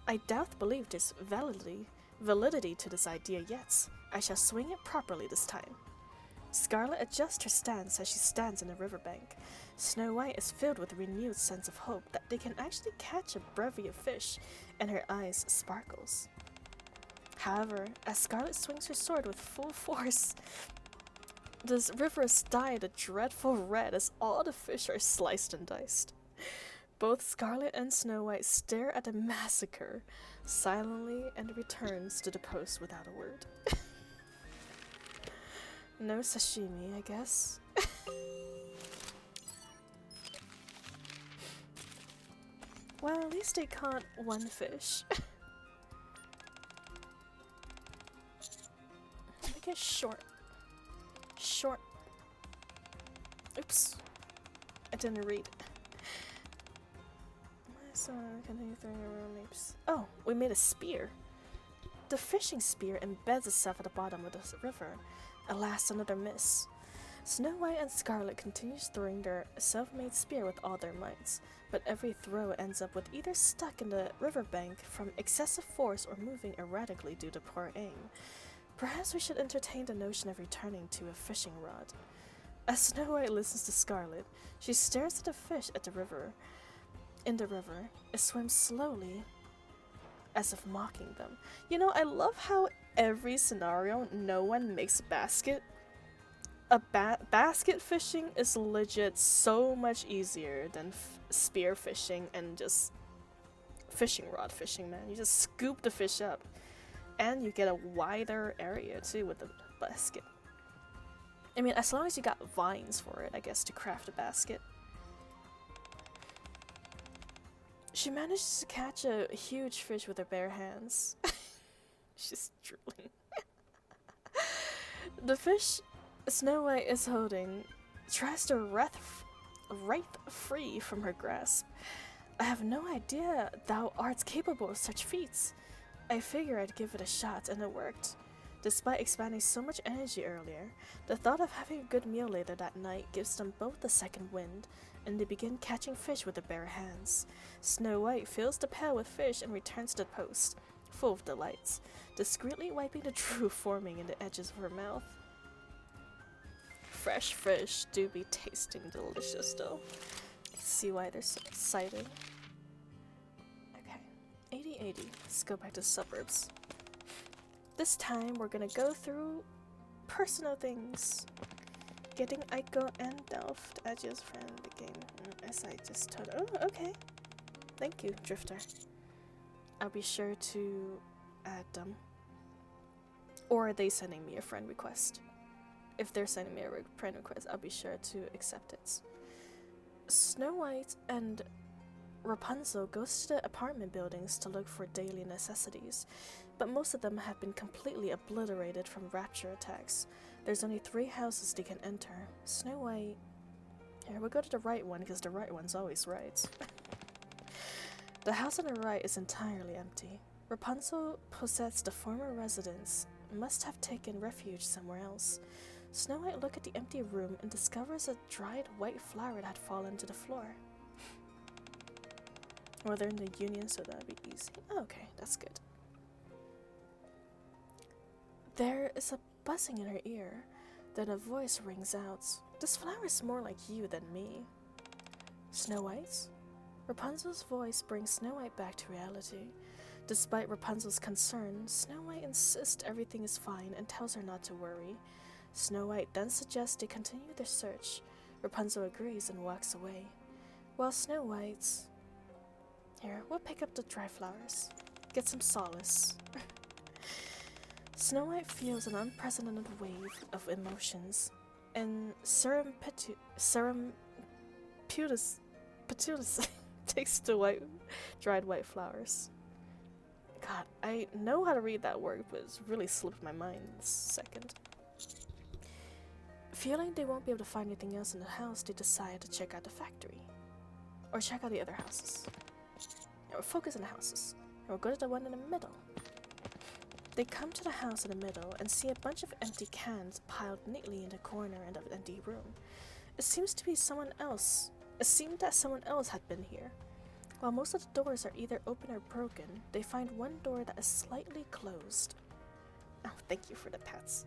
I doubt the belief there's validity to this idea yet. I shall swing it properly this time. Scarlet adjusts her stance as she stands in the riverbank. Snow White is filled with a renewed sense of hope that they can actually catch a bevy of fish, and her eyes sparkles. However, as Scarlet swings her sword with full force, This river is dyed a dreadful red as all the fish are sliced and diced. Both Scarlet and Snow White stare at the massacre silently and returns to the post without a word. No sashimi, I guess. Well, at least they caught one fish. Make it short. Short. Oops. I didn't read. Oh, we made a spear. The fishing spear embeds itself at the bottom of the river. Alas, another miss. Snow White and Scarlet continues throwing their self-made spear with all their mights, but every throw ends up with either stuck in the riverbank from excessive force or moving erratically due to poor aim. Perhaps we should entertain the notion of returning to a fishing rod. As Snow White listens to Scarlet, she stares at the fish at the river. In the river, it swims slowly, as if mocking them. You know, I love how every scenario, no one makes a basket. Basket fishing is legit so much easier than spear fishing and just fishing rod fishing, man. You just scoop the fish up, and you get a wider area too with the basket. I mean, as long as you got vines for it, I guess, to craft a basket. She manages to catch a huge fish with her bare hands. She's drooling. The fish Snow White is holding tries to writhe free from her grasp. I have no idea thou art capable of such feats. I figure I'd give it a shot, and it worked. Despite expending so much energy earlier, the thought of having a good meal later that night gives them both a second wind, and they begin catching fish with their bare hands. Snow White fills the pail with fish and returns to the post, full of delights, discreetly wiping the drool forming in the edges of her mouth. Fresh fish do be tasting delicious though. I see why they're so excited. Okay, 80-80. Let's go back to the suburbs. This time we're gonna go through personal things. Getting Aiko and Delph, Agia's friend, the game, as I just told. Oh, okay. Thank you, Drifter. I'll be sure to add them. Or are they sending me a friend request? If they're sending me a friend request, I'll be sure to accept it. Snow White and Rapunzel goes to the apartment buildings to look for daily necessities, but most of them have been completely obliterated from rapture attacks. There's only 3 houses they can enter. Snow White... Here, we'll go to the right one, because the right one's always right. The house on the right is entirely empty. Rapunzel possessed the former residents, must have taken refuge somewhere else. Snow White looks at the empty room and discovers a dried white flower that had fallen to the floor. Well, they're in the union, so that'd be easy. Oh, okay, that's good. There is a buzzing in her ear. Then a voice rings out. This flower is more like you than me. Snow White? Rapunzel's voice brings Snow White back to reality. Despite Rapunzel's concern, Snow White insists everything is fine and tells her not to worry. Snow White then suggests they continue their search. Rapunzel agrees and walks away. While Snow White... Here, we'll pick up the dry flowers. Get some solace. Snow White feels an unprecedented wave of emotions, and Patulus takes the dried white flowers. God, I know how to read that word, but it's really slipped my mind this second. Feeling they won't be able to find anything else in the house, they decide to check out the factory. Or check out the other houses. Or focus on the houses. Or go to the one in the middle. They come to the house in the middle and see a bunch of empty cans piled neatly in the corner of the empty room. It seems to be someone else. It seemed that someone else had been here. While most of the doors are either open or broken, they find one door that is slightly closed. Oh, thank you for the pats.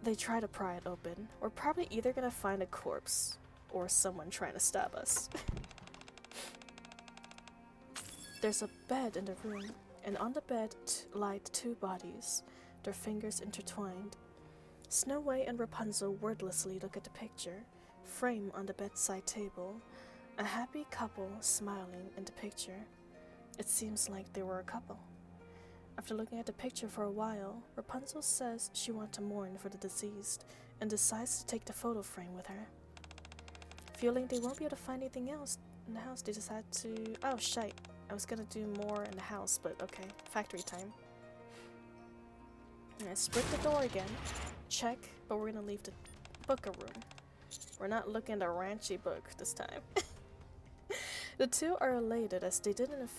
They try to pry it open. We're probably either gonna find a corpse or someone trying to stab us. There's a bed in the room, and on the bed lie 2 bodies, their fingers intertwined. Snow White and Rapunzel wordlessly look at the picture, framed on the bedside table. A happy couple smiling in the picture. It seems like they were a couple. After looking at the picture for a while, Rapunzel says she wants to mourn for the deceased and decides to take the photo frame with her. Feeling they won't be able to find anything else in the house, they decide to... Oh, shite. I was gonna do more in the house, but okay. Factory time. Alright, split the door again. Check, but we're gonna leave the book a room. We're not looking at a ranchy book this time. The two are elated as they didn't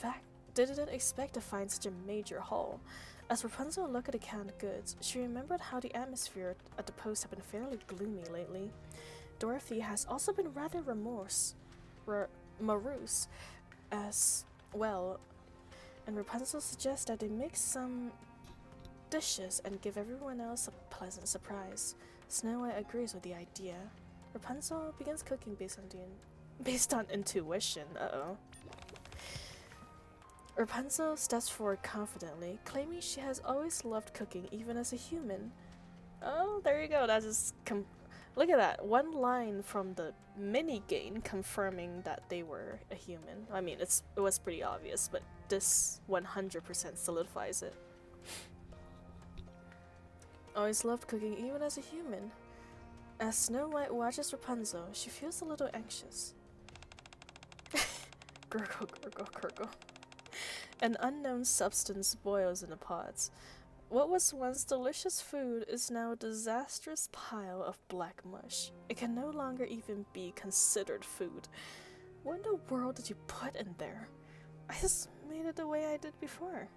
expect to find such a major haul. As Rapunzel looked at the canned goods, she remembered how the atmosphere at the post had been fairly gloomy lately. Dorothy has also been rather morose as well, and Rapunzel suggests that they make some dishes and give everyone else a pleasant surprise. Snow White agrees with the idea. Rapunzel begins cooking based on intuition. Rapunzel steps forward confidently, claiming she has always loved cooking even as a human. Oh, there you go. That is look at that. One line from the mini-game confirming that they were a human. I mean, it was pretty obvious, but this 100% solidifies it. Always loved cooking even as a human. As Snow White watches Rapunzel, she feels a little anxious. Gurgle, gurgle, gurgle. An unknown substance boils in the pots. What was once delicious food is now a disastrous pile of black mush. It can no longer even be considered food. What in the world did you put in there? I just made it the way I did before.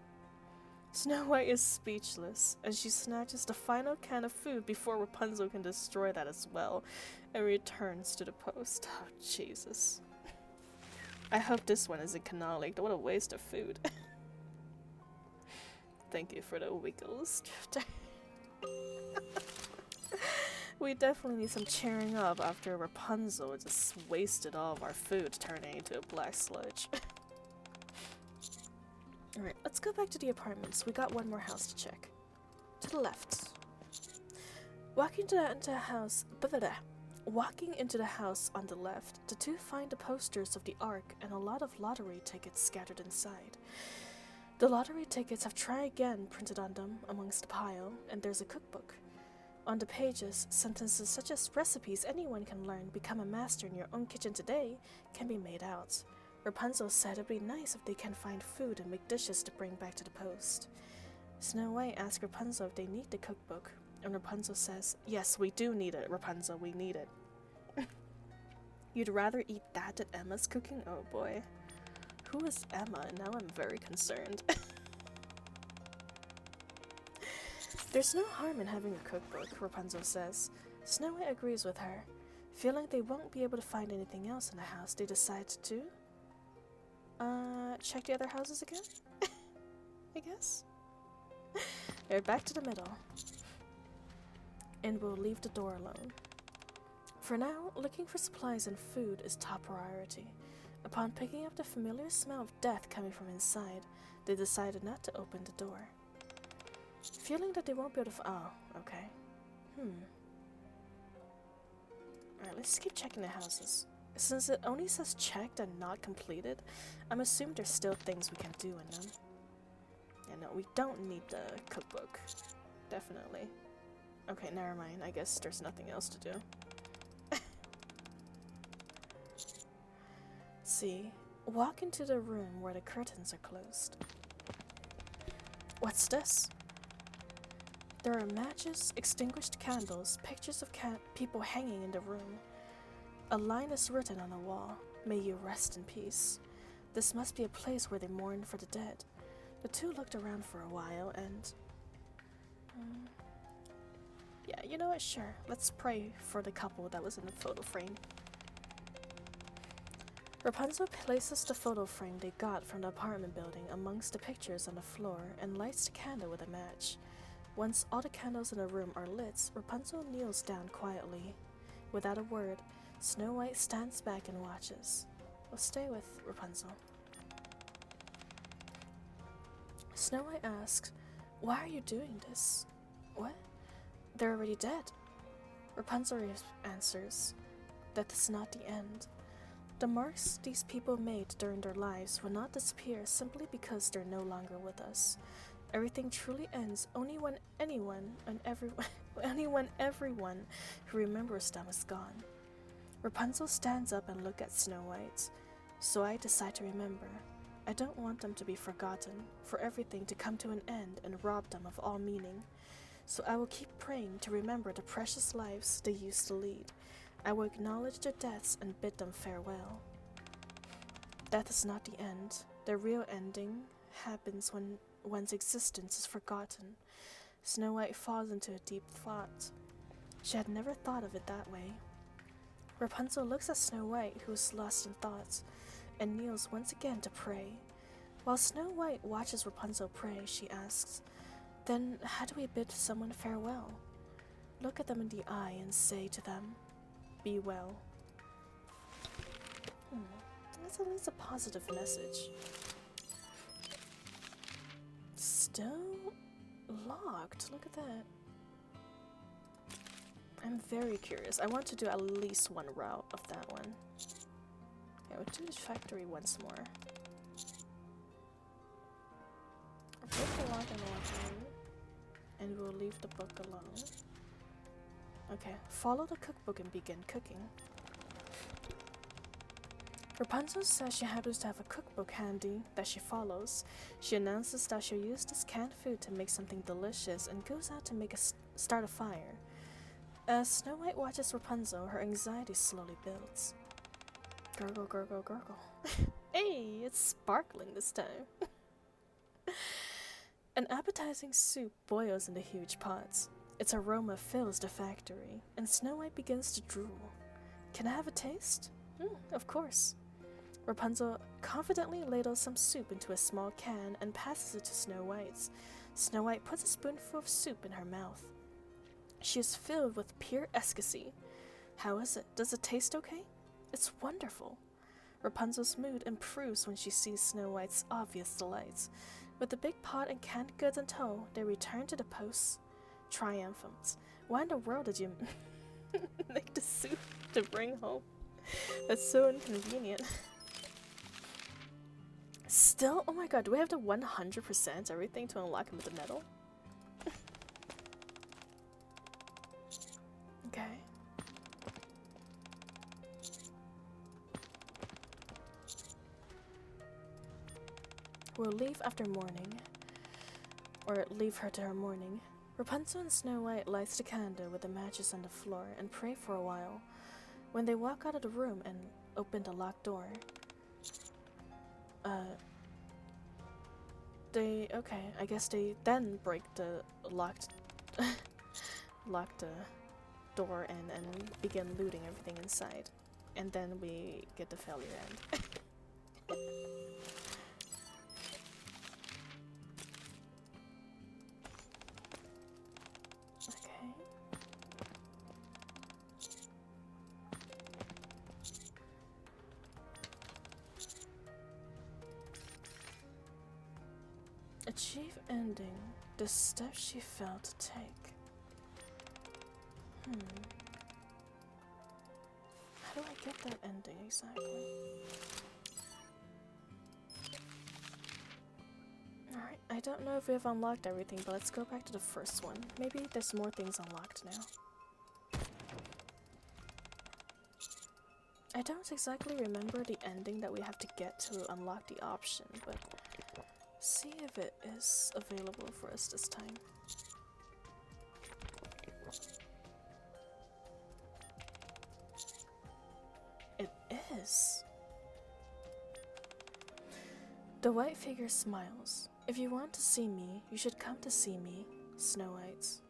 Snow White is speechless, and she snatches the final can of food before Rapunzel can destroy that as well, and returns to the post. Oh, Jesus. I hope this one isn't canonic. What a waste of food. Thank you for the wiggles. We definitely need some cheering up after Rapunzel just wasted all of our food, turning into a black sludge. Alright, let's go back to the apartments. We got one more house to check. To the left. Walking into the house on the left, the two find the posters of the Ark and a lot of lottery tickets scattered inside. The lottery tickets have "Try Again" printed on them amongst the pile, and there's a cookbook. On the pages, sentences such as "Recipes anyone can learn, become a master in your own kitchen today" can be made out. Rapunzel said it'd be nice if they can find food and make dishes to bring back to the post. Snow White asks Rapunzel if they need the cookbook, and Rapunzel says, "Yes, we do need it, Rapunzel, we need it." You'd rather eat that than Emma's cooking? Oh boy. Who is Emma? Now I'm very concerned. There's no harm in having a cookbook, Rapunzel says. Snow White agrees with her. Feeling they won't be able to find anything else in the house, they decide to check the other houses again? I guess. They're back to the middle. And we'll leave the door alone. For now, looking for supplies and food is top priority. Upon picking up the familiar smell of death coming from inside, they decided not to open the door. Feeling that they won't be able to oh, okay. Alright, let's keep checking the houses. Since it only says checked and not completed, I'm assuming there's still things we can do in them. Yeah, no, we don't need the cookbook. Definitely. Okay, never mind. I guess there's nothing else to do. See, walk into the room where the curtains are closed. What's this? There are matches, extinguished candles, pictures of people hanging in the room. A line is written on the wall. May you rest in peace. This must be a place where they mourn for the dead. The two looked around for a while and... yeah, you know what? Sure. Let's pray for the couple that was in the photo frame. Rapunzel places the photo frame they got from the apartment building amongst the pictures on the floor and lights the candle with a match. Once all the candles in the room are lit, Rapunzel kneels down quietly. Without a word, Snow White stands back and watches. We'll stay with Rapunzel. Snow White asks, "Why are you doing this?" "What?" They're already dead. Rapunzel answers, "Death is not the end. The marks these people made during their lives will not disappear simply because they're no longer with us. Everything truly ends only when anyone and everyone only when everyone who remembers them is gone." Rapunzel stands up and looks at Snow White. "So I decide to remember. I don't want them to be forgotten, for everything to come to an end and rob them of all meaning. So I will keep praying to remember the precious lives they used to lead. I will acknowledge their deaths and bid them farewell." Death is not the end. The real ending happens when one's existence is forgotten. Snow White falls into a deep thought. She had never thought of it that way. Rapunzel looks at Snow White, who is lost in thought, and kneels once again to pray. While Snow White watches Rapunzel pray, she asks, "Then how do we bid someone farewell?" Look at them in the eye and say to them, "Be well." That's at least a positive message. Still locked. Look at that. I'm very curious. I want to do at least one route of that one. Yeah, we'll do the factory once more. I'll break the lock and walk in, and we'll leave the book alone. Okay, follow the cookbook and begin cooking. Rapunzel says she happens to have a cookbook handy that she follows. She announces that she'll use this canned food to make something delicious and goes out to start a fire. As Snow White watches Rapunzel, her anxiety slowly builds. Gurgle, gurgle, gurgle. Hey, it's sparkling this time. An appetizing soup boils in the huge pots. Its aroma fills the factory, and Snow White begins to drool. Can I have a taste? Of course. Rapunzel confidently ladles some soup into a small can and passes it to Snow White. Snow White puts a spoonful of soup in her mouth. She is filled with pure ecstasy. How is it? Does it taste okay? It's wonderful. Rapunzel's mood improves when she sees Snow White's obvious delight. With the big pot and canned goods in tow, they return to the post, triumphant. Why in the world did you make the soup to bring home? That's so inconvenient. Still? Oh my god, do we have to 100% everything to unlock him with the medal? Okay. We'll leave after morning. Or leave her to her morning. Rapunzel and Snow White lights the candle with the matches on the floor and pray for a while. When they walk out of the room and open the locked door, I guess they then break the locked door and begin looting everything inside. And then we get the failure end. Okay. Achieve ending. The steps she failed to take. How do I get that ending exactly? Alright, I don't know if we have unlocked everything, but let's go back to the first one. Maybe there's more things unlocked now. I don't exactly remember the ending that we have to get to unlock the option, but see if it is available for us this time. It is. The white figure smiles. "If you want to see me, you should come to see me, Snow White."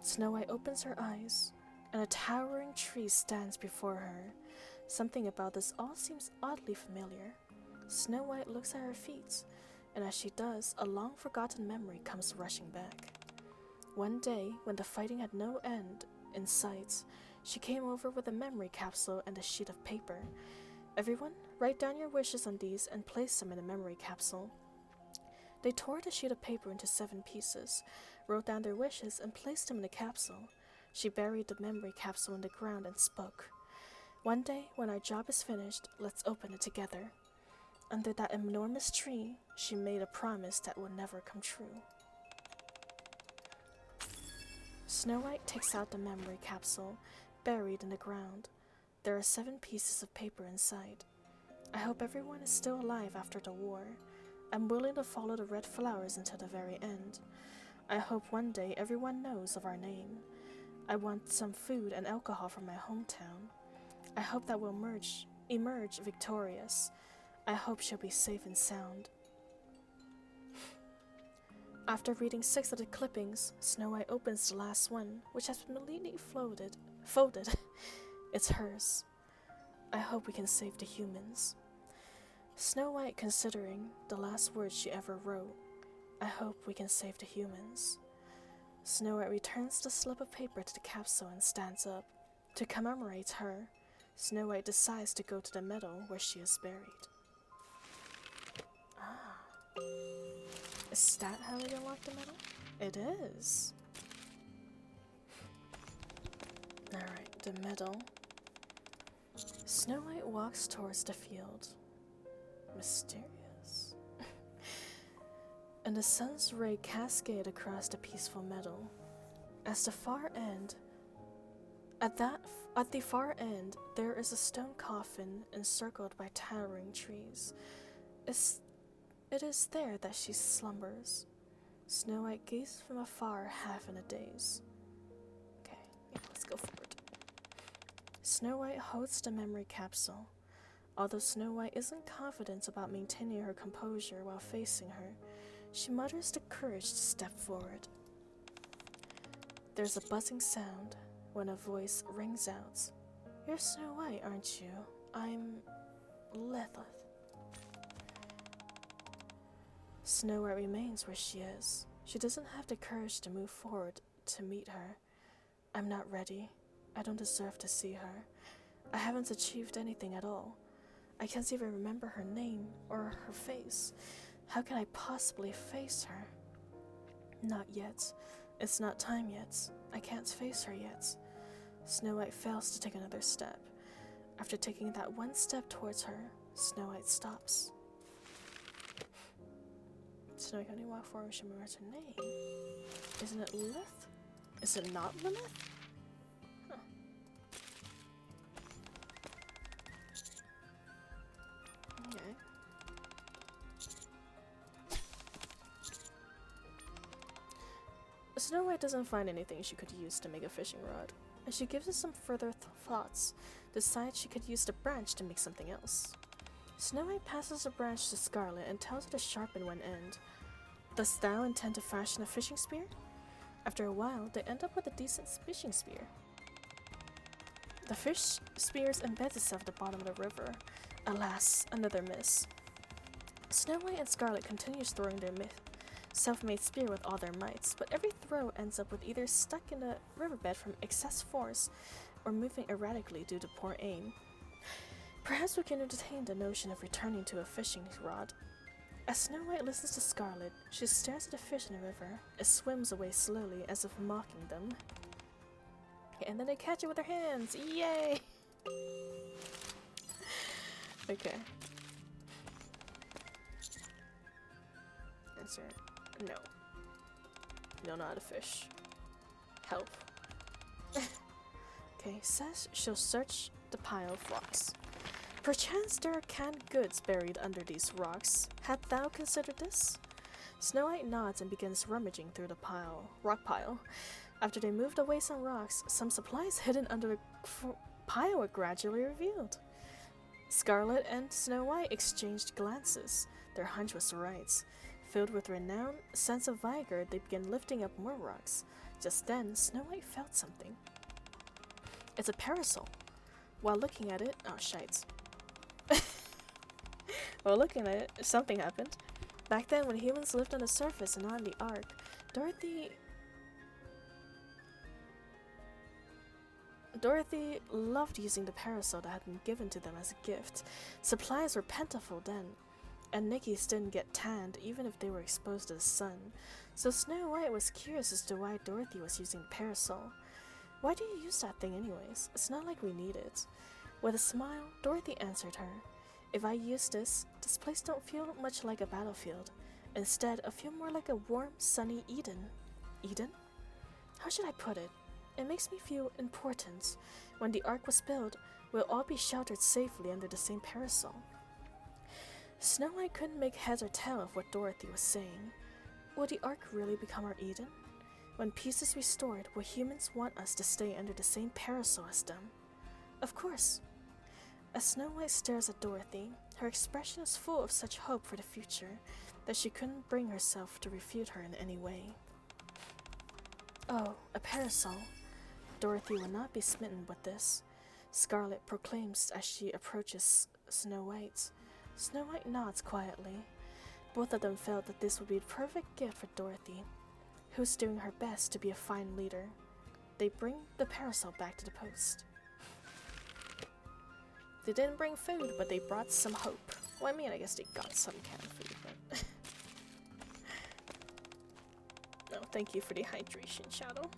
Snow White opens her eyes, and a towering tree stands before her. Something about this all seems oddly familiar. Snow White looks at her feet, and as she does, a long-forgotten memory comes rushing back. One day, when the fighting had no end in sight, she came over with a memory capsule and a sheet of paper. "Everyone, write down your wishes on these and place them in a memory capsule. They tore the sheet of paper into 7 pieces, wrote down their wishes, and placed them in a capsule. She buried the memory capsule in the ground and spoke. One day, when our job is finished, let's open it together. Under that enormous tree, she made a promise that will never come true. Snow White takes out the memory capsule, buried in the ground. There are 7 pieces of paper inside. I hope everyone is still alive after the war. I'm willing to follow the red flowers until the very end. I hope one day everyone knows of our name. I want some food and alcohol from my hometown. I hope that we'll emerge victorious. I hope she'll be safe and sound. After reading 6 of the clippings, Snow White opens the last one, which has been neatly folded. It's hers. I hope we can save the humans. Snow White considering the last words she ever wrote. I hope we can save the humans. Snow White returns the slip of paper to the capsule and stands up. To commemorate her, Snow White decides to go to the meadow where she is buried. Ah. Is that how we unlock the meadow? It is. Alright, the meadow. Snow White walks towards the field. Mysterious. And the sun's ray cascade across the peaceful meadow. At the far end, there is a stone coffin encircled by towering trees. It is there that she slumbers. Snow White gazes from afar, half in a daze. Okay, yeah, let's go forward. Snow White holds the memory capsule. Although Snow White isn't confident about maintaining her composure while facing her, she mutters the courage to step forward. There's a buzzing sound when a voice rings out. You're Snow White, aren't you? I'm Lilith. Snow White remains where she is. She doesn't have the courage to move forward to meet her. I'm not ready. I don't deserve to see her. I haven't achieved anything at all. I can't even remember her name or her face. How can I possibly face her? Not yet. It's not time yet. I can't face her yet. Snow White fails to take another step. After taking that one step towards her, Snow White stops. Snow White can only walk forward when she remembers her name. Isn't it Lilith? Is it not Lilith? Huh. Okay. Snow White doesn't find anything she could use to make a fishing rod, and she gives it some further thoughts, decides she could use the branch to make something else. Snow White passes the branch to Scarlet and tells her to sharpen one end. Dost thou intend to fashion a fishing spear? After a while, they end up with a decent fishing spear. The fish spears embeds itself at the bottom of the river. Alas, another miss. Snow White and Scarlet continues throwing their self-made spear with all their mights, but every throw ends up with either stuck in the riverbed from excess force or moving erratically due to poor aim. Perhaps we can entertain the notion of returning to a fishing rod. As Snow White listens to Scarlet, she stares at the fish in the river. It swims away slowly, as if mocking them. And then they catch it with their hands! Yay! Okay. Answer. No. You don't know how to fish. Help. Okay, says she'll search the pile of rocks. Perchance there are canned goods buried under these rocks. Hast thou considered this? Snow White nods and begins rummaging through the rock pile. After they moved away some rocks, some supplies hidden under the pile were gradually revealed. Scarlet and Snow White exchanged glances. Their hunch was right. Filled with renowned sense of vigor, they began lifting up more rocks. Just then, Snow White felt something. It's a parasol. While looking at it, oh shite. While looking at it, something happened. Back then, when humans lived on the surface and on the Ark, Dorothy loved using the parasol that had been given to them as a gift. Supplies were plentiful then. And Nikki's didn't get tanned even if they were exposed to the sun, so Snow White was curious as to why Dorothy was using parasol. Why do you use that thing anyways? It's not like we need it. With a smile, Dorothy answered her. If I use this place don't feel much like a battlefield. Instead, I feel more like a warm, sunny Eden. Eden? How should I put it? It makes me feel important. When the Ark was built, we'll all be sheltered safely under the same parasol. Snow White couldn't make heads or tail of what Dorothy was saying. Will the Ark really become our Eden? When peace is restored, will humans want us to stay under the same parasol as them? Of course. As Snow White stares at Dorothy, her expression is full of such hope for the future that she couldn't bring herself to refute her in any way. Oh, a parasol. Dorothy will not be smitten with this, Scarlet proclaims as she approaches Snow White. Snow White nods quietly. Both of them felt that this would be the perfect gift for Dorothy, who's doing her best to be a fine leader. They bring the parasol back to the post. They didn't bring food, but they brought some hope. Well, I mean, I guess they got some canned food, but... No, thank you for the hydration, Shadow.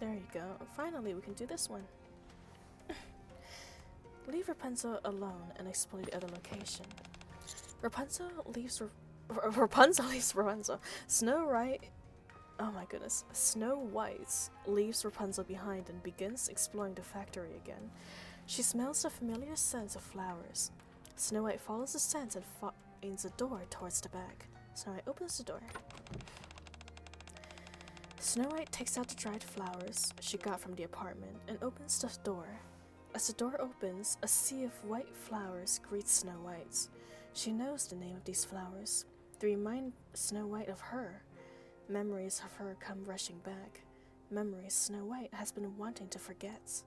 There you go. Finally, we can do this one. Leave Rapunzel alone and explore the other location. Rapunzel leaves Rapunzel. Snow White. Oh my goodness. Snow White leaves Rapunzel behind and begins exploring the factory again. She smells the familiar scent of flowers. Snow White follows the scent and finds a door towards the back. Snow White opens the door. Snow White takes out the dried flowers she got from the apartment and opens the door. As the door opens, a sea of white flowers greets Snow White. She knows the name of these flowers. They remind Snow White of her. Memories of her come rushing back. Memories Snow White has been wanting to forget.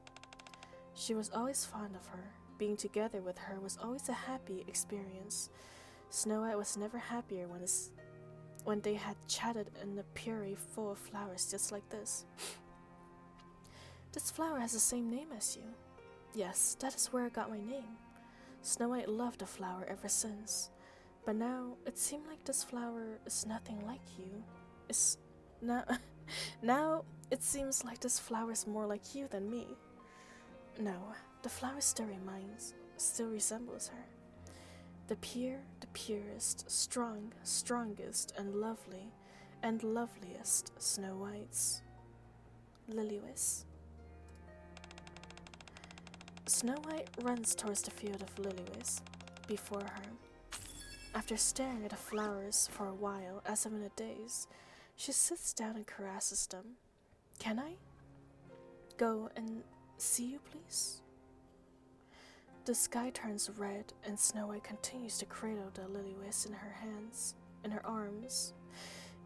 She was always fond of her. Being together with her was always a happy experience. Snow White was never happier when they had chatted in a puree full of flowers just like this. This flower has the same name as you. Yes, that is where I got my name. Snow White loved the flower ever since. But now, it seemed like this flower is nothing like you. Now, it seems like this flower is more like you than me. No, the flower still resembles her. The purest, strongest, and loveliest Snow White's Lilywis. Snow White runs towards the field of Lilywis before her. After staring at the flowers for a while, as if in a daze, she sits down and caresses them. Can I go and see you, please? The sky turns red, and Snow White continues to cradle the Lilywis in her arms,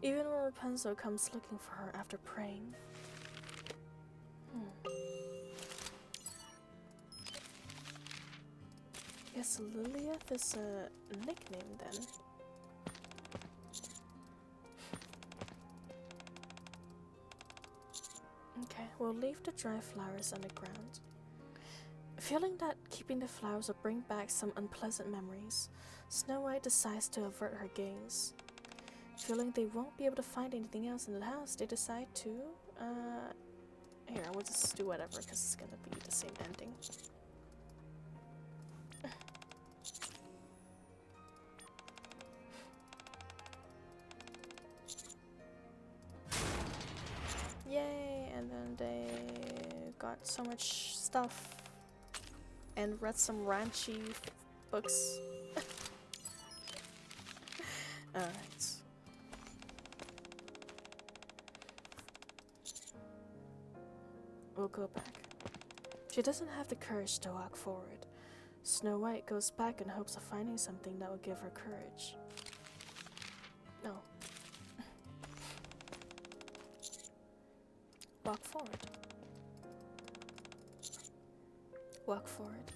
even when Rapunzel comes looking for her after praying. Guess Lilith is a nickname then. Okay, we'll leave the dry flowers on the ground. Feeling that keeping the flowers will bring back some unpleasant memories, Snow White decides to avert her gaze. Feeling they won't be able to find anything else in the house, they decide to, here, we'll just do whatever because it's gonna be the same ending. Yay, and then they got so much stuff and read some ranchy books. Alright. We'll go back. She doesn't have the courage to walk forward. Snow White goes back in hopes of finding something that will give her courage. No. Walk forward. Walk forward.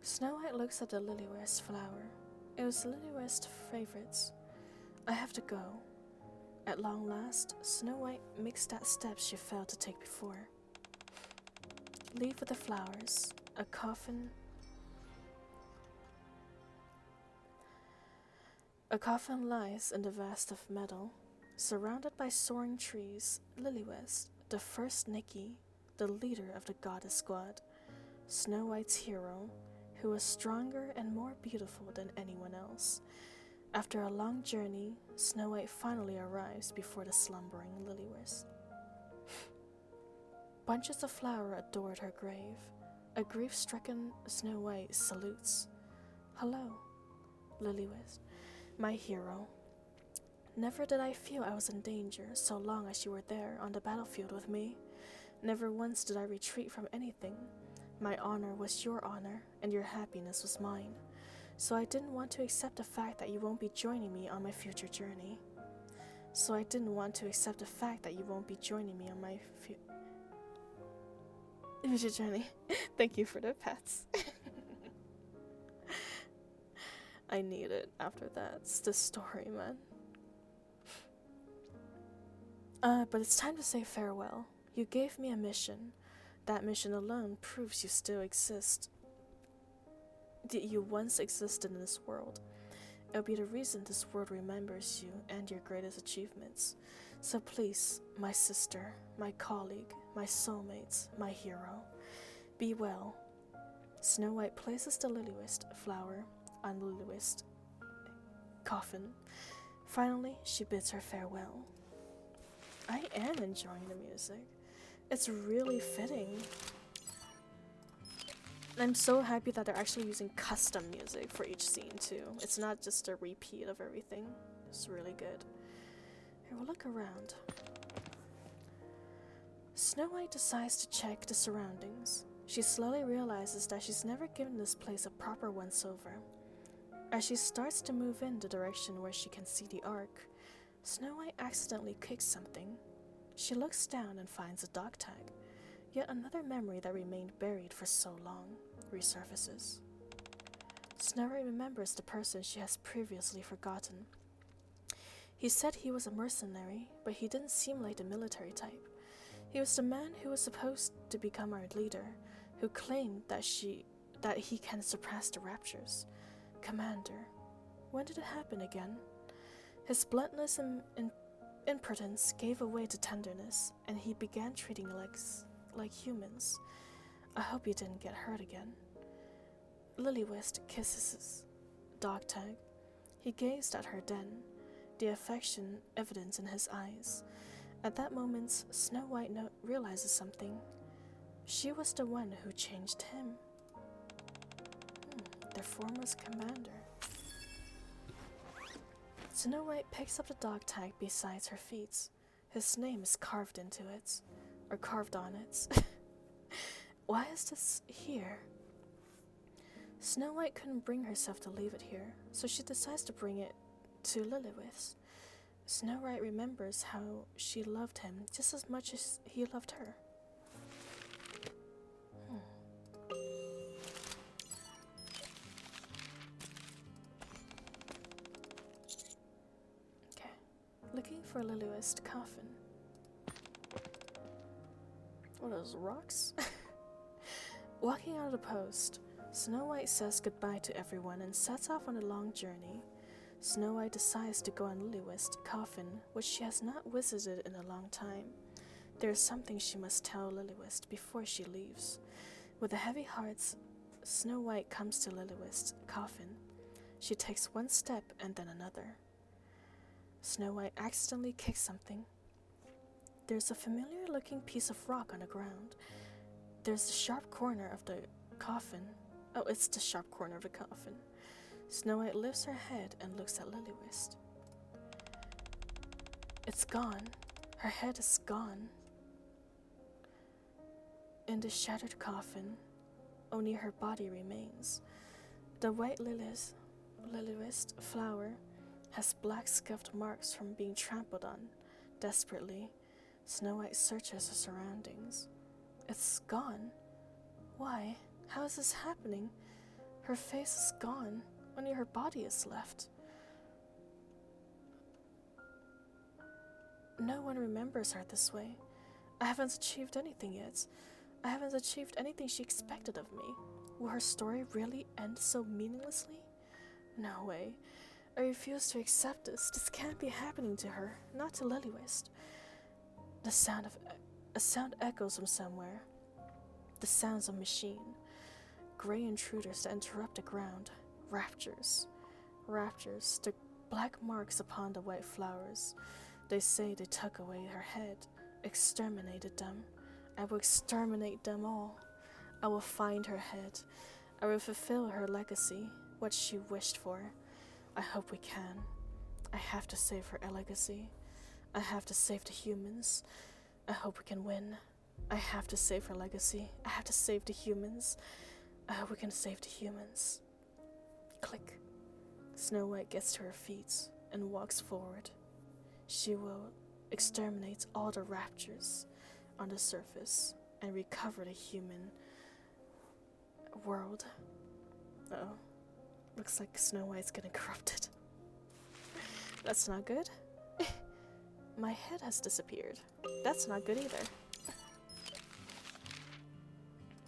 Snow White looks at the Lilywis flower. It was Lily West's favorites. I have to go. At long last, Snow White makes that step she failed to take before. Leave with the flowers, a coffin. A coffin lies in the vast of meadow, surrounded by soaring trees. Lily West, the first NIKKE, the leader of the Goddess Squad, Snow White's hero, who was stronger and more beautiful than anyone else. After a long journey, Snow White finally arrives before the slumbering Lily West. Bunches of flowers adored her grave. A grief-stricken Snow White salutes. Hello, Lily West, my hero. Never did I feel I was in danger so long as you were there on the battlefield with me. Never once did I retreat from anything. My honor was your honor, and your happiness was mine. So I didn't want to accept the fact that you won't be joining me on my future journey. Future journey. Thank you for the pets. I need it after that. It's the story, man. But it's time to say farewell. You gave me a mission. That mission alone proves you still exist. That you once existed in this world. It'll be the reason this world remembers you and your greatest achievements. So please, my sister, my colleague, my soulmates, my hero, be well. Snow White places the Lily-Wist flower on Lily-Wist's coffin. Finally, she bids her farewell. I am enjoying the music. It's really fitting. I'm so happy that they're actually using custom music for each scene too. It's not just a repeat of everything. It's really good. Here, we'll look around. Snow White decides to check the surroundings. She slowly realizes that she's never given this place a proper once-over. As she starts to move in the direction where she can see the ark, Snow White accidentally kicks something. She looks down and finds a dog tag. Yet another memory that remained buried for so long resurfaces. Snow White remembers the person she has previously forgotten. He said he was a mercenary, but he didn't seem like the military type. He was the man who was supposed to become our leader, who claimed that he can suppress the raptures. Commander, when did it happen again? His bluntness and impotence gave away to tenderness, and he began treating like humans. I hope you didn't get hurt again. Lily-Wist kisses his dog tag. He gazed at her then, the affection evident in his eyes. At that moment, Snow White realizes something. She was the one who changed him. Their former commander. Snow White picks up the dog tag beside her feet. His name is carved into it. Or carved on it. Why is this here? Snow White couldn't bring herself to leave it here, so she decides to bring it to Lily-Wist. Snow White remembers how she loved him just as much as he loved her. Okay, looking for Lily-Wist's coffin. What are those, rocks? Walking out of the post, Snow White says goodbye to everyone and sets off on a long journey. Snow White decides to go on Lily-Wist's coffin, which she has not visited in a long time. There is something she must tell Lily-Wist before she leaves. With a heavy heart, Snow White comes to Lily-Wist's coffin. She takes one step and then another. Snow White accidentally kicks something. There's a familiar-looking piece of rock on the ground. There's the sharp corner of the coffin. Oh, it's the sharp corner of the coffin. Snow White lifts her head and looks at Lily-Wist. It's gone. Her head is gone. In the shattered coffin, only her body remains. The white Lily-Wist flower has black scuffed marks from being trampled on. Desperately, Snow White searches her surroundings. It's gone. Why? How is this happening? Her face is gone. Only her body is left. No one remembers her this way. I haven't achieved anything yet. I haven't achieved anything she expected of me. Will her story really end so meaninglessly? No way. I refuse to accept this. This can't be happening to her, not to Lilywist. A sound echoes from somewhere. The sounds of machine. Gray intruders that interrupt the ground. Raptures. Raptures. The black marks upon the white flowers. They say they took away her head. Exterminated them. I will exterminate them all. I will find her head. I will fulfill her legacy, what she wished for. I hope we can. I have to save her legacy. I have to save the humans. I hope we can win. I have to save her legacy. I have to save the humans. I hope we can save the humans. Click. Snow White gets to her feet and walks forward. She will exterminate all the raptures on the surface and recover the human world. Uh-oh. Looks like Snow White's getting corrupted. That's not good. My head has disappeared. That's not good either.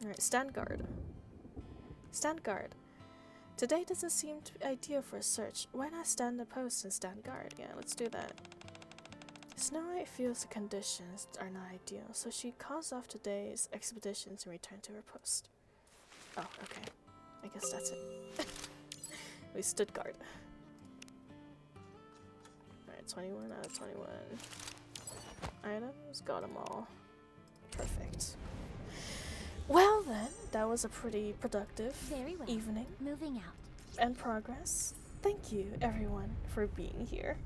Alright, stand guard. Stand guard. Today doesn't seem to be ideal for a search. Why not stand the post and stand guard? Yeah, let's do that. Snow White feels the conditions are not ideal, so she calls off today's expeditions and returns to her post. Oh, okay. I guess that's it. We stood guard. Alright, 21 out of 21. Items, got them all. Perfect. Well then, that was a pretty productive Very well. evening Moving out. and progress. Thank you everyone for being here.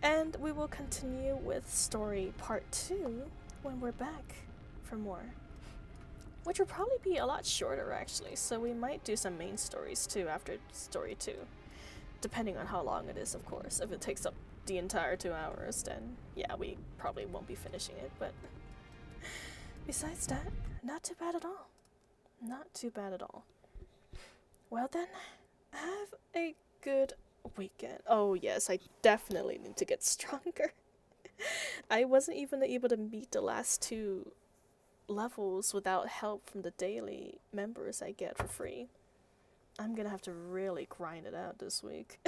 And we will continue with story part 2 when we're back for more. Which will probably be a lot shorter actually, so we might do some main stories too after story 2. Depending on how long it is, of course. If it takes up the entire 2 hours, then yeah, we probably won't be finishing it, but besides that, not too bad at all. Not too bad at all. Well then, have a good weekend. Oh yes, I definitely need to get stronger. I wasn't even able to meet the last 2 levels without help from the daily members I get for free. I'm gonna have to really grind it out this week.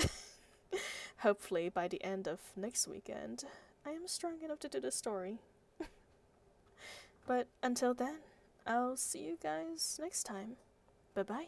Hopefully by the end of next weekend, I am strong enough to do the story. But until then, I'll see you guys next time. Bye bye.